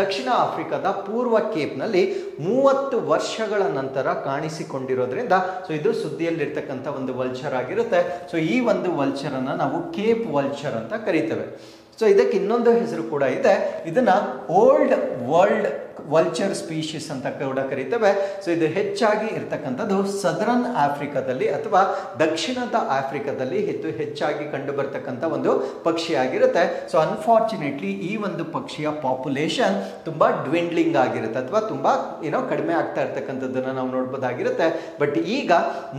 A: ದಕ್ಷಿಣ ಆಫ್ರಿಕಾದ ಪೂರ್ವ ಕೇಪ್ ನಲ್ಲಿ 30 ವರ್ಷಗಳ ನಂತರ ಕಾಣಿಸಿಕೊಂಡಿರೋದ್ರಿಂದ ಸೊ ಇದು ಸುದ್ದಿಯಲ್ಲಿರ್ತಕ್ಕಂಥ ಒಂದು ವಲ್ಚರ್ ಆಗಿರುತ್ತೆ. ಸೊ ಈ ಒಂದು ವಲ್ಚರ್ ಅನ್ನ ನಾವು ಕೇಪ್ ವಲ್ಚರ್ ಅಂತ ಕರಿತೇವೆ. ಸೊ ಇದಕ್ಕೆ ಇನ್ನೊಂದು ಹೆಸರು ಕೂಡ ಇದೆ, ಇದನ್ನ ಓಲ್ಡ್ ವರ್ಲ್ಡ್ ವಲ್ಚರ್ ಸ್ಪೀಶೀಸ್ ಅಂತ ಕೂಡ ಕರಿತೇವೆ. ಸೊ ಇದು ಹೆಚ್ಚಾಗಿ ಇರ್ತಕ್ಕಂಥದ್ದು ಸದರ್ನ್ ಆಫ್ರಿಕಾದಲ್ಲಿ ಅಥವಾ ದಕ್ಷಿಣದ ಆಫ್ರಿಕಾದಲ್ಲಿ ಹೆಚ್ಚಾಗಿ ಕಂಡು ಬರ್ತಕ್ಕಂಥ ಒಂದು ಪಕ್ಷಿ ಆಗಿರುತ್ತೆ. ಸೊ ಅನ್ಫಾರ್ಚುನೇಟ್ಲಿ ಈ ಒಂದು ಪಕ್ಷಿಯ ಪಾಪ್ಯುಲೇಷನ್ ತುಂಬಾ ಡ್ವಿಂಡ್ಲಿಂಗ್ ಆಗಿರುತ್ತೆ ಅಥವಾ ತುಂಬಾ ಕಡಿಮೆ ಆಗ್ತಾ ಇರ್ತಕ್ಕಂಥದ್ದನ್ನ ನಾವು ನೋಡ್ಬೋದಾಗಿರುತ್ತೆ. ಬಟ್ ಈಗ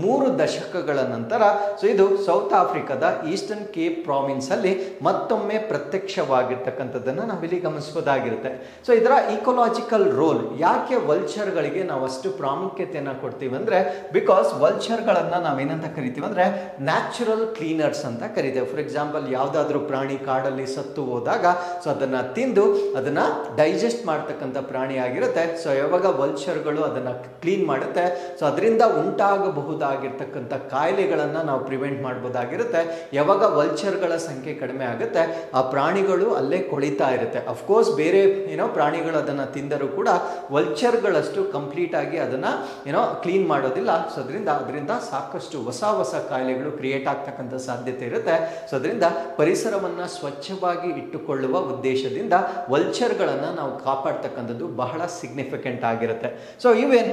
A: 3 ದಶಕಗಳ ನಂತರ ಸೊ ಇದು ಸೌತ್ ಆಫ್ರಿಕಾದ ಈಸ್ಟರ್ನ್ ಕೇಪ್ ಪ್ರಾವಿನ್ಸ್ ಅಲ್ಲಿ ಮತ್ತೊಮ್ಮೆ ಪ್ರತ್ಯಕ್ಷವಾಗಿರ್ತಕ್ಕಂಥದ್ದನ್ನ ನಾವಿಲ್ಲಿ ಗಮನಿಸಬಹುದಾಗಿರುತ್ತೆ. ಸೊ ಇದರ ಇಕೋಲಾಜಿಕಲ್ ಇಕಾಲಜಿಕಲ್ ರೋಲ್. ಯಾಕೆ ವಲ್ಚರ್ಗಳಿಗೆ ನಾವು ಅಷ್ಟು ಪ್ರಾಮುಖ್ಯತೆಯನ್ನು ಕೊಡ್ತೀವಿ ಅಂದರೆ ಬಿಕಾಸ್ ವಲ್ಚರ್ಗಳನ್ನು ನಾವೇನಂತ ಕರಿತೀವಿ ಅಂದರೆ ನ್ಯಾಚುರಲ್ ಕ್ಲೀನರ್ಸ್ ಅಂತ ಕರಿತೇವೆ. ಫಾರ್ ಎಕ್ಸಾಂಪಲ್ ಯಾವುದಾದ್ರೂ ಪ್ರಾಣಿ ಕಾಡಲ್ಲಿ ಸತ್ತು ಹೋದಾಗ ಸೊ ಅದನ್ನು ತಿಂದು ಅದನ್ನು ಡೈಜೆಸ್ಟ್ ಮಾಡ್ತಕ್ಕಂಥ ಪ್ರಾಣಿ ಆಗಿರುತ್ತೆ. ಸೊ ಯಾವಾಗ ವಲ್ಚರ್ಗಳು ಅದನ್ನು ಕ್ಲೀನ್ ಮಾಡುತ್ತೆ ಸೊ ಅದರಿಂದ ಉಂಟಾಗಬಹುದಾಗಿರ್ತಕ್ಕಂಥ ಕಾಯಿಲೆಗಳನ್ನು ನಾವು ಪ್ರಿವೆಂಟ್ ಮಾಡ್ಬೋದಾಗಿರುತ್ತೆ. ಯಾವಾಗ ವಲ್ಚರ್ಗಳ ಸಂಖ್ಯೆ ಕಡಿಮೆ ಆಗುತ್ತೆ ಆ ಪ್ರಾಣಿಗಳು ಅಲ್ಲೇ ಕೊಳಿತಾ ಇರುತ್ತೆ. ಅಫ್ಕೋರ್ಸ್ ಬೇರೆ ಪ್ರಾಣಿಗಳು ಅದನ್ನು ತಿಂದರೂ ಕೂಡ ವಲ್ಚರ್ಗಳಷ್ಟು ಕಂಪ್ಲೀಟ್ ಆಗಿ ಅದನ್ನು ಕ್ಲೀನ್ ಮಾಡೋದಿಲ್ಲ. ಸೊ ಅದರಿಂದ ಸಾಕಷ್ಟು ಹೊಸ ಕಾಯಿಲೆಗಳು ಕ್ರಿಯೇಟ್ ಆಗ್ತಕ್ಕಂಥ ಸಾಧ್ಯತೆ ಇರುತ್ತೆ. ಸೊ ಅದರಿಂದ ಪರಿಸರವನ್ನು ಸ್ವಚ್ಛವಾಗಿ ಇಟ್ಟುಕೊಳ್ಳುವ ಉದ್ದೇಶದಿಂದ ವಲ್ಚರ್ಗಳನ್ನು ನಾವು ಕಾಪಾಡ್ತಕ್ಕಂಥದ್ದು ಬಹಳ ಸಿಗ್ನಿಫಿಕೆಂಟ್ ಆಗಿರುತ್ತೆ. So even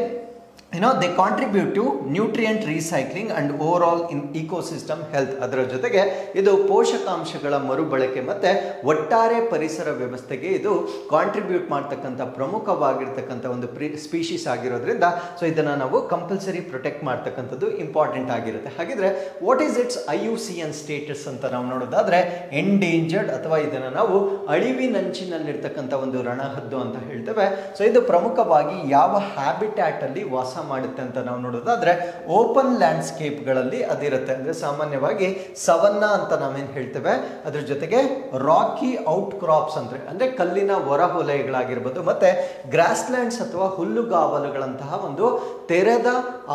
A: they contribute to nutrient recycling and overall in ecosystem health. ಅದರ ಜೊತೆಗೆ ಇದು ಪೋಷಕಾಂಶಗಳ ಮರುಬಳಕೆ ಮತ್ತೆ ಒಟ್ಟಾರೆ ಪರಿಸರ ವ್ಯವಸ್ಥೆಗೆ ಇದು ಕಾಂಟ್ರಿಬ್ಯೂಟ್ ಮಾಡ್ತಕ್ಕಂಥ ಪ್ರಮುಖವಾಗಿರ್ತಕ್ಕಂಥ ಒಂದು ಸ್ಪೀಶೀಸ್ ಆಗಿರೋದ್ರಿಂದ ಸೊ ಇದನ್ನು ನಾವು ಕಂಪಲ್ಸರಿ ಪ್ರೊಟೆಕ್ಟ್ ಮಾಡ್ತಕ್ಕಂಥದ್ದು ಇಂಪಾರ್ಟೆಂಟ್ ಆಗಿರುತ್ತೆ. ಹಾಗಿದ್ರೆ what is it's IUCN status ಅಂತ ನಾವು ನೋಡೋದಾದ್ರೆ ಎಂಡೇಂಜರ್ಡ್ ಅಥವಾ ಇದನ್ನು ನಾವು ಅಳಿವಿನಂಚಿನಲ್ಲಿರ್ತಕ್ಕಂಥ ಒಂದು ರಣಹದ್ದು ಅಂತ ಹೇಳ್ತೇವೆ. ಸೊ ಇದು ಪ್ರಮುಖವಾಗಿ ಯಾವ ಹ್ಯಾಬಿಟ್ಯಾಟ್ ಅಲ್ಲಿ ವಾಸ ಮಾಡುತ್ತೆ ಅಂತ ನಾವು ನೋಡೋದಾದ್ರೆ ಓಪನ್ ಲ್ಯಾಂಡ್ಸ್ಕೇಪ್ಗಳಲ್ಲಿ ಅದಿರುತ್ತೆ. ಅಂದ್ರೆ ಸಾಮಾನ್ಯವಾಗಿ ಸವನ್ನಾ ಅಂತ ನಾವೇನು ಹೇಳ್ತೇವೆ, ಅದ್ರ ಜೊತೆಗೆ ರಾಕಿ ಔಟ್ ಕ್ರಾಪ್ಸ್ ಅಂದ್ರೆ ಕಲ್ಲಿನ ಹೊರವಲಯಗಳಾಗಿರ್ಬೋದು, ಮತ್ತೆ ಗ್ರಾಸ್ ಲ್ಯಾಂಡ್ಸ್ ಅಥವಾ ಹುಲ್ಲುಗಾವಲುಗಳಂತಹ ಒಂದು ತೆರೆದ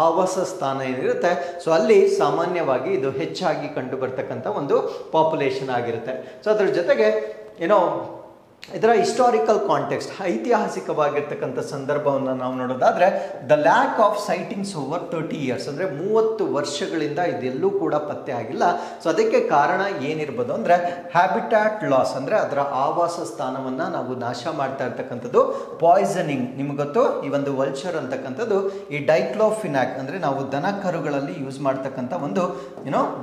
A: ಆವಾಸ ಸ್ಥಾನ ಏನಿರುತ್ತೆ ಸೊ ಅಲ್ಲಿ ಸಾಮಾನ್ಯವಾಗಿ ಇದು ಹೆಚ್ಚಾಗಿ ಕಂಡು ಬರ್ತಕ್ಕಂಥ ಒಂದು ಪಾಪ್ಯುಲೇಷನ್ ಆಗಿರುತ್ತೆ. ಸೊ ಅದ್ರ ಜೊತೆಗೆ ಇದರ ಹಿಸ್ಟಾರಿಕಲ್ ಕಾಂಟೆಕ್ಸ್ಟ್, ಐತಿಹಾಸಿಕವಾಗಿರ್ತಕ್ಕಂಥ ಸಂದರ್ಭವನ್ನು ನಾವು ನೋಡೋದಾದ್ರೆ the lack of sightings over 30 years ಅಂದರೆ 30 ವರ್ಷಗಳಿಂದ ಇದೆಲ್ಲೂ ಕೂಡ ಪತ್ತೆ ಆಗಿಲ್ಲ. ಸೊ ಅದಕ್ಕೆ ಕಾರಣ ಏನಿರ್ಬೋದು ಅಂದರೆ ಹ್ಯಾಬಿಟ್ಯಾಟ್ ಲಾಸ್, ಅಂದರೆ ಅದರ ಆವಾಸ ಸ್ಥಾನವನ್ನು ನಾವು ನಾಶ ಮಾಡ್ತಾ ಇರ್ತಕ್ಕಂಥದ್ದು, ಪಾಯ್ಸನಿಂಗ್. ನಿಮ್ಗೆ ಗೊತ್ತು ಈ ಒಂದು ವಲ್ಚರ್ ಅಂತಕ್ಕಂಥದ್ದು ಈ ಡೈಕ್ಲೋಫಿನಾಕ್ ಅಂದರೆ ನಾವು ದನ ಕರುಗಳಲ್ಲಿ ಯೂಸ್ ಮಾಡ್ತಕ್ಕಂಥ ಒಂದು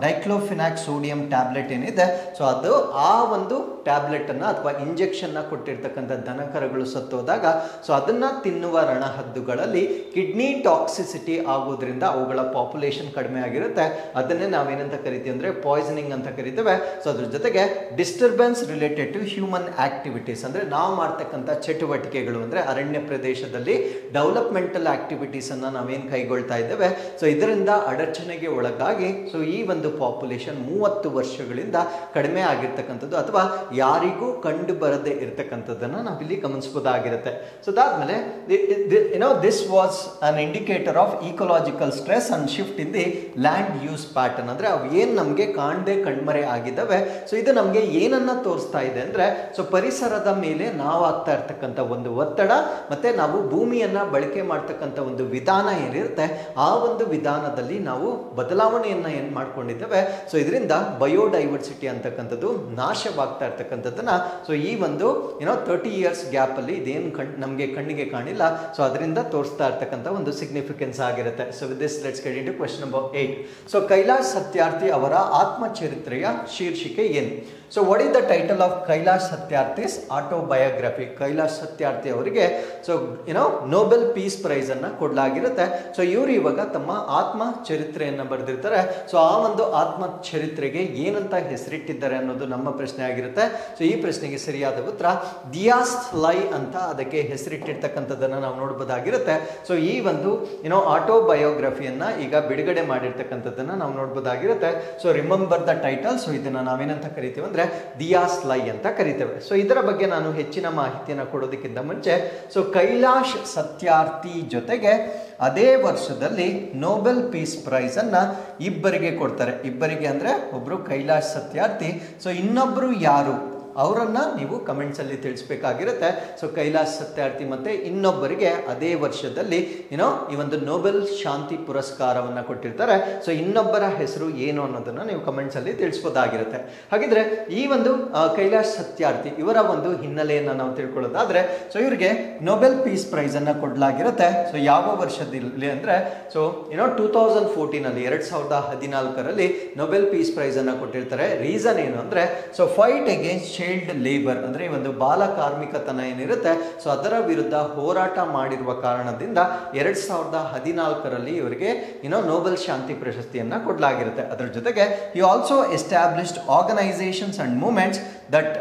A: ಡೈಕ್ಲೋಫಿನಾಕ್ ಸೋಡಿಯಂ ಟ್ಯಾಬ್ಲೆಟ್ ಏನಿದೆ ಸೊ ಅದು ಆ ಒಂದು ಟ್ಯಾಬ್ಲೆಟನ್ನು ಅಥವಾ ಇಂಜೆಕ್ಷನ್ ಕೊಟ್ಟಿರ್ತಕ್ಕಂಥ ದನಕರಗಳು ಸತ್ತೋದಾಗ ಸೊ ಅದನ್ನ ತಿನ್ನುವ ರಣಹದ್ದುಗಳಲ್ಲಿ ಕಿಡ್ನಿ ಟಾಕ್ಸಿಸಿಟಿ ಆಗೋದ್ರಿಂದ ಅವುಗಳ ಪಾಪ್ಯುಲೇಷನ್ ಕಡಿಮೆ ಆಗಿರುತ್ತೆ. ಅದನ್ನೇ ನಾವೇನಂತ ಕರಿತೀವಿ ಅಂದ್ರೆ ಪಾಯ್ಸನಿಂಗ್ ಅಂತ ಕರಿತೇವೆ. ಸೊ ಅದ್ರ ಜೊತೆಗೆ disturbance related to human activities, ಅಂದ್ರೆ ನಾವು ಮಾಡ್ತಕ್ಕಂಥ ಚಟುವಟಿಕೆಗಳು, ಅಂದ್ರೆ ಅರಣ್ಯ ಪ್ರದೇಶದಲ್ಲಿ ಡೆವಲಪ್ಮೆಂಟಲ್ ಆಕ್ಟಿವಿಟೀಸ್ ಅನ್ನ ನಾವೇನು ಕೈಗೊಳ್ತಾ ಇದ್ದೇವೆ ಸೊ ಇದರಿಂದ ಅಡಚಣೆಗೆ ಒಳಗಾಗಿ ಸೊ ಈ ಒಂದು ಪಾಪ್ಯುಲೇಷನ್ 30 ವರ್ಷಗಳಿಂದ ಕಡಿಮೆ ಆಗಿರ್ತಕ್ಕಂಥದ್ದು ಅಥವಾ ಯಾರಿಗೂ ಕಂಡು ಬರದೆ ಇರ್ತಕ್ಕಂಥದ್ದನ್ನ ನಾವಿಲ್ಲಿ ಗಮನಿಸಬಹುದಾಗಿರುತ್ತೆ. ಸೊ ಅದಾದ್ಮೇಲೆ this was an indicator of ecological stress and shift in the land use pattern. ಅಂದ್ರೆ ಅವು ಏನ್ ನಮಗೆ ಕಾಣದೆ ಕಣ್ಮರೆ ಆಗಿದ್ದಾವೆ ಸೊ ಇದು ನಮಗೆ ಏನನ್ನ ತೋರಿಸ್ತಾ ಇದೆ ಅಂದ್ರೆ ಸೊ ಪರಿಸರದ ಮೇಲೆ ನಾವು ಆಗ್ತಾ ಇರ್ತಕ್ಕಂಥ ಒಂದು ಒತ್ತಡ ಮತ್ತೆ ನಾವು ಭೂಮಿಯನ್ನ ಬಳಕೆ ಮಾಡ್ತಕ್ಕಂಥ ಒಂದು ವಿಧಾನ ಏನಿರುತ್ತೆ ಆ ಒಂದು ವಿಧಾನದಲ್ಲಿ ನಾವು ಬದಲಾವಣೆಯನ್ನ ಏನ್ ಮಾಡ್ಕೊಂಡಿದ್ದೇವೆ ಸೊ ಇದರಿಂದ ಬಯೋಡೈವರ್ಸಿಟಿ ಅಂತಕ್ಕಂಥದ್ದು ನಾಶವಾಗ್ತಾ ಇರ್ತಕ್ಕಂಥದ್ದನ್ನ ಸೊ ಈ ಒಂದು 30 years ಗ್ಯಾಪ್ ಅಲ್ಲಿ ಇದೇನು ನಮಗೆ ಕಣ್ಣಿಗೆ ಕಾಣಿಲ್ಲ ಸೊ ಅದರಿಂದ ತೋರಿಸ್ತಾ ಇರ್ತಕ್ಕಂಥ ಒಂದು ಸಿಗ್ನಿಫಿಕೆನ್ಸ್ ಆಗಿರುತ್ತೆ. So with this let's get into question number 8. So Kailash Satyarthi ಅವರ ಆತ್ಮಚರಿತ್ರೆಯ ಶೀರ್ಷಿಕೆ ಏನು? So what is the title of Kailash Satyarthi's autobiography? Kailash Satyarthi ಅವರಿಗೆ ಸೊ ನೊಬೆಲ್ ಪೀಸ್ ಪ್ರೈಸ್ ಅನ್ನ ಕೊಡಲಾಗಿರುತ್ತೆ. ಸೊ ಇವರು ಇವಾಗ ತಮ್ಮ ಆತ್ಮ ಚರಿತ್ರೆಯನ್ನ ಬರೆದಿರ್ತಾರೆ. ಸೊ ಆ ಒಂದು ಆತ್ಮ ಚರಿತ್ರೆಗೆ ಏನಂತ ಹೆಸರಿಟ್ಟಿದ್ದಾರೆ ಅನ್ನೋದು ನಮ್ಮ ಪ್ರಶ್ನೆ ಆಗಿರುತ್ತೆ. ಸೊ ಈ ಪ್ರಶ್ನೆಗೆ ಸರಿಯಾದ ಉತ್ತರ ದಿಯಾಸ್ಥ್ಲೈ ಅಂತ ಅದಕ್ಕೆ ಹೆಸರಿಟ್ಟಿರ್ತಕ್ಕಂಥದ್ದನ್ನ ನಾವು ನೋಡ್ಬೋದಾಗಿರುತ್ತೆ. ಸೊ ಈ ಒಂದು ಆಟೋಬಯೋಗ್ರಫಿಯನ್ನ ಈಗ ಬಿಡುಗಡೆ ಮಾಡಿರ್ತಕ್ಕಂಥದ್ದನ್ನ ನಾವು ನೋಡ್ಬೋದಾಗಿರುತ್ತೆ. So remember the title. So ಇದನ್ನ ನಾವೇನಂತ ಕರಿತೀವಿ ಅಂದ್ರೆ ದಿಯಾಸ್ಥ್ಲೈ ಅಂತ ಕರಿತೇವೆ. ಸೊ ಇದರ ಬಗ್ಗೆ ನಾನು ಹೆಚ್ಚಿನ ಮಾಹಿತಿಯನ್ನು ಕೊಡೋದಕ್ಕಿಂತ ಮುಂಚೆ ಸೊ ಕೈಲಾಶ್ ಸತ್ಯಾರ್ಥಿ ಜೊತೆಗೆ ಅದೇ ವರ್ಷದಲ್ಲಿ ನೊಬೆಲ್ ಪೀಸ್ ಪ್ರೈಸ್ ಅನ್ನ ಇಬ್ಬರಿಗೆ ಕೊಡ್ತಾರೆ. ಇಬ್ಬರಿಗೆ ಅಂದ್ರೆ ಒಬ್ರು ಕೈಲಾಶ್ ಸತ್ಯಾರ್ಥಿ, ಸೊ ಇನ್ನೊಬ್ರು ಯಾರು ಅವರನ್ನ ನೀವು ಕಮೆಂಟ್ಸ್ ಅಲ್ಲಿ ತಿಳಿಸಬೇಕಾಗಿರುತ್ತೆ. ಸೊ ಕೈಲಾಶ್ ಸತ್ಯಾರ್ಥಿ ಮತ್ತೆ ಇನ್ನೊಬ್ಬರಿಗೆ ಅದೇ ವರ್ಷದಲ್ಲಿ ಈ ಒಂದು ನೊಬೆಲ್ ಶಾಂತಿ ಪುರಸ್ಕಾರವನ್ನ ಕೊಟ್ಟಿರ್ತಾರೆ. ಸೊ ಇನ್ನೊಬ್ಬರ ಹೆಸರು ಏನು ಅನ್ನೋದನ್ನ ನೀವು ಕಮೆಂಟ್ಸ್ ಅಲ್ಲಿ ತಿಳಿಸಬಹುದಾಗಿರುತ್ತೆ. ಹಾಗಿದ್ರೆ ಈ ಒಂದು ಕೈಲಾಶ್ ಸತ್ಯಾರ್ಥಿ ಇವರ ಒಂದು ಹಿನ್ನೆಲೆಯನ್ನ ನಾವು ತಿಳ್ಕೊಳ್ಳೋದಾದ್ರೆ ಸೊ ಇವರಿಗೆ ನೊಬೆಲ್ ಪೀಸ್ ಪ್ರೈಸ್ ಅನ್ನ ಕೊಡಲಾಗಿರುತ್ತೆ. ಸೊ ಯಾವ ವರ್ಷದಲ್ಲಿ ಅಂದ್ರೆ ಸೊ 2014 ಅಲ್ಲಿ 2014ರಲ್ಲಿ ನೊಬೆಲ್ ಪೀಸ್ ಪ್ರೈಸ್ ಅನ್ನ ಕೊಟ್ಟಿರ್ತಾರೆ. ರೀಸನ್ ಏನು ಅಂದ್ರೆ so fight against child labour, ಅಂದ್ರೆ ಈ ಒಂದು ಬಾಲ ಕಾರ್ಮಿಕತನ ಏನಿರುತ್ತೆ ಸೊ ಅದರ ವಿರುದ್ಧ ಹೋರಾಟ ಮಾಡಿರುವ ಕಾರಣದಿಂದ 2014ರಲ್ಲಿ ಇವರಿಗೆ ನೊಬೆಲ್ ಶಾಂತಿ ಪ್ರಶಸ್ತಿಯನ್ನ ಕೊಡಲಾಗಿರುತ್ತೆ. ಅದರ ಜೊತೆಗೆ he also established organizations and movements that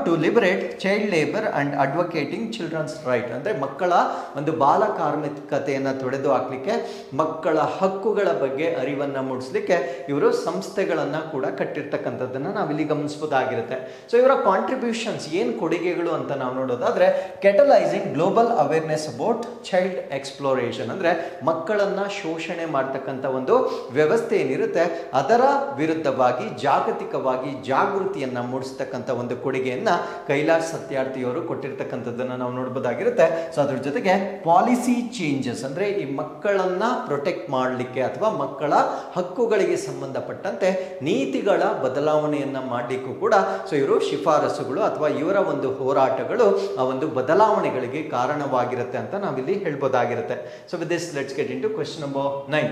A: to liberate child labour and advocating children's right, ಅಂದರೆ ಮಕ್ಕಳ ಒಂದು ಬಾಲ ಕಾರ್ಮಿಕತೆಯನ್ನು ತೊಡೆದು ಹಾಕ್ಲಿಕ್ಕೆ, ಮಕ್ಕಳ ಹಕ್ಕುಗಳ ಬಗ್ಗೆ ಅರಿವನ್ನು ಮೂಡಿಸ್ಲಿಕ್ಕೆ ಇವರು ಸಂಸ್ಥೆಗಳನ್ನು ಕೂಡ ಕಟ್ಟಿರ್ತಕ್ಕಂಥದ್ದನ್ನು ನಾವಿಲ್ಲಿ ಗಮನಿಸಬಹುದಾಗಿರುತ್ತೆ. ಸೊ ಇವರ ಕಾಂಟ್ರಿಬ್ಯೂಷನ್ಸ್ ಏನು ಕೊಡುಗೆಗಳು ಅಂತ ನಾವು ನೋಡೋದಾದ್ರೆ, catalysing global awareness about child exploration, ಅಂದರೆ ಮಕ್ಕಳನ್ನ ಶೋಷಣೆ ಮಾಡ್ತಕ್ಕಂಥ ಒಂದು ವ್ಯವಸ್ಥೆ ಏನಿರುತ್ತೆ ಅದರ ವಿರುದ್ಧವಾಗಿ ಜಾಗತಿಕವಾಗಿ ಜಾಗೃತಿಯನ್ನ ಮೂಡಿಸ್ತಕ್ಕಂಥ ಒಂದು ಕೊಡುಗೆಯನ್ನ ಕೈಲಾಶ್ ಸತ್ಯಾರ್ಥಿಯವರು ಕೊಟ್ಟಿರ್ತಕ್ಕಂಥದ್ದನ್ನು ನಾವು ನೋಡಬಹುದಾಗಿರುತ್ತೆ. ಸೊ ಅದ್ರ ಜೊತೆಗೆ ಪಾಲಿಸಿ ಚೇಂಜಸ್, ಅಂದರೆ ಈ ಮಕ್ಕಳನ್ನ ಪ್ರೊಟೆಕ್ಟ್ ಮಾಡಲಿಕ್ಕೆ ಅಥವಾ ಮಕ್ಕಳ ಹಕ್ಕುಗಳಿಗೆ ಸಂಬಂಧಪಟ್ಟಂತೆ ನೀತಿಗಳ ಬದಲಾವಣೆಯನ್ನ ಮಾಡಲಿಕ್ಕೂ ಕೂಡ ಸೊ ಇವರು ಶಿಫಾರಸುಗಳು ಅಥವಾ ಇವರ ಒಂದು ಹೋರಾಟಗಳು ಆ ಒಂದು ಬದಲಾವಣೆಗಳಿಗೆ ಕಾರಣವಾಗಿರುತ್ತೆ ಅಂತ ನಾವಿಲ್ಲಿ ಹೇಳ್ಬೋದಾಗಿರುತ್ತೆ. So with this let's get in to question number 9.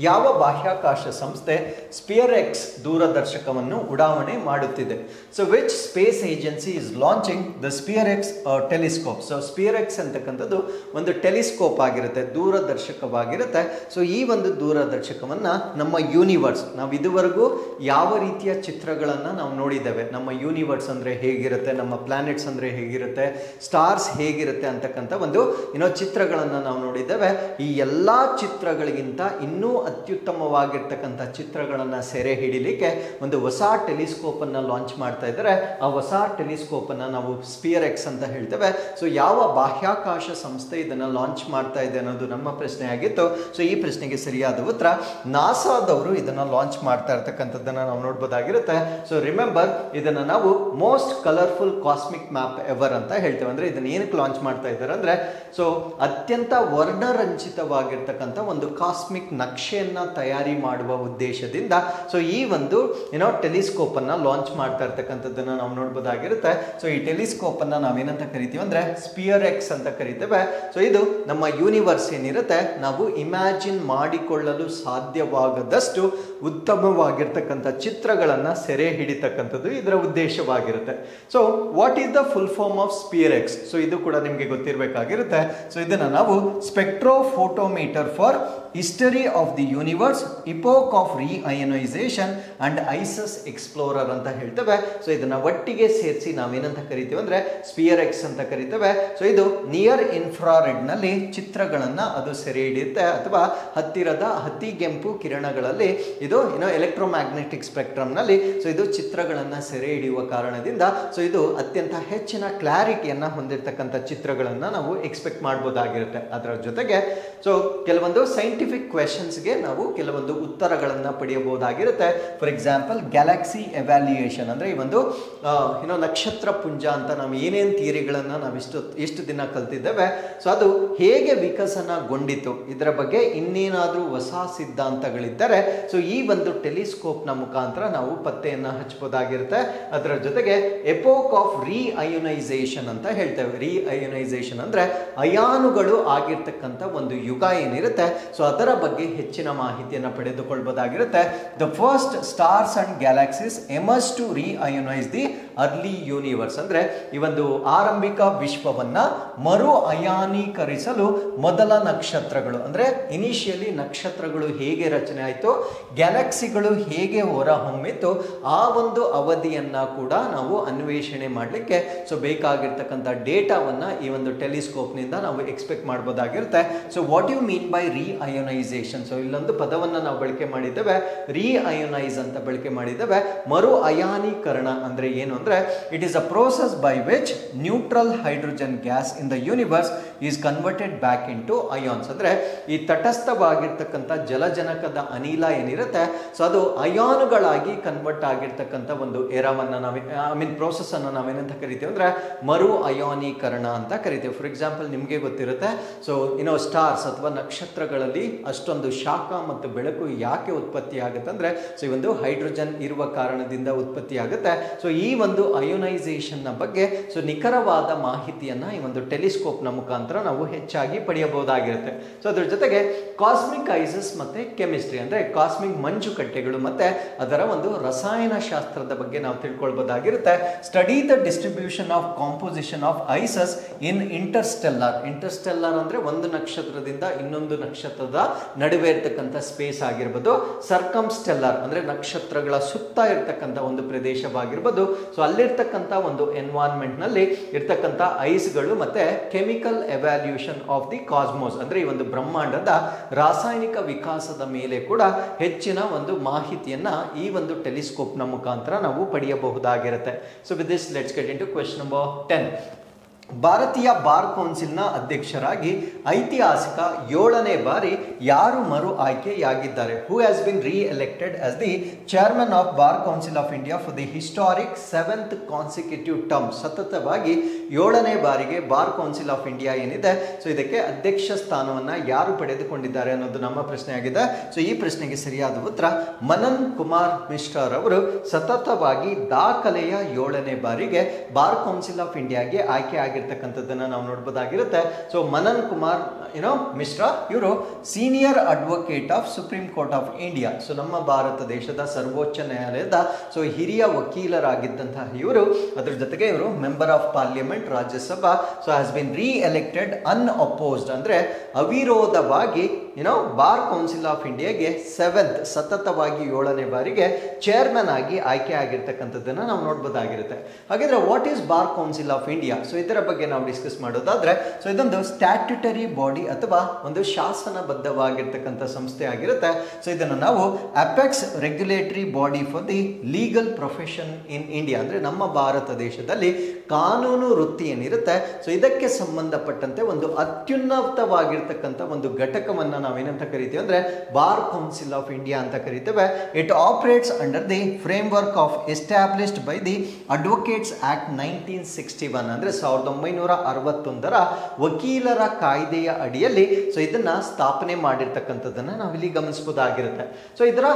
A: ಯಾವ ಬಾಹ್ಯಾಕಾಶ ಸಂಸ್ಥೆ ಸ್ಪಿಯರ್-ಎಕ್ಸ್ ದೂರದರ್ಶಕವನ್ನು ಉಡಾವಣೆ ಮಾಡುತ್ತಿದೆ? So which space agency is launching the SPHEREx telescope? So SPHEREx ಅಂತಕ್ಕಂಥದ್ದು ಒಂದು ಟೆಲಿಸ್ಕೋಪ್ ಆಗಿರುತ್ತೆ, ದೂರದರ್ಶಕವಾಗಿರುತ್ತೆ. ಸೊ ಈ ಒಂದು ದೂರದರ್ಶಕವನ್ನು ನಮ್ಮ ಯೂನಿವರ್ಸ್, ನಾವು ಇದುವರೆಗೂ ಯಾವ ರೀತಿಯ ಚಿತ್ರಗಳನ್ನು ನಾವು ನೋಡಿದ್ದೇವೆ, ನಮ್ಮ ಯೂನಿವರ್ಸ್ ಅಂದರೆ ಹೇಗಿರುತ್ತೆ, ನಮ್ಮ ಪ್ಲಾನೆಟ್ಸ್ ಅಂದರೆ ಹೇಗಿರುತ್ತೆ, ಸ್ಟಾರ್ಸ್ ಹೇಗಿರುತ್ತೆ ಅಂತಕ್ಕಂಥ ಒಂದು ಚಿತ್ರಗಳನ್ನು ನಾವು ನೋಡಿದ್ದೇವೆ. ಈ ಎಲ್ಲ ಚಿತ್ರಗಳಿಗಿಂತ ಇನ್ನೂ ಅತ್ಯುತ್ತಮವಾಗಿರ್ತಕ್ಕಂಥ ಚಿತ್ರಗಳನ್ನು ಸೆರೆ ಹಿಡಿಲಿಕ್ಕೆ ಒಂದು ಹೊಸ ಟೆಲಿಸ್ಕೋಪ್ ಅನ್ನು ಲಾಂಚ್ ಮಾಡ್ತಾ ಇದ್ದಾರೆ. ಆ ಹೊಸ ಟೆಲಿಸ್ಕೋಪ್ ಅನ್ನು ನಾವು ಸ್ಪಿಯರ್-ಎಕ್ಸ್ ಅಂತ ಹೇಳ್ತೇವೆ. ಸೊ ಯಾವ ಬಾಹ್ಯಾಕಾಶ ಸಂಸ್ಥೆ ಇದನ್ನ ಲಾಂಚ್ ಮಾಡ್ತಾ ಇದೆ ಅನ್ನೋದು ನಮ್ಮ ಪ್ರಶ್ನೆ ಆಗಿತ್ತು. ಸೊ ಈ ಪ್ರಶ್ನೆಗೆ ಸರಿಯಾದ ಉತ್ತರ ನಾಸಾದವರು ಇದನ್ನ ಲಾಂಚ್ ಮಾಡ್ತಾ ಇರ್ತಕ್ಕಂಥದ್ದನ್ನ ನಾವು ನೋಡ್ಬೋದಾಗಿರುತ್ತೆ. ಸೊ ರಿಮೆಂಬರ್, ಇದನ್ನ ನಾವು most colourful cosmic map ever ಅಂತ ಹೇಳ್ತೇವೆ. ಅಂದ್ರೆ ಇದನ್ನ ಏನಕ್ಕೆ ಲಾಂಚ್ ಮಾಡ್ತಾ ಇದ್ದಾರೆ ಅಂದ್ರೆ, ಸೊ ಅತ್ಯಂತ ವರ್ಣರಂಜಿತವಾಗಿರ್ತಕ್ಕಂಥ ಒಂದು ಕಾಸ್ಮಿಕ್ ನಕ್ಷೆಯನ್ನ ತಯಾರಿ ಮಾಡುವ ಉದ್ದೇಶದಿಂದ ಸೊ ಈ ಒಂದು ಟೆಲಿಸ್ಕೋಪ್ ಅನ್ನ ಲಾಂಚ್ ಮಾಡ್ತಾ ಇರ್ತಕ್ಕಂಥದ್ದನ್ನ ನಾವು ನೋಡ್ಬೋದಾಗಿರುತ್ತೆ. ಸೊ ಈ ಟೆಲಿಸ್ಕೋಪ್ ಅನ್ನ ನಾವೇನಂತ ಕರಿತೀವಿ ಅಂದ್ರೆ ಸ್ಪಿಯರ್-ಎಕ್ಸ್ ಅಂತ ಕರಿತೇವೆ. ಸೊ ಇದು ನಮ್ಮ ಯೂನಿವರ್ಸ್ ಏನಿರುತ್ತೆ ನಾವು ಇಮ್ಯಾಜಿನ್ ಮಾಡಿಕೊಳ್ಳಲು ಸಾಧ್ಯವಾಗದಷ್ಟು ಉತ್ತಮವಾಗಿರ್ತಕ್ಕಂಥ ಚಿತ್ರಗಳನ್ನ ಸೆರೆ ಹಿಡಿತಕ್ಕಂಥದ್ದು ಇದರ ಉದ್ದೇಶವಾಗಿರುತ್ತೆ. So what is the full form of SPHEREx? So ಇದು ಕೂಡ ನಿಮಗೆ ಗೊತ್ತಿರಬೇಕಾಗಿರುತ್ತೆ. ಸೊ ಇದನ್ನ ನಾವು spectrophotometer for history of the universe, epoch of reionization and ices explorer ಅಂತ ಹೇಳ್ತೇವೆ. ಸೊ ಇದನ್ನ ಒಟ್ಟಿಗೆ ಸೇರಿಸಿ ನಾವೇನಂತ ಕರಿತೀವಿ ಅಂದ್ರೆ ಸ್ಪಿಯರ್-ಎಕ್ಸ್ ಅಂತ ಕರಿತೇವೆ. ಸೊ ಇದು ನಿಯರ್ ಇನ್ಫ್ರಾರೆಡ್ ನಲ್ಲಿ ಚಿತ್ರಗಳನ್ನ ಅದು ಸೆರೆ ಹಿಡಿಯುತ್ತೆ, ಅಥವಾ ಹತ್ತಿರದ ಅತಿಗೆಂಪು ಕಿರಣಗಳಲ್ಲಿ ಇದು ಎಲೆಕ್ಟ್ರೋಮ್ಯಾಗ್ನೆಟಿಕ್ ಸ್ಪೆಕ್ಟ್ರಮ್ ನಲ್ಲಿ ಸೊ ಇದು ಚಿತ್ರಗಳನ್ನ ಸೆರೆ ಹಿಡಿಯುವ ಕಾರಣದಿಂದ ಸೊ ಇದು ಅತ್ಯಂತ ಹೆಚ್ಚಿನ ಕ್ಲಾರಿಟಿಯನ್ನ ಹೊಂದಿರತಕ್ಕಂಥ ಚಿತ್ರಗಳನ್ನ ನಾವು ಎಕ್ಸ್ಪೆಕ್ಟ್ ಮಾಡಬಹುದಾಗಿರುತ್ತೆ. ಅದರ ಜೊತೆಗೆ ಸೊ ಕೆಲವೊಂದು ಸೈಂಟಿಫಿಕ್ ಕ್ವೆಶನ್ಸ್ಗೆ ನಾವು ಕೆಲವೊಂದು ಉತ್ತರಗಳನ್ನು ಪಡೆಯಬಹುದಾಗಿರುತ್ತೆ. ಫಾರ್ ಎಕ್ಸಾಂಪಲ್ ಗ್ಯಾಲಕ್ಸಿ ಎವ್ಯಾಲ್ಯೂಯೇಷನ್, ಅಂದರೆ ಈ ಒಂದು ನಕ್ಷತ್ರ ಪುಂಜ ಅಂತ ನಾವು ಏನೇನು ಥಿಯರಿಗಳನ್ನು ನಾವು ಎಷ್ಟು ದಿನ ಕಲ್ತಿದ್ದೇವೆ, ಸೊ ಅದು ಹೇಗೆ ವಿಕಸನಗೊಂಡಿತು, ಇದರ ಬಗ್ಗೆ ಇನ್ನೇನಾದರೂ ಹೊಸ ಸಿದ್ಧಾಂತಗಳಿದ್ದರೆ ಸೊ ಈ ಒಂದು ಟೆಲಿಸ್ಕೋಪ್ನ ಮುಖಾಂತರ ನಾವು ಪತ್ತೆಯನ್ನು ಹಚ್ಚಬಹುದಾಗಿರುತ್ತೆ. ಅದರ ಜೊತೆಗೆ ಎಪೋಕ್ ಆಫ್ ರೀಅಯೋನೈಸೇಷನ್ ಅಂತ ಹೇಳ್ತೇವೆ. ರೀಅಯೋನೈಸೇಷನ್ ಅಂದರೆ ಅಯಾನುಗಳು ಆಗಿರ್ತಕ್ಕಂಥ ಒಂದು ಯುಗ ಏನಿರುತ್ತೆ ಸೊ ಅದರ ಬಗ್ಗೆ ಹೆಚ್ಚಿನ ಮಾಹಿತಿಯನ್ನು ಪಡೆದುಕೊಳ್ಳಬಹುದಾಗಿರುತ್ತೆ. The first stars and galaxies emerge to reionize the early universe, ಅಂದ್ರೆ ಈ ಒಂದು ಆರಂಭಿಕ ವಿಶ್ವವನ್ನ ಮರು ಅಯಾನೀಕರಿಸಲು ಮೊದಲ ನಕ್ಷತ್ರಗಳು, ಅಂದ್ರೆ ಇನಿಷಿಯಲಿ ನಕ್ಷತ್ರಗಳು ಹೇಗೆ ರಚನೆ ಆಯಿತು, ಗ್ಯಾಲಕ್ಸಿಗಳು ಹೇಗೆ ಹೊರ ಹೊಮ್ಮಿತ್ತು, ಆ ಒಂದು ಅವಧಿಯನ್ನ ಕೂಡ ನಾವು ಅನ್ವೇಷಣೆ ಮಾಡಲಿಕ್ಕೆ ಸೊ ಬೇಕಾಗಿರ್ತಕ್ಕಂಥ ಡೇಟಾವನ್ನ ಈ ಒಂದು ಟೆಲಿಸ್ಕೋಪ್ ನಿಂದ ನಾವು ಎಕ್ಸ್ಪೆಕ್ಟ್ ಮಾಡಬಹುದಾಗಿರುತ್ತೆ. So what you mean by reionization? So ಇಲ್ಲೊಂದು ಪದವನ್ನು ನಾವು ಬಳಕೆ ಮಾಡಿದ್ದೇವೆ, ರೀಅಯೋನೈಸ್ ಅಂತ ಬಳಕೆ ಮಾಡಿದ್ದೇವೆ. ಮರು ಅಯಾನೀಕರಣ ಅಂದ್ರೆ ಏನು ಅಂದ್ರೆ, it is a process by which neutral hydrogen gas in the universe is converted back into ions. ಅಂದ್ರೆ ಈ ತಟಸ್ಥವಾಗಿರ್ತಕ್ಕಂಥ ಜಲಜನಕದ ಅನಿಲ ಏನಿರುತ್ತೆ ಸೊ ಅದು ಅಯಾನುಗಳಾಗಿ ಕನ್ವರ್ಟ್ ಆಗಿರ್ತಕ್ಕಂಥ ಒಂದು ಎರವನ್ನ ಪ್ರೋಸೆಸ್ ಅನ್ನು ನಾವೇನಂತ ಕರಿತೀವಿ ಅಂದ್ರೆ ಮರು ಅಯಾನೀಕರಣ ಅಂತ ಕರಿತೀವಿ. ಫಾರ್ ಎಕ್ಸಾಂಪಲ್ ನಿಮಗೆ ಗೊತ್ತಿರುತ್ತೆ, ಸೊ ಸ್ಟಾರ್ಸ್ ಅಥವಾ ನಕ್ಷತ್ರಗಳಲ್ಲಿ ಅಷ್ಟೊಂದು ಶಾಖ ಮತ್ತು ಬೆಳಕು ಯಾಕೆ ಉತ್ಪತ್ತಿ ಆಗುತ್ತೆ ಅಂದ್ರೆ ಸೊ ಈ ಒಂದು ಹೈಡ್ರೋಜನ್ ಇರುವ ಕಾರಣದಿಂದ ಉತ್ಪತ್ತಿ ಆಗುತ್ತೆ. ಸೊ ಈ ಒಂದು ಅಯೋನೈಸೇಷನ್ ನ ಬಗ್ಗೆ ಸೊ ನಿಖರವಾದ ಮಾಹಿತಿಯನ್ನ ಈ ಒಂದು ಟೆಲಿಸ್ಕೋಪ್ ನ ಮುಖಾಂತರ ಮುಖಾಂತರ ನಾವು ಹೆಚ್ಚಾಗಿ ಪಡೆಯಬಹುದಾಗಿರುತ್ತೆ. ಸೊ ಅದ್ರ ಜೊತೆಗೆ ಕಾಸ್ಮಿಕ್ ಐಸಸ್ ಮತ್ತೆ ಕೆಮಿಸ್ಟ್ರಿ ಅಂದ್ರೆ ಕಾಸ್ಮಿಕ್ ಮಂಜುಕಟ್ಟೆಗಳು ಮತ್ತೆ ಅದರ ಒಂದು ರಸಾಯನಶಾಸ್ತ್ರದ ಬಗ್ಗೆ ನಾವು ತಿಳ್ಕೊಳ್ಬಹುದಾಗಿರುತ್ತೆ. Study the distribution of composition of ices in interstellar ಅಂದ್ರೆ ಒಂದು ನಕ್ಷತ್ರದಿಂದ ಇನ್ನೊಂದು ನಕ್ಷತ್ರದ ನಡುವೆ ಇರ್ತಕ್ಕಂಥ ಸ್ಪೇಸ್ ಆಗಿರ್ಬೋದು, ಸರ್ಕಮ್ಸ್ಟೆಲ್ಲರ್ ಅಂದ್ರೆ ನಕ್ಷತ್ರಗಳ ಸುತ್ತ ಇರ್ತಕ್ಕಂಥ ಒಂದು ಪ್ರದೇಶವಾಗಿರ್ಬೋದು. ಸೊ ಅಲ್ಲಿರ್ತಕ್ಕಂಥ ಒಂದು ಎನ್ವೈರನ್ಮೆಂಟ್ ನಲ್ಲಿ ಇರ್ತಕ್ಕಂಥ ಐಸ್ಗಳು ಮತ್ತೆ chemical evaluation of the cosmos ಅಂದ್ರೆ ಈ ಒಂದು ಬ್ರಹ್ಮಾಂಡದ ರಾಸಾಯನಿಕ ವಿಕಾಸದ ಮೇಲೆ ಕೂಡ ಹೆಚ್ಚಿನ ಒಂದು ಮಾಹಿತಿಯನ್ನ ಈ ಒಂದು ಟೆಲಿಸ್ಕೋಪ್ ನ ಮುಖಾಂತರ ನಾವು ಪಡೆಯಬಹುದಾಗಿರುತ್ತೆ. So with this let's get into question number 10. ಭಾರತೀಯ ಬಾರ್ ಕೌನ್ಸಿಲ್ನ ಅಧ್ಯಕ್ಷರಾಗಿ ಐತಿಹಾಸಿಕ 7ನೇ ಬಾರಿ ಯಾರು ಮರು ಆಯ್ಕೆಯಾಗಿದ್ದಾರೆ? Who has been re-elected as the chairman of bar council of India for the historic 7th consecutive term. ಸತತವಾಗಿ 7ನೇ ಬಾರಿಗೆ ಬಾರ್ ಕೌನ್ಸಿಲ್ ಆಫ್ ಇಂಡಿಯಾ ಏನಿದೆ, ಸೊ ಇದಕ್ಕೆ ಅಧ್ಯಕ್ಷ ಸ್ಥಾನವನ್ನ ಯಾರು ಪಡೆದುಕೊಂಡಿದ್ದಾರೆ ಅನ್ನೋದು ನಮ್ಮ ಪ್ರಶ್ನೆ ಆಗಿದೆ. ಸೊ ಈ ಪ್ರಶ್ನೆಗೆ ಸರಿಯಾದ ಉತ್ತರ ಮನನ್ ಕುಮಾರ್ ಮಿಶ್ರಾ ರವರು ಸತತವಾಗಿ ದಾಖಲೆಯ 7ನೇ ಬಾರಿಗೆ ಬಾರ್ ಕೌನ್ಸಿಲ್ ಆಫ್ ಇಂಡಿಯಾಗೆ ಆಯ್ಕೆ ಆಗಿರ್ತಕ್ಕಂಥದ್ದನ್ನ ನಾವು ನೋಡಬಹುದಾಗಿರುತ್ತೆ. ಸೊ ಮನನ್ ಕುಮಾರ್ ಮಿಶ್ರಾ ಇವರು senior advocate of supreme court of India. So ನಮ್ಮ ಭಾರತ ದೇಶದ ಸರ್ವೋಚ್ಚ ನ್ಯಾಯಾಲಯದ ಸೊ ಹಿರಿಯ ವಕೀಲರಾಗಿದ್ದಂತಹ ಇವರು, ಅದರ ಜೊತೆಗೆ ಇವರು member of parliament Rajya Sabha. So has been re-elected unopposed ಅಂದ್ರೆ ಅವಿರೋಧವಾಗಿ ಬಾರ್ ಕೌನ್ಸಿಲ್ ಆಫ್ ಇಂಡಿಯಾಗೆ 7th ಸತತವಾಗಿ 7ನೇ ಬಾರಿಗೆ ಚೇರ್ಮನ್ ಆಗಿ ಆಯ್ಕೆ ಆಗಿರ್ತಕ್ಕಂಥದ್ದನ್ನ ನಾವು ನೋಡಬಹುದಾಗಿರುತ್ತೆ. ಹಾಗಾದ್ರೆ what is Bar council of India? So ಇದರ ಬಗ್ಗೆ ನಾವು ಡಿಸ್ಕಸ್ ಮಾಡೋದಾದ್ರೆ, ಸೊ ಇದೊಂದು ಸ್ಟ್ಯಾಟ್ಯುಟರಿ ಬಾಡಿ ಅಥವಾ ಒಂದು ಶಾಸನಬದ್ಧವಾಗಿರ್ತಕ್ಕಂಥ ಸಂಸ್ಥೆ ಆಗಿರುತ್ತೆ. ಸೊ ಇದನ್ನು ನಾವು apex regulatory body for the legal profession in India ಅಂದ್ರೆ ನಮ್ಮ ಭಾರತ ದೇಶದಲ್ಲಿ ಕಾನೂನು ವೃತ್ತಿ ಏನಿರುತ್ತೆ, ಸೊ ಇದಕ್ಕೆ ಸಂಬಂಧಪಟ್ಟಂತೆ ಒಂದು ಅತ್ಯುನ್ನತವಾಗಿರ್ತಕ್ಕಂಥ ಒಂದು ಘಟಕವನ್ನ ನಾವೇನಂತ ಕರಿತೀವಿ ಅಂದ್ರೆ ಬಾರ್ ಕೌನ್ಸಿಲ್ ಆಫ್ ಇಂಡಿಯಾ ಅಂತ ಕರಿತೇವೆ. It operates under the frame work of established by the advocates act 1961 ಅಂದ್ರೆ 1961ರ ವಕೀಲರ ಕಾಯ್ದೆಯ ಅಡಿಯಲ್ಲಿ ಸೊ ಇದನ್ನ ಸ್ಥಾಪನೆ ಮಾಡಿರ್ತಕ್ಕಂಥದ್ದನ್ನ ನಾವಿಲ್ಲಿ ಗಮನಿಸಬಹುದಾಗಿರುತ್ತೆ. ಸೊ ಇದರ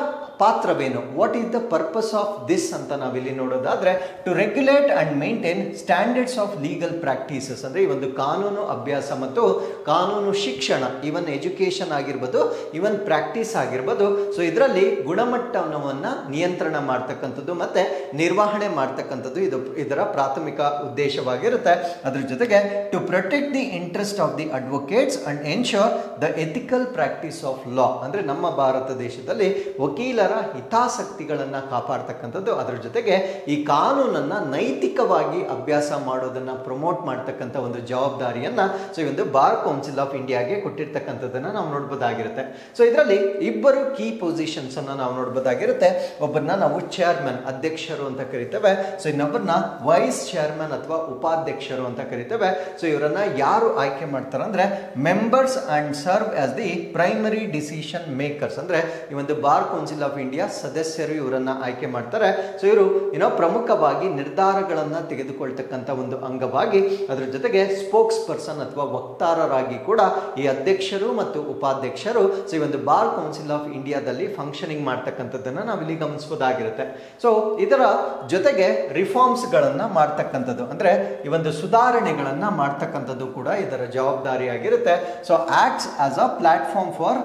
A: ಪಾತ್ರವೇನು? What is the purpose of this ಅಂತ ನಾವಿಲ್ಲಿ ನೋಡೋದಾದ್ರೆ, to regulate and maintain standards of legal practices ಅಂದ್ರೆ ಈ ಒಂದು ಕಾನೂನು ಅಭ್ಯಾಸ ಮತ್ತು ಕಾನೂನು ಶಿಕ್ಷಣ, ಇವನ್ ಎಜುಕೇಶನ್ ಆಗಿರ್ಬೋದು, ಇವನ್ ಪ್ರಾಕ್ಟೀಸ್ ಆಗಿರ್ಬೋದು. ಸೊ ಇದರಲ್ಲಿ ಗುಣಮಟ್ಟವನ್ನ ನಿಯಂತ್ರಣ ಮಾಡ್ತಕ್ಕಂಥದ್ದು ಮತ್ತೆ ನಿರ್ವಹಣೆ ಮಾಡ್ತಕ್ಕಂಥದ್ದು ಇದರ ಪ್ರಾಥಮಿಕ ಉದ್ದೇಶವಾಗಿರುತ್ತೆ. ಅದ್ರ ಜೊತೆಗೆ to protect the interest of the advocates and ensure the ethical practice of law ಅಂದ್ರೆ ನಮ್ಮ ಭಾರತ ದೇಶದಲ್ಲಿ ವಕೀಲರ ಹಿತಾಸಕ್ತಿಗಳನ್ನ ಕಾಪಾಡ್ತಕ್ಕಂಥದ್ದು. ಅದರ ಜೊತೆಗೆ ಈ ಕಾನೂನನ್ನ ನೈತಿಕವಾಗಿ ಅಭ್ಯಾಸ ಮಾಡೋದನ್ನ ಪ್ರಮೋಟ್ ಮಾಡ್ತಕ್ಕಂಥ ಒಂದು ಜವಾಬ್ದಾರಿಯನ್ನ ಸೊ ಈ ಒಂದು ಬಾರ್ ಕೌನ್ಸಿಲ್ ಆಫ್ ಇಂಡಿಯಾಗೆ ಕೊಟ್ಟಿರ್ತಕ್ಕಂಥದ್ದನ್ನ ನಾವು ನೋಡಬಹುದಾಗಿರುತ್ತೆ. ಸೊ ಇದರಲ್ಲಿ ಇಬ್ಬರು ಕೀ ಪೊಸಿಷನ್ಸ್ ಅನ್ನ ನಾವು ನೋಡಬಹುದಾಗಿರುತ್ತೆ. ಒಬ್ಬರನ್ನ ನಾವು ಚೇರ್ಮನ್ ಅಧ್ಯಕ್ಷರು ಅಂತ ಕರಿತೇವೆ. ಸೊ ಇನ್ನೊಬ್ಬರನ್ನ ವೈಸ್ ಚೇರ್ಮನ್ ಅಥವಾ ಉಪಾಧ್ಯಕ್ಷರು ಅಂತ ಕರಿತೇವೆ. ಸೊ ಇವರನ್ನ ಯಾರು ಆಯ್ಕೆ ಮಾಡ್ತಾರೆ ಅಂದ್ರೆ members and serve as the primary decision makers ಅಂದ್ರೆ ಈ ಒಂದು ಬಾರ್ ಕೌನ್ಸಿಲ್ ಆಫ್ ಇಂಡಿಯಾ ಸದಸ್ಯರು ಇವರನ್ನ ಆಯ್ಕೆ ಮಾಡ್ತಾರೆ. ಸೊ ಇವರು ಪ್ರಮುಖವಾಗಿ ನಿರ್ಧಾರಗಳನ್ನ ತೆಗೆದುಕೊಳ್ತಕ್ಕಂಥ ಒಂದು ಅಂಗವಾಗಿ, ಅದರ ಜೊತೆಗೆ ಸ್ಪೋಕ್ಸ್ ಪರ್ಸನ್ ಅಥವಾ ವಕ್ತಾರರಾಗಿ ಕೂಡ ಈ ಅಧ್ಯಕ್ಷರು ಮತ್ತು ಉಪಾಧ್ಯಕ್ಷರು ಸೊ ಈ ಒಂದು ಬಾರ್ ಕೌನ್ಸಿಲ್ ಆಫ್ ಇಂಡಿಯಾದಲ್ಲಿ ಫಂಕ್ಷನಿಂಗ್ ಮಾಡ್ತಕ್ಕಂಥದ್ದನ್ನ ನಾವಿಲ್ಲಿ ಗಮನಿಸಬಹುದಾಗಿರುತ್ತೆ. ಸೊ ಇದರ ಜೊತೆಗೆ ರಿಫಾರ್ಮ್ಸ್ ಗಳನ್ನ ಮಾಡ್ತಕ್ಕಂಥದ್ದು ಅಂದ್ರೆ ಈ ಒಂದು ಸುಧಾರಣೆಗಳನ್ನ ಮಾಡ್ತಕ್ಕಂಥದ್ದು ಕೂಡ ಇದರ ಜವಾಬ್ದಾರಿಯಾಗಿರುತ್ತೆ. So acts as a platform for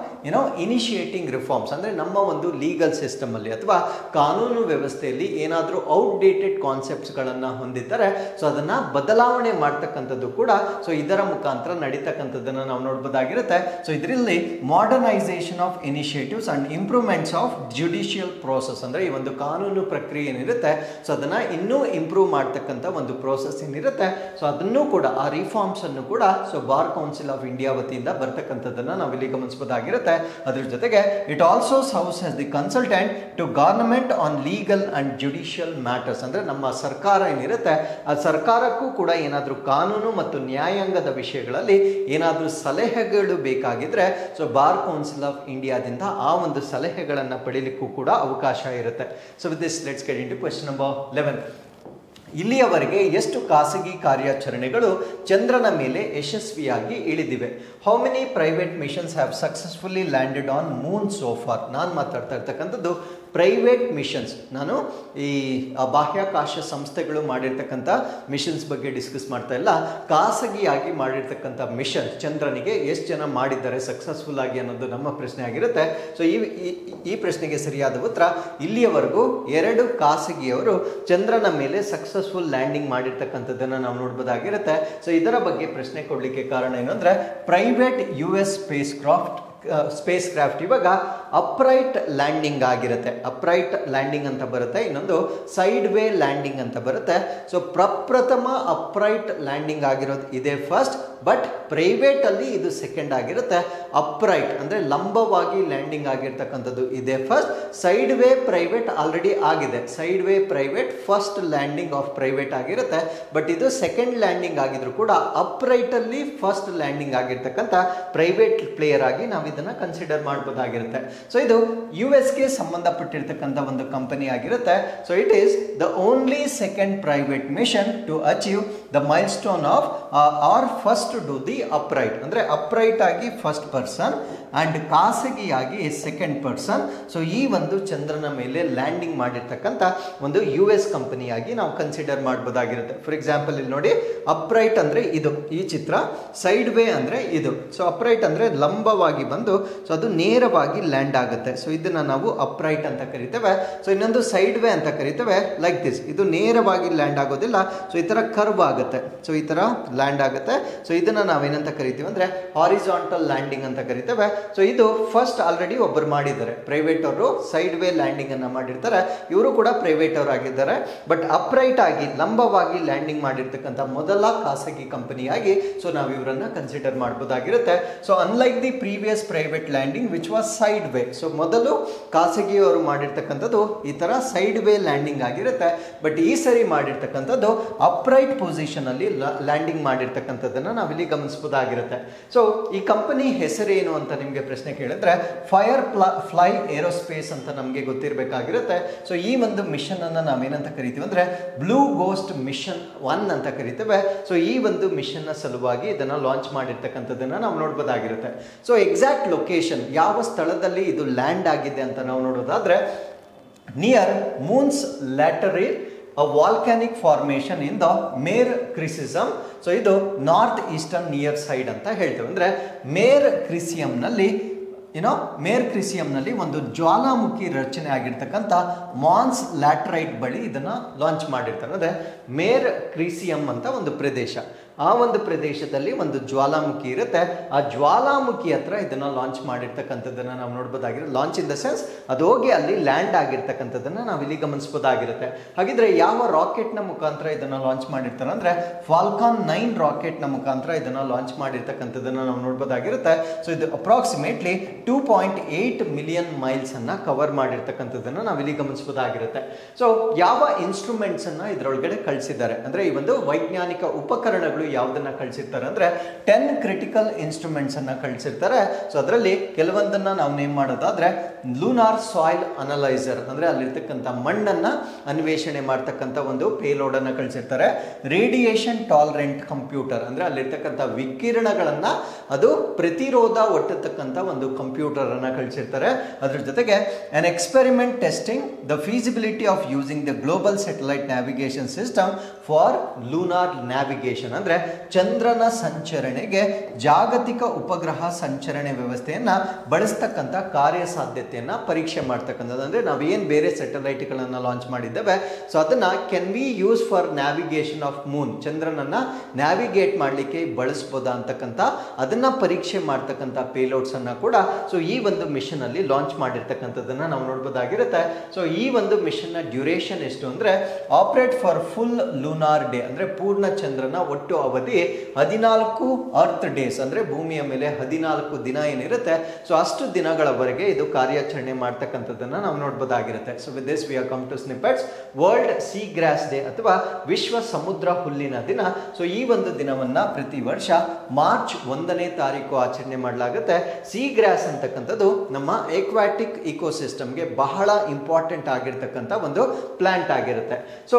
A: initiating reforms ಅಂದ್ರೆ ನಮ್ಮ ಒಂದು ಲೀಗಲ್ ಸಿಸ್ಟಮ್ ಅಲ್ಲಿ ಅಥವಾ ಕಾನೂನು ವ್ಯವಸ್ಥೆಯಲ್ಲಿ ಏನಾದರೂ ಔಟ್ಡೇಟೆಡ್ ಕಾನ್ಸೆಪ್ಟ್ಸ್ ಗಳನ್ನ ಹೊಂದಿದ್ದರೆ ಸೊ ಅದನ್ನ ಬದಲಾವಣೆ ಮಾಡ್ತಕ್ಕಂಥದ್ದು ಕೂಡ ಸೊ ಇದರ ಮುಖಾಂತರ ನಡೀತಕ್ಕಂಥದ್ದನ್ನ ನಾವು ನೋಡಬಹುದಾಗಿರುತ್ತೆ. ಸೊ ಇದರಲ್ಲಿ modernisation of initiatives and improvements of judicial process ಅಂದ್ರೆ ಈ ಒಂದು ಕಾನೂನು ಪ್ರಕ್ರಿಯೆ ಏನಿರುತ್ತೆ ಸೊ ಅದನ್ನ ಇನ್ನೂ ಇಂಪ್ರೂವ್ ಮಾಡ್ತಕ್ಕಂಥ ಒಂದು ಪ್ರೋಸೆಸ್ ಏನಿರುತ್ತೆ ಸೊ ಅದನ್ನು ಕೂಡ ಆ ರಿಫಾರ್ಮ್ಸ್ ಅನ್ನು ಕೂಡ so bar council of India ವತಿಯಿಂದ ಬರ್ತಕ್ಕಂಥದ್ದನ್ನ ನಾವಿಲ್ಲಿ ಗಮನಿಸಬಹುದಾಗಿರುತ್ತೆ. ಅದರ ಜೊತೆಗೆ it also serves as the consultant to government on legal and judicial matters ಅಂದ್ರೆ ನಮ್ಮ ಸರ್ಕಾರ ಏನಿರುತ್ತೆ ಆ ಸರ್ಕಾರಕ್ಕೂ ಕೂಡ ಏನಾದರೂ ಕಾನೂನು ಮತ್ತು ನ್ಯಾಯಾಂಗದ ವಿಷಯಗಳಲ್ಲಿ ಏನಾದರೂ ಸಲಹೆಗಳು ಬೇಕಾಗಿದ್ರೆ ಸೊ ಬಾರ್ ಕೌನ್ಸಿಲ್ ಆಫ್ ಇಂಡಿಯಾದಿಂದ ಆ ಒಂದು ಸಲಹೆಗಳನ್ನ ಪಡೆಯಲಿಕ್ಕೂ ಕೂಡ ಅವಕಾಶ ಇರುತ್ತೆ. So with this let's get into question number 11. ಇಲ್ಲಿಯವರೆಗೆ ಎಷ್ಟು ಖಾಸಗಿ ಕಾರ್ಯಾಚರಣೆಗಳು ಚಂದ್ರನ ಮೇಲೆ ಯಶಸ್ವಿಯಾಗಿ ಇಳಿದಿವೆ? How many private missions have successfully landed on moon so far? ನಾನು ಮಾತಾಡ್ತಾ ಇರ್ತಕ್ಕಂಥದ್ದು ಪ್ರೈವೇಟ್ ಮಿಷನ್ಸ್. ನಾನು ಈ ಬಾಹ್ಯಾಕಾಶ ಸಂಸ್ಥೆಗಳು ಮಾಡಿರ್ತಕ್ಕಂಥ ಮಿಷನ್ಸ್ ಬಗ್ಗೆ ಡಿಸ್ಕಸ್ ಮಾಡ್ತಾ ಇಲ್ಲ. ಖಾಸಗಿಯಾಗಿ ಮಾಡಿರ್ತಕ್ಕಂಥ ಮಿಷನ್ ಚಂದ್ರನಿಗೆ ಎಷ್ಟು ಜನ ಮಾಡಿದ್ದಾರೆ ಸಕ್ಸಸ್ಫುಲ್ ಆಗಿ ಅನ್ನೋದು ನಮ್ಮ ಪ್ರಶ್ನೆ ಆಗಿರುತ್ತೆ. ಸೊ ಈ ಪ್ರಶ್ನೆಗೆ ಸರಿಯಾದ ಉತ್ತರ ಇಲ್ಲಿಯವರೆಗೂ 2 ಖಾಸಗಿಯವರು ಚಂದ್ರನ ಮೇಲೆ ಸಕ್ಸಸ್ಫುಲ್ ಲ್ಯಾಂಡಿಂಗ್ ಮಾಡಿರ್ತಕ್ಕಂಥದ್ದನ್ನು ನಾವು ನೋಡ್ಬೋದಾಗಿರುತ್ತೆ. ಸೊ ಇದರ ಬಗ್ಗೆ ಪ್ರಶ್ನೆ ಕೊಡಲಿಕ್ಕೆ ಕಾರಣ ಏನು ಅಂದರೆ, ಪ್ರೈವೇಟ್ US ಸ್ಪೇಸ್ ಕ್ರಾಫ್ಟ್ ಇವಾಗ ಅಪ್ರೈಟ್ ಲ್ಯಾಂಡಿಂಗ್ ಆಗಿರುತ್ತೆ. ಅಪ್ರೈಟ್ ಲ್ಯಾಂಡಿಂಗ್ ಅಂತ ಬರುತ್ತೆ, ಇನ್ನೊಂದು ಸೈಡ್ ವೇ ಲ್ಯಾಂಡಿಂಗ್ ಅಂತ ಬರುತ್ತೆ. ಸೊ ಪ್ರಪ್ರಥಮ ಅಪ್ರೈಟ್ ಲ್ಯಾಂಡಿಂಗ್ ಆಗಿರೋದು ಇದೆ ಫಸ್ಟ್, ಬಟ್ ಪ್ರೈವೇಟ್ ಅಲ್ಲಿ ಇದು ಸೆಕೆಂಡ್ ಆಗಿರುತ್ತೆ. ಅಪ್ರೈಟ್ ಅಂದ್ರೆ ಲಂಬವಾಗಿ ಲ್ಯಾಂಡಿಂಗ್ ಆಗಿರ್ತಕ್ಕಂಥದ್ದು ಇದೆ first. Side way private already ಆಗಿದೆ. Side way private first landing of private ಆಗಿರುತ್ತೆ, ಬಟ್ ಇದು ಸೆಕೆಂಡ್ ಲ್ಯಾಂಡಿಂಗ್ ಆಗಿದ್ರು ಕೂಡ ಅಪ್ರೈಟ್ ಅಲ್ಲಿ ಫಸ್ಟ್ ಲ್ಯಾಂಡಿಂಗ್ ಆಗಿರ್ತಕ್ಕಂಥ ಪ್ರೈವೇಟ್ ಪ್ಲೇಯರ್ ಆಗಿ ನಾವು ಇದನ್ನ ಕನ್ಸಿಡರ್ ಮಾಡಬಹುದಾಗಿರುತ್ತೆ. ಸೊ ಇದು US ಗೆ ಸಂಬಂಧಪಟ್ಟಿರ್ತಕ್ಕಂಥ ಒಂದು ಕಂಪನಿ ಆಗಿರುತ್ತೆ. So it is the only second private mission to achieve the milestone of our first to do the upright. ಅಂದ್ರೆ ಅಪ್ರೈಟ್ ಆಗಿ ಫಸ್ಟ್ ಪರ್ಸನ್ ಅಂಡ್ ಖಾಸಗಿಯಾಗಿ ಸೆಕೆಂಡ್ ಪರ್ಸನ್. ಸೊ ಈ ಒಂದು ಚಂದ್ರನ ಮೇಲೆ ಲ್ಯಾಂಡಿಂಗ್ ಮಾಡಿರ್ತಕ್ಕಂಥ ಒಂದು US ಕಂಪನಿಯಾಗಿ ನಾವು ಕನ್ಸಿಡರ್ ಮಾಡಬಹುದಾಗಿರುತ್ತೆ. ಫಾರ್ ಎಕ್ಸಾಂಪಲ್ ಇಲ್ಲಿ ನೋಡಿ, ಅಪ್ರೈಟ್ ಅಂದ್ರೆ ಇದು ಈ ಚಿತ್ರ, ಸೈಡ್ ವೇ ಅಂದ್ರೆ ಇದು. ಸೊ ಅಪ್ರೈಟ್ ಅಂದ್ರೆ ಲಂಬವಾಗಿ ಬಂದು ಸೊ ಅದು ನೇರವಾಗಿ ಲ್ಯಾಂಡ್ ಆಗುತ್ತೆ. ಸೊ ಇದನ್ನ ನಾವು ಅಪ್ರೈಟ್ ಅಂತ ಕರಿತೇವೆ. ಸೊ ಇನ್ನೊಂದು ಸೈಡ್ ವೇ ಅಂತ ಕರಿತೇವೆ, ಲೈಕ್ ದಿಸ್. ಇದು ನೇರವಾಗಿ ಲ್ಯಾಂಡ್ ಆಗೋದಿಲ್ಲ, ಸೊ ಈ ತರ ಕರ್ವ್ ಆಗುತ್ತೆ. ಸೊ ಈ ತರ ಲ್ಯಾಂಡ್ ಆಗುತ್ತೆ. ಸೊ ಇದನ್ನ ನಾವೇನಂತ ಕರಿತೀವಿ ಅಂದ್ರೆ ಹಾರಿಜಾಂಟಲ್ ಲ್ಯಾಂಡಿಂಗ್ ಅಂತ ಕರಿತೇವೆ. ಸೊ ಇದು ಫಸ್ಟ್ ಆಲ್ರೆಡಿ ಒಬ್ಬರು ಮಾಡಿದ್ದಾರೆ, ಪ್ರೈವೇಟ್ ಅವರು ಸೈಡ್ ವೇ ಲ್ಯಾಂಡಿಂಗ್ ಅನ್ನ ಮಾಡಿರ್ತಾರೆ. ಇವರು ಕೂಡ ಪ್ರೈವೇಟ್ ಅವರು ಆಗಿದ್ದಾರೆ, ಬಟ್ ಅಪ್ರೈಟ್ ಆಗಿ ಲಂಬವಾಗಿ ಲ್ಯಾಂಡಿಂಗ್ ಮಾಡಿರ್ತಕ್ಕಂಥ ಮೊದಲ ಖಾಸಗಿ ಕಂಪನಿಯಾಗಿ ಸೊ ನಾವು ಇವರನ್ನ ಕನ್ಸಿಡರ್ ಮಾಡಬಹುದಾಗಿರುತ್ತೆ. So unlike the previous private landing which was side way. So ಮೊದಲು ಖಾಸಗಿಯವರು ಮಾಡಿರ್ತಕ್ಕಂಥದ್ದು ಈ ತರ ಸೈಡ್ ವೇ ಲ್ಯಾಂಡಿಂಗ್ ಆಗಿರುತ್ತೆ, ಬಟ್ ಈ ಸರಿ ಮಾಡಿರ್ತಕ್ಕಂಥದ್ದು ಅಪ್ರೈಟ್ ಪೊಸಿಷನ್ ಅಲ್ಲಿ ಲ್ಯಾಂಡಿಂಗ್ ಮಾಡಿರ್ತಕ್ಕಂಥದ್ದನ್ನ ನಾವಿಲ್ಲಿ ಗಮನಿಸಬಹುದಾಗಿರುತ್ತೆ. ಸೊ ಈ ಕಂಪನಿ ಹೆಸರೇನು ಅಂತ ನಿಮಗೆ ಪ್ರಶ್ನೆ ಕೇಳಿದ್ರೆ ಫೈರ್ ಫ್ಲೈ ಏರೋಸ್ಪೇಸ್ ಅಂತ ನಮಗೆ ಗೊತ್ತಿರಬೇಕಾಗಿರುತ್ತೆ. ಸೊ ಈ ಒಂದು ಮಿಷನ್ ಅನ್ನ ನಾವೇನಂತ ಕರಿತೀವಿ ಅಂದ್ರೆ ಬ್ಲೂ ಗೋಸ್ಟ್ ಮಿಷನ್ 1 ಅಂತ ಕರಿತೇವೆ. ಸೊ ಈ ಒಂದು ಮಿಷನ್ ನ ಸಲುವಾಗಿ ಇದನ್ನ ಲಾಂಚ್ ಮಾಡಿರ್ತಕ್ಕಂಥದ್ದನ್ನ ನಾವು ನೋಡಬಹುದಾಗಿರುತ್ತೆ. ಸೊ ಎಕ್ಸಾಕ್ಟ್ ಲೊಕೇಶನ್, ಯಾವ ಸ್ಥಳದಲ್ಲಿ ಇದು ಲ್ಯಾಂಡ್ ಆಗಿದೆ ಅಂತ ನಾವು ನೋಡೋದಾದ್ರೆ, near moons lateral volcanic formation in the ಮೇರ್ ಕ್ರಿಸಿಸಮ್. ಸೊ ಇದು ನಾರ್ತ್ ಈಸ್ಟರ್ನ್ ನಿಯರ್ ಸೈಡ್ ಅಂತ ಹೇಳ್ತೇವೆ. ಅಂದ್ರೆ ಮೇರ್ ಕ್ರಿಸಿಯಂನಲ್ಲಿ ಒಂದು ಜ್ವಾಲಾಮುಖಿ ರಚನೆ ಆಗಿರ್ತಕ್ಕಂಥ ಮಾನ್ಸ್ ಲ್ಯಾಟರೈಟ್ ಬಳಿ ಇದನ್ನ ಲಾಂಚ್ ಮಾಡಿರ್ತಾರೆ. ಅಂದ್ರೆ ಮೇರ್ ಕ್ರಿಸಿಯಂ ಅಂತ ಒಂದು ಪ್ರದೇಶ, ಆ ಒಂದು ಪ್ರದೇಶದಲ್ಲಿ ಒಂದು ಜ್ವಾಲಾಮುಖಿ ಇರುತ್ತೆ. ಆ ಜ್ವಾಲಾಮುಖಿ ಹತ್ರ ಇದನ್ನ ಲಾಂಚ್ ಮಾಡಿರ್ತಕ್ಕಂಥದ್ದನ್ನ ನಾವು ನೋಡ್ಬೋದಾಗಿರುತ್ತೆ. ಲಾಂಚ್ ಇನ್ ದ ಸೆನ್ಸ್ ಅದು ಹೋಗಿ ಅಲ್ಲಿ ಲ್ಯಾಂಡ್ ಆಗಿರ್ತಕ್ಕಂಥದ್ದನ್ನ ನಾವು ಇಲ್ಲಿ ಗಮನಿಸಬಹುದಾಗಿರುತ್ತೆ. ಹಾಗಿದ್ರೆ ಯಾವ ರಾಕೆಟ್ ನ ಮುಖಾಂತರ ಇದನ್ನ ಲಾಂಚ್ ಮಾಡಿರ್ತಾರೆ ಅಂದ್ರೆ ಫಾಲ್ಕಾನ್ 9 ರಾಕೆಟ್ ನ ಮುಖಾಂತರ ಇದನ್ನ ಲಾಂಚ್ ಮಾಡಿರ್ತಕ್ಕಂಥದ್ದನ್ನ ನಾವು ನೋಡ್ಬೋದಾಗಿರುತ್ತೆ. ಸೊ ಇದು ಅಪ್ರಾಕ್ಸಿಮೇಟ್ಲಿ 2.8 ಮಿಲಿಯನ್ ಮೈಲ್ಸ್ ಅನ್ನ ಕವರ್ ಮಾಡಿರ್ತಕ್ಕಂಥದ್ದನ್ನ ನಾವು ಇಲ್ಲಿ ಗಮನಿಸಬಹುದಾಗಿರುತ್ತೆ. ಸೊ ಯಾವ ಇನ್ಸ್ಟ್ರೂಮೆಂಟ್ಸ್ ಅನ್ನ ಇದರೊಳಗಡೆ ಕಳಿಸಿದ್ದಾರೆ ಅಂದ್ರೆ ಈ ಒಂದು ವೈಜ್ಞಾನಿಕ ಉಪಕರಣಗಳು ಯಾವುದನ್ನ ಕಳಿಸಿರ್ತಾರೆ ಅಂದ್ರೆ 10 ಕ್ರಿಟಿಕಲ್ ಇನ್ಸ್ಟ್ರೂಮೆಂಟ್ಸ್ ಅನ್ನ ಕಳಿಸಿರ್ತಾರೆ. ಸೊ ಅದರಲ್ಲಿ ಕೆಲವೊಂದನ್ನ ನಾವು ನೇಮ್ ಮಾಡೋದಾದ್ರೆ ಲೂನಾರ್ ಸಾಯಿಲ್ ಅನಲೈಸರ್ ಅಂದ್ರೆ ಅಲ್ಲಿರ್ತಕ್ಕಂಥ ಮಣ್ಣನ್ನ ಅನ್ವೇಷಣೆ ಮಾಡ್ತಕ್ಕಂಥ ಒಂದು ಪೇಲೋಡ್ ಅನ್ನ ಕಳಿಸಿರ್ತಾರೆ. ರೇಡಿಯೇಷನ್ ಟಾಲರೆಂಟ್ ಕಂಪ್ಯೂಟರ್ ಅಂದ್ರೆ ಅಲ್ಲಿರ್ತಕ್ಕಂಥ ವಿಕಿರಣಗಳನ್ನ ಅದು ಪ್ರತಿರೋಧ ಒಟ್ಟತಕ್ಕಂಥ ಒಂದು ಕಂಪ್ಯೂಟರ್ ಅನ್ನ ಕಳಿಸಿರ್ತಾರೆ. ಅದ್ರ ಜೊತೆಗೆ an experiment testing the feasibility of using the global satellite navigation system for lunar navigation ಅಂದ್ರೆ ಚಂದ್ರನ ಸಂಚರಣೆಗೆ ಜಾಗತಿಕ ಉಪಗ್ರಹ ಸಂಚರಣೆ ವ್ಯವಸ್ಥೆಯನ್ನ ಬಳಸ್ತಕ್ಕಂಥ ಕಾರ್ಯಸಾಧ್ಯತೆಯನ್ನ ಪರೀಕ್ಷೆ ಮಾಡ್ತಕ್ಕಂಥದ್ದು. ಅಂದ್ರೆ ನಾವೇನ್ ಬೇರೆ ಸ್ಯಾಟಲೈಟ್ ಗಳನ್ನ ಲಾಂಚ್ ಮಾಡಿದ್ದೇವೆ, ಸೊ ಅದನ್ನ can we use for navigation of moon, ಚಂದ್ರನನ್ನ ನ್ಯಾವಿಗೇಟ್ ಮಾಡ್ಲಿಕ್ಕೆ ಬಳಸಬಹುದಾ ಅಂತಕ್ಕಂಥ ಅದನ್ನ ಪರೀಕ್ಷೆ ಮಾಡ್ತಕ್ಕಂಥ ಪೇಲೋಡ್ಸ್ ಅನ್ನ ಕೂಡ ಸೊ ಈ ಒಂದು ಮಿಷನ್ ಅಲ್ಲಿ ಲಾಂಚ್ ಮಾಡಿರ್ತಕ್ಕಂಥದ್ದನ್ನ ನಾವು ನೋಡಬಹುದಾಗಿರುತ್ತೆ. ಸೊ ಈ ಒಂದು ಮಿಷನ್ ನ ಡ್ಯೂರೇಷನ್ ಎಷ್ಟು ಅಂದ್ರೆ operate for full lunar day ಅಂದ್ರೆ ಪೂರ್ಣ ಚಂದ್ರನ ಒಟ್ಟು ಅವಧಿ 14 ಅರ್ತ್ ಡೇಸ್ ಅಂದ್ರೆ ಭೂಮಿಯ ಮೇಲೆ 14 ದಿನ ಏನಿರುತ್ತೆ. ಸೊ ಅಷ್ಟು ದಿನಗಳವರೆಗೆ ಇದು ಕಾರ್ಯ ಕಾರ್ಯಾಚರಣೆ ಮಾಡ್ತಕ್ಕಂಥದ್ದನ್ನ ನಾವು ನೋಡ್ಬೋದಾಗಿರುತ್ತೆ. So with this we are come to snippets. World seagrass day ಅಥವಾ ವಿಶ್ವ ಸಮುದ್ರ ಹುಲ್ಲಿನ ದಿನ. ಸೊ ಈ ಒಂದು ದಿನವನ್ನ ಪ್ರತಿ ವರ್ಷ ಮಾರ್ಚ್ 1ನೇ ತಾರೀಕು ಆಚರಣೆ ಮಾಡಲಾಗುತ್ತೆ. ಸೀ ಗ್ರಾಸ್ ಅಂತಕ್ಕಂಥದ್ದು ನಮ್ಮ ಎಕ್ವಾಟಿಕ್ ಇಕೋಸಿಸ್ಟಮ್ಗೆ ಬಹಳ ಇಂಪಾರ್ಟೆಂಟ್ ಆಗಿರ್ತಕ್ಕಂಥ ಒಂದು ಪ್ಲಾಂಟ್ ಆಗಿರುತ್ತೆ. ಸೊ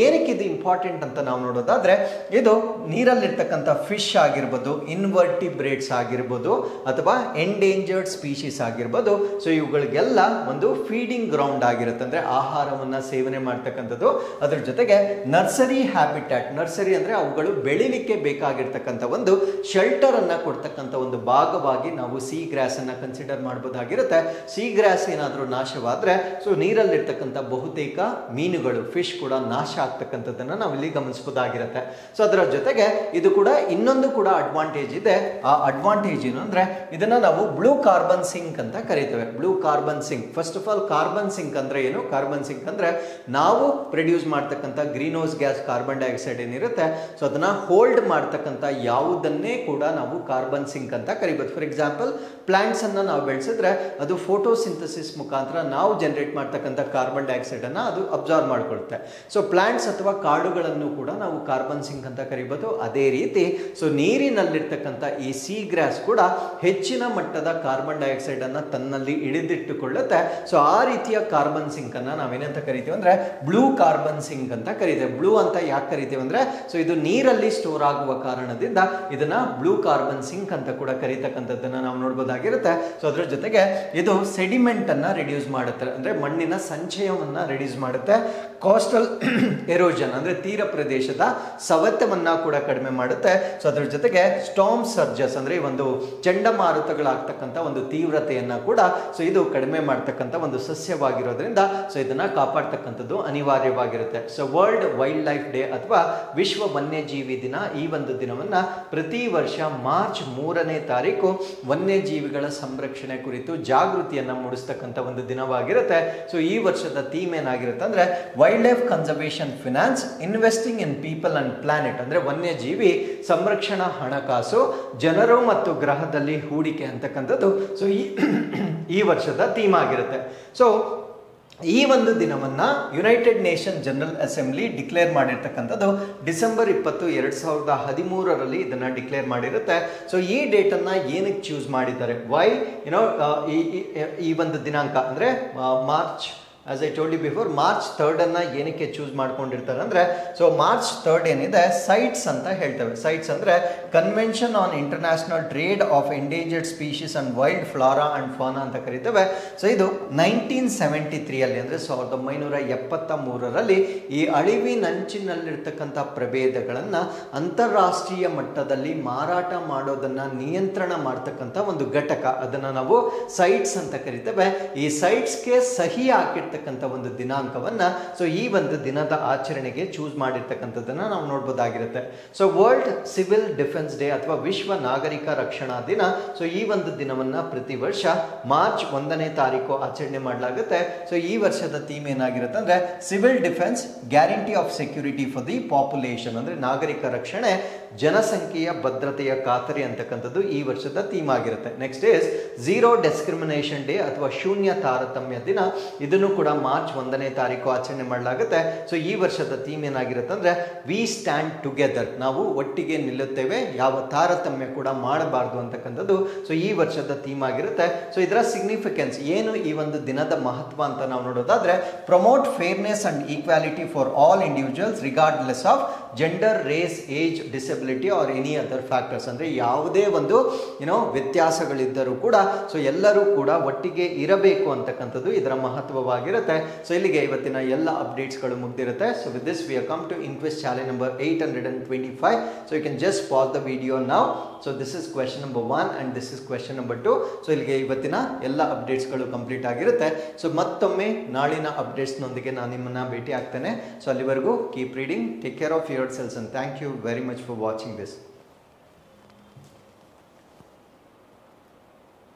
A: ಏನಕ್ಕೆ ಇದು ಇಂಪಾರ್ಟೆಂಟ್ ಅಂತ ನಾವು ನೋಡೋದಾದ್ರೆ, ಇದು ನೀರಲ್ಲಿರ್ತಕ್ಕಂಥ ಫಿಶ್ ಆಗಿರ್ಬೋದು, ಇನ್ವರ್ಟಿಬ್ರೇಟ್ಸ್ ಆಗಿರ್ಬೋದು, ಅಥವಾ ಎಂಡೇಂಜರ್ಡ್ ಸ್ಪೀಶೀಸ್ ಆಗಿರ್ಬೋದು. ಸೊ ಇವುಗಳಿಗೆಲ್ಲ ಒಂದು ಫೀಡಿಂಗ್ ಗ್ರೌಂಡ್ ಆಗಿರುತ್ತೆ, ಅಂದ್ರೆ ಆಹಾರವನ್ನ ಸೇವನೆ ಮಾಡ್ತಕ್ಕಂಥದ್ದು. ಅದ್ರ ಜೊತೆಗೆ ನರ್ಸರಿ ಹ್ಯಾಬಿಟ್ಯಾಟ್, ನರ್ಸರಿ ಅಂದ್ರೆ ಅವುಗಳು ಬೆಳಿಲಿಕ್ಕೆ ಬೇಕಾಗಿರ್ತಕ್ಕಂಥ ಒಂದು ಶೆಲ್ಟರ್ ಅನ್ನ ಕೊಡ್ತಕ್ಕಂಥ ಒಂದು ಭಾಗವಾಗಿ ನಾವು ಸೀ ಗ್ರಾಸ್ ಅನ್ನ ಕನ್ಸಿಡರ್ ಮಾಡಬಹುದಾಗಿರುತ್ತೆ. ಸೀ ಗ್ರಾಸ್ ಏನಾದರೂ ನಾಶವಾದ್ರೆ ಸೊ ನೀರಲ್ಲಿರ್ತಕ್ಕಂಥ ಬಹುತೇಕ ಮೀನುಗಳು, ಫಿಶ್ ಕೂಡ ನಾಶ ಆಗ್ತಕ್ಕಂಥದ್ದನ್ನ ನಾವು ಇಲ್ಲಿ ಗಮನಿಸಬಹುದಾಗಿರುತ್ತೆ. ಸೊ ಅದರ ಜೊತೆಗೆ ಇದು ಕೂಡ ಇನ್ನೊಂದು ಕೂಡ ಅಡ್ವಾಂಟೇಜ್ ಇದೆ. ಆ ಅಡ್ವಾಂಟೇಜ್ ಏನು ಅಂದ್ರೆ, ಇದನ್ನ ನಾವು ಬ್ಲೂ ಕಾರ್ಬನ್ ಸಿಂಕ್ ಅಂತ ಕರೀತೇವೆ. Blue carbon sink. First of all carbon sink ಅಂದ್ರೆ ಏನು? ಕಾರ್ಬನ್ ಸಿಂಕ್ ಅಂದ್ರೆ ನಾವು ಪ್ರೊಡ್ಯೂಸ್ ಮಾಡ್ತಕ್ಕಂಥ greenhouse gas carbon dioxide ಏನಿರುತ್ತೆ, ಸೊ ಅದನ್ನ ಹೋಲ್ಡ್ ಮಾಡ್ತಕ್ಕಂಥ ಯಾವುದನ್ನೇ ಕೂಡ ನಾವು ಕಾರ್ಬನ್ ಸಿಂಕ್ ಅಂತ ಕರಿಬಹುದು. ಫಾರ್ ಎಕ್ಸಾಂಪಲ್, ಪ್ಲಾಂಟ್ಸ್ ಅನ್ನ ನಾವು ಬೆಳೆಸಿದ್ರೆ ಅದು ಫೋಟೋಸಿಂಥಸಿಸ್ ಮುಖಾಂತರ ನಾವು ಜನರೇಟ್ ಮಾಡ್ತಕ್ಕಂಥ ಕಾರ್ಬನ್ ಡೈಆಕ್ಸೈಡ್ ಅನ್ನ ಅದು ಅಬ್ಸಾರ್ವ್ ಮಾಡ್ಕೊಳುತ್ತೆ. ಸೊ ಪ್ಲಾಂಟ್ಸ್ ಅಥವಾ ಕಾಡುಗಳನ್ನು ಕೂಡ ನಾವು ಕಾರ್ಬನ್ ಸಿಂಕ್ ಅಂತ ಕರಿಬಹುದು. ಅದೇ ರೀತಿ ಸೊ ನೀರಿನಲ್ಲಿರ್ತಕ್ಕಂಥ ಈ ಸೀ ಗ್ರಾಸ್ ಕೂಡ ಹೆಚ್ಚಿನ ಮಟ್ಟದ ಕಾರ್ಬನ್ ಡೈಆಕ್ಸೈಡ್ ಅನ್ನ ತನ್ನಲ್ಲಿ ಹಿಡಿದಿಟ್ಟುಕೊಳ್ಳುತ್ತೆ. ಸೊ ಆ ರೀತಿಯ ಕಾರ್ಬನ್ ಸಿಂಕ್ ಅನ್ನ ನಾವೇನಂತ ಕರಿತೀವಿ ಅಂದ್ರೆ ಬ್ಲೂ ಕಾರ್ಬನ್ ಸಿಂಕ್ ಅಂತ ಕರಿತೇವೆ. ಬ್ಲೂ ಅಂತ ಯಾಕೆ ಕರಿತೀವಿ ಅಂದ್ರೆ, ಸೊ ಇದು ನೀರಲ್ಲಿ ಸ್ಟೋರ್ ಆಗುವ ಕಾರಣದಿಂದ ಇದನ್ನ ಬ್ಲೂ ಕಾರ್ಬನ್ ಸಿಂಕ್ ಅಂತ ಕೂಡ ಕರೀತಕ್ಕಂಥದ್ದನ್ನ ನಾವು ನೋಡಬಹುದಾಗಿರುತ್ತೆ. ಸೊ ಅದ್ರ ಜೊತೆಗೆ ಇದು ಸೆಡಿಮೆಂಟ್ ಅನ್ನ ರಿಡ್ಯೂಸ್ ಮಾಡುತ್ತೆ, ಅಂದ್ರೆ ಮಣ್ಣಿನ ಸಂಚಯವನ್ನ ರಿಡ್ಯೂಸ್ ಮಾಡುತ್ತೆ. ಕೋಸ್ಟಲ್ ಎರೋಜನ್ ಅಂದ್ರೆ ತೀರ ಪ್ರದೇಶದ ಸವೆತವನ್ನ ಕೂಡ ಕಡಿಮೆ ಮಾಡುತ್ತೆ. ಸೊ ಅದ್ರ ಜೊತೆಗೆ ಸ್ಟಾರ್ಮ್ ಸರ್ಜಸ್ ಅಂದ್ರೆ ಒಂದು ಚಂಡಮಾರುತಗಳಾಗ್ತಕ್ಕಂಥ ಒಂದು ತೀವ್ರತೆಯನ್ನ ಕೂಡ ಸೊ ಇದು ಕಡಿಮೆ ಮಾಡ್ತಕ್ಕಂಥ ಒಂದು ಸಸ್ಯವಾಗಿರೋದ್ರಿಂದ ಸೊ ಇದನ್ನ ಕಾಪಾಡ್ತಕ್ಕಂಥದ್ದು ಅನಿವಾರ್ಯವಾಗಿರುತ್ತೆ. So world wildlife day ಅಥವಾ ವಿಶ್ವ ವನ್ಯಜೀವಿ ದಿನ, ಈ ಒಂದು ದಿನವನ್ನ ಪ್ರತಿ ವರ್ಷ ಮಾರ್ಚ್ 3ನೇ ತಾರೀಕು ವನ್ಯಜೀವಿಗಳ ಸಂರಕ್ಷಣೆ ಕುರಿತು ಜಾಗೃತಿಯನ್ನ ಮೂಡಿಸ್ತಕ್ಕಂಥ ಒಂದು ದಿನವಾಗಿರುತ್ತೆ. ಸೊ ಈ ವರ್ಷದ ಥೀಮ್ ಏನಾಗಿರುತ್ತೆ ಅಂದ್ರೆ, wild life conservation finance investing in people and planet, ಅಂದ್ರೆ ವನ್ಯಜೀವಿ ಸಂರಕ್ಷಣಾ ಹಣಕಾಸು, ಜನರು ಮತ್ತು ಗ್ರಹದಲ್ಲಿ ಹೂಡಿಕೆ ಅಂತಕ್ಕಂಥದ್ದು ಸೊ ಈ ವರ್ಷದ ಥೀಮ್ ಆಗಿರುತ್ತೆ. ಸೊ ಈ ಒಂದು ದಿನವನ್ನ united nation general assembly declare ಮಾಡಿರ್ತಕ್ಕಂಥದ್ದು ಡಿಸೆಂಬರ್ 20, 2013 ಇದನ್ನ ಡಿಕ್ಲೇರ್ ಮಾಡಿರುತ್ತೆ. ಸೊ ಈ ಡೇಟ್ ಅನ್ನ ಏನಕ್ಕೆ ಚೂಸ್ ಮಾಡಿದ್ದಾರೆ? ವೈ ಈ ಒಂದು ದಿನಾಂಕ ಅಂದ್ರೆ March, as I told you before, March 3 ಅನ್ನ ಏನಕ್ಕೆ ಚೂಸ್ ಮಾಡ್ಕೊಂಡಿರ್ತಾರೆ ಅಂದ್ರೆ, ಸೊ ಮಾರ್ಚ್ 3 ಏನಿದೆ ಸೈಟ್ಸ್ ಅಂತ ಹೇಳ್ತೇವೆ. ಸೈಟ್ಸ್ ಅಂದ್ರೆ convention on international trade of endangered species and wild flora and fauna ಅಂತ ಕರಿತೇವೆ. ಸೊ ಇದು 1973 ಅಂದ್ರೆ 1973 ಈ ಅಳಿವಿನಂಚಿನಲ್ಲಿರ್ತಕ್ಕಂಥ ಪ್ರಭೇದಗಳನ್ನ ಅಂತಾರಾಷ್ಟ್ರೀಯ ಮಟ್ಟದಲ್ಲಿ ಮಾರಾಟ ಮಾಡೋದನ್ನ ನಿಯಂತ್ರಣ ಮಾಡ್ತಕ್ಕಂಥ ಒಂದು ಘಟಕ, ಅದನ್ನ ನಾವು ಸೈಟ್ಸ್ ಅಂತ ಕರಿತೇವೆ. ಈ ಸೈಟ್ಸ್ಗೆ ಸಹಿ ಹಾಕಿರ್ತಕ್ಕಂಥ ಒಂದು ದಿನಾಂಕವನ್ನ ಸೊ ಈ ಒಂದು ದಿನದ ಆಚರಣೆಗೆ ಚೂಸ್ ಮಾಡಿರ್ತಕ್ಕಂಥದ್ದನ್ನ ನಾವು ನೋಡಬಹುದಾಗಿರುತ್ತೆ. So world civil defence day ಅಥವಾ ವಿಶ್ವ ನಾಗರಿಕ ರಕ್ಷಣಾ ದಿನ. ಸೊ ಈ ಒಂದು ದಿನವನ್ನ ಪ್ರತಿ ವರ್ಷ ಮಾರ್ಚ್ 1ನೇ ತಾರೀಕು ಆಚರಣೆ ಮಾಡಲಾಗುತ್ತೆ. ಸೊ ಈ ವರ್ಷದ ಥೀಮ್ ಏನಾಗಿರುತ್ತೆ ಅಂದ್ರೆ, civil defence guarantee of security for the population, ಅಂದ್ರೆ ನಾಗರಿಕ ರಕ್ಷಣೆ, ಜನಸಂಖ್ಯೆಯ ಭದ್ರತೆಯ ಖಾತರಿ ಅಂತಕ್ಕಂಥದ್ದು ಈ ವರ್ಷದ ಥೀಮ್ ಆಗಿರುತ್ತೆ. Next is zero discrimination day ಅಥವಾ ಶೂನ್ಯ ತಾರತಮ್ಯ ದಿನ. ಇದನ್ನು ಕೂಡ ಮಾರ್ಚ್ 1ನೇ ತಾರೀಕು ಆಚರಣೆ ಮಾಡಲಾಗುತ್ತೆ. ಸೊ ಈ ವರ್ಷದ ಥೀಮ್ ಏನಾಗಿರುತ್ತೆ ಅಂದ್ರೆ, ವಿ ಸ್ಟ್ಯಾಂಡ್ ಟುಗೆದರ್, ನಾವು ಒಟ್ಟಿಗೆ ನಿಲ್ಲುತ್ತೇವೆ, ಯಾವ ತಾರತಮ್ಯ ಕೂಡ ಮಾಡಬಾರ್ದು ಅಂತಕ್ಕಂಥದ್ದು ಸೊ ಈ ವರ್ಷದ ಥೀಮ್ ಆಗಿರುತ್ತೆ. ಸೊ ಇದರ ಸಿಗ್ನಿಫಿಕೆನ್ಸ್ ಏನು, ಈ ಒಂದು ದಿನದ ಮಹತ್ವ ಅಂತ ನಾವು ನೋಡೋದಾದ್ರೆ, promote fairness and equality for all individuals regardless of gender, race, age, disability or any other factors, ಅಂದ್ರೆ ಯಾವುದೇ ಒಂದು ವ್ಯತ್ಯಾಸಗಳಿದ್ದರೂ ಕೂಡ ಸೊ ಎಲ್ಲರೂ ಕೂಡ ಒಟ್ಟಿಗೆ ಇರಬೇಕು ಅಂತಕ್ಕಂಥದ್ದು ಇದರ ಮಹತ್ವವಾಗಿರುತ್ತೆ. ಸೊ ಇಲ್ಲಿಗೆ ಇವತ್ತಿನ ಎಲ್ಲ ಅಪ್ಡೇಟ್ಸ್ಗಳು ಮುಗಿದಿರುತ್ತೆ. So with this we are come to inquest challenge number 825. So you can just pause the video now. So this is question number 1 and this is question number 2. So ಇಲ್ಲಿಗೆ ಇವತ್ತಿನ ಎಲ್ಲ ಅಪ್ಡೇಟ್ಸ್ಗಳು ಕಂಪ್ಲೀಟ್ ಆಗಿರುತ್ತೆ. So ಮತ್ತೊಮ್ಮೆ ನಾಳಿನ ಅಪ್ಡೇಟ್ಸ್ನೊಂದಿಗೆ ನಾನು ನಿಮ್ಮನ್ನ ಭೇಟಿ ಆಗ್ತೇನೆ. ಸೊ ಅಲ್ಲಿವರೆಗೂ keep reading, take care of yourselves and thank you very much for watching this.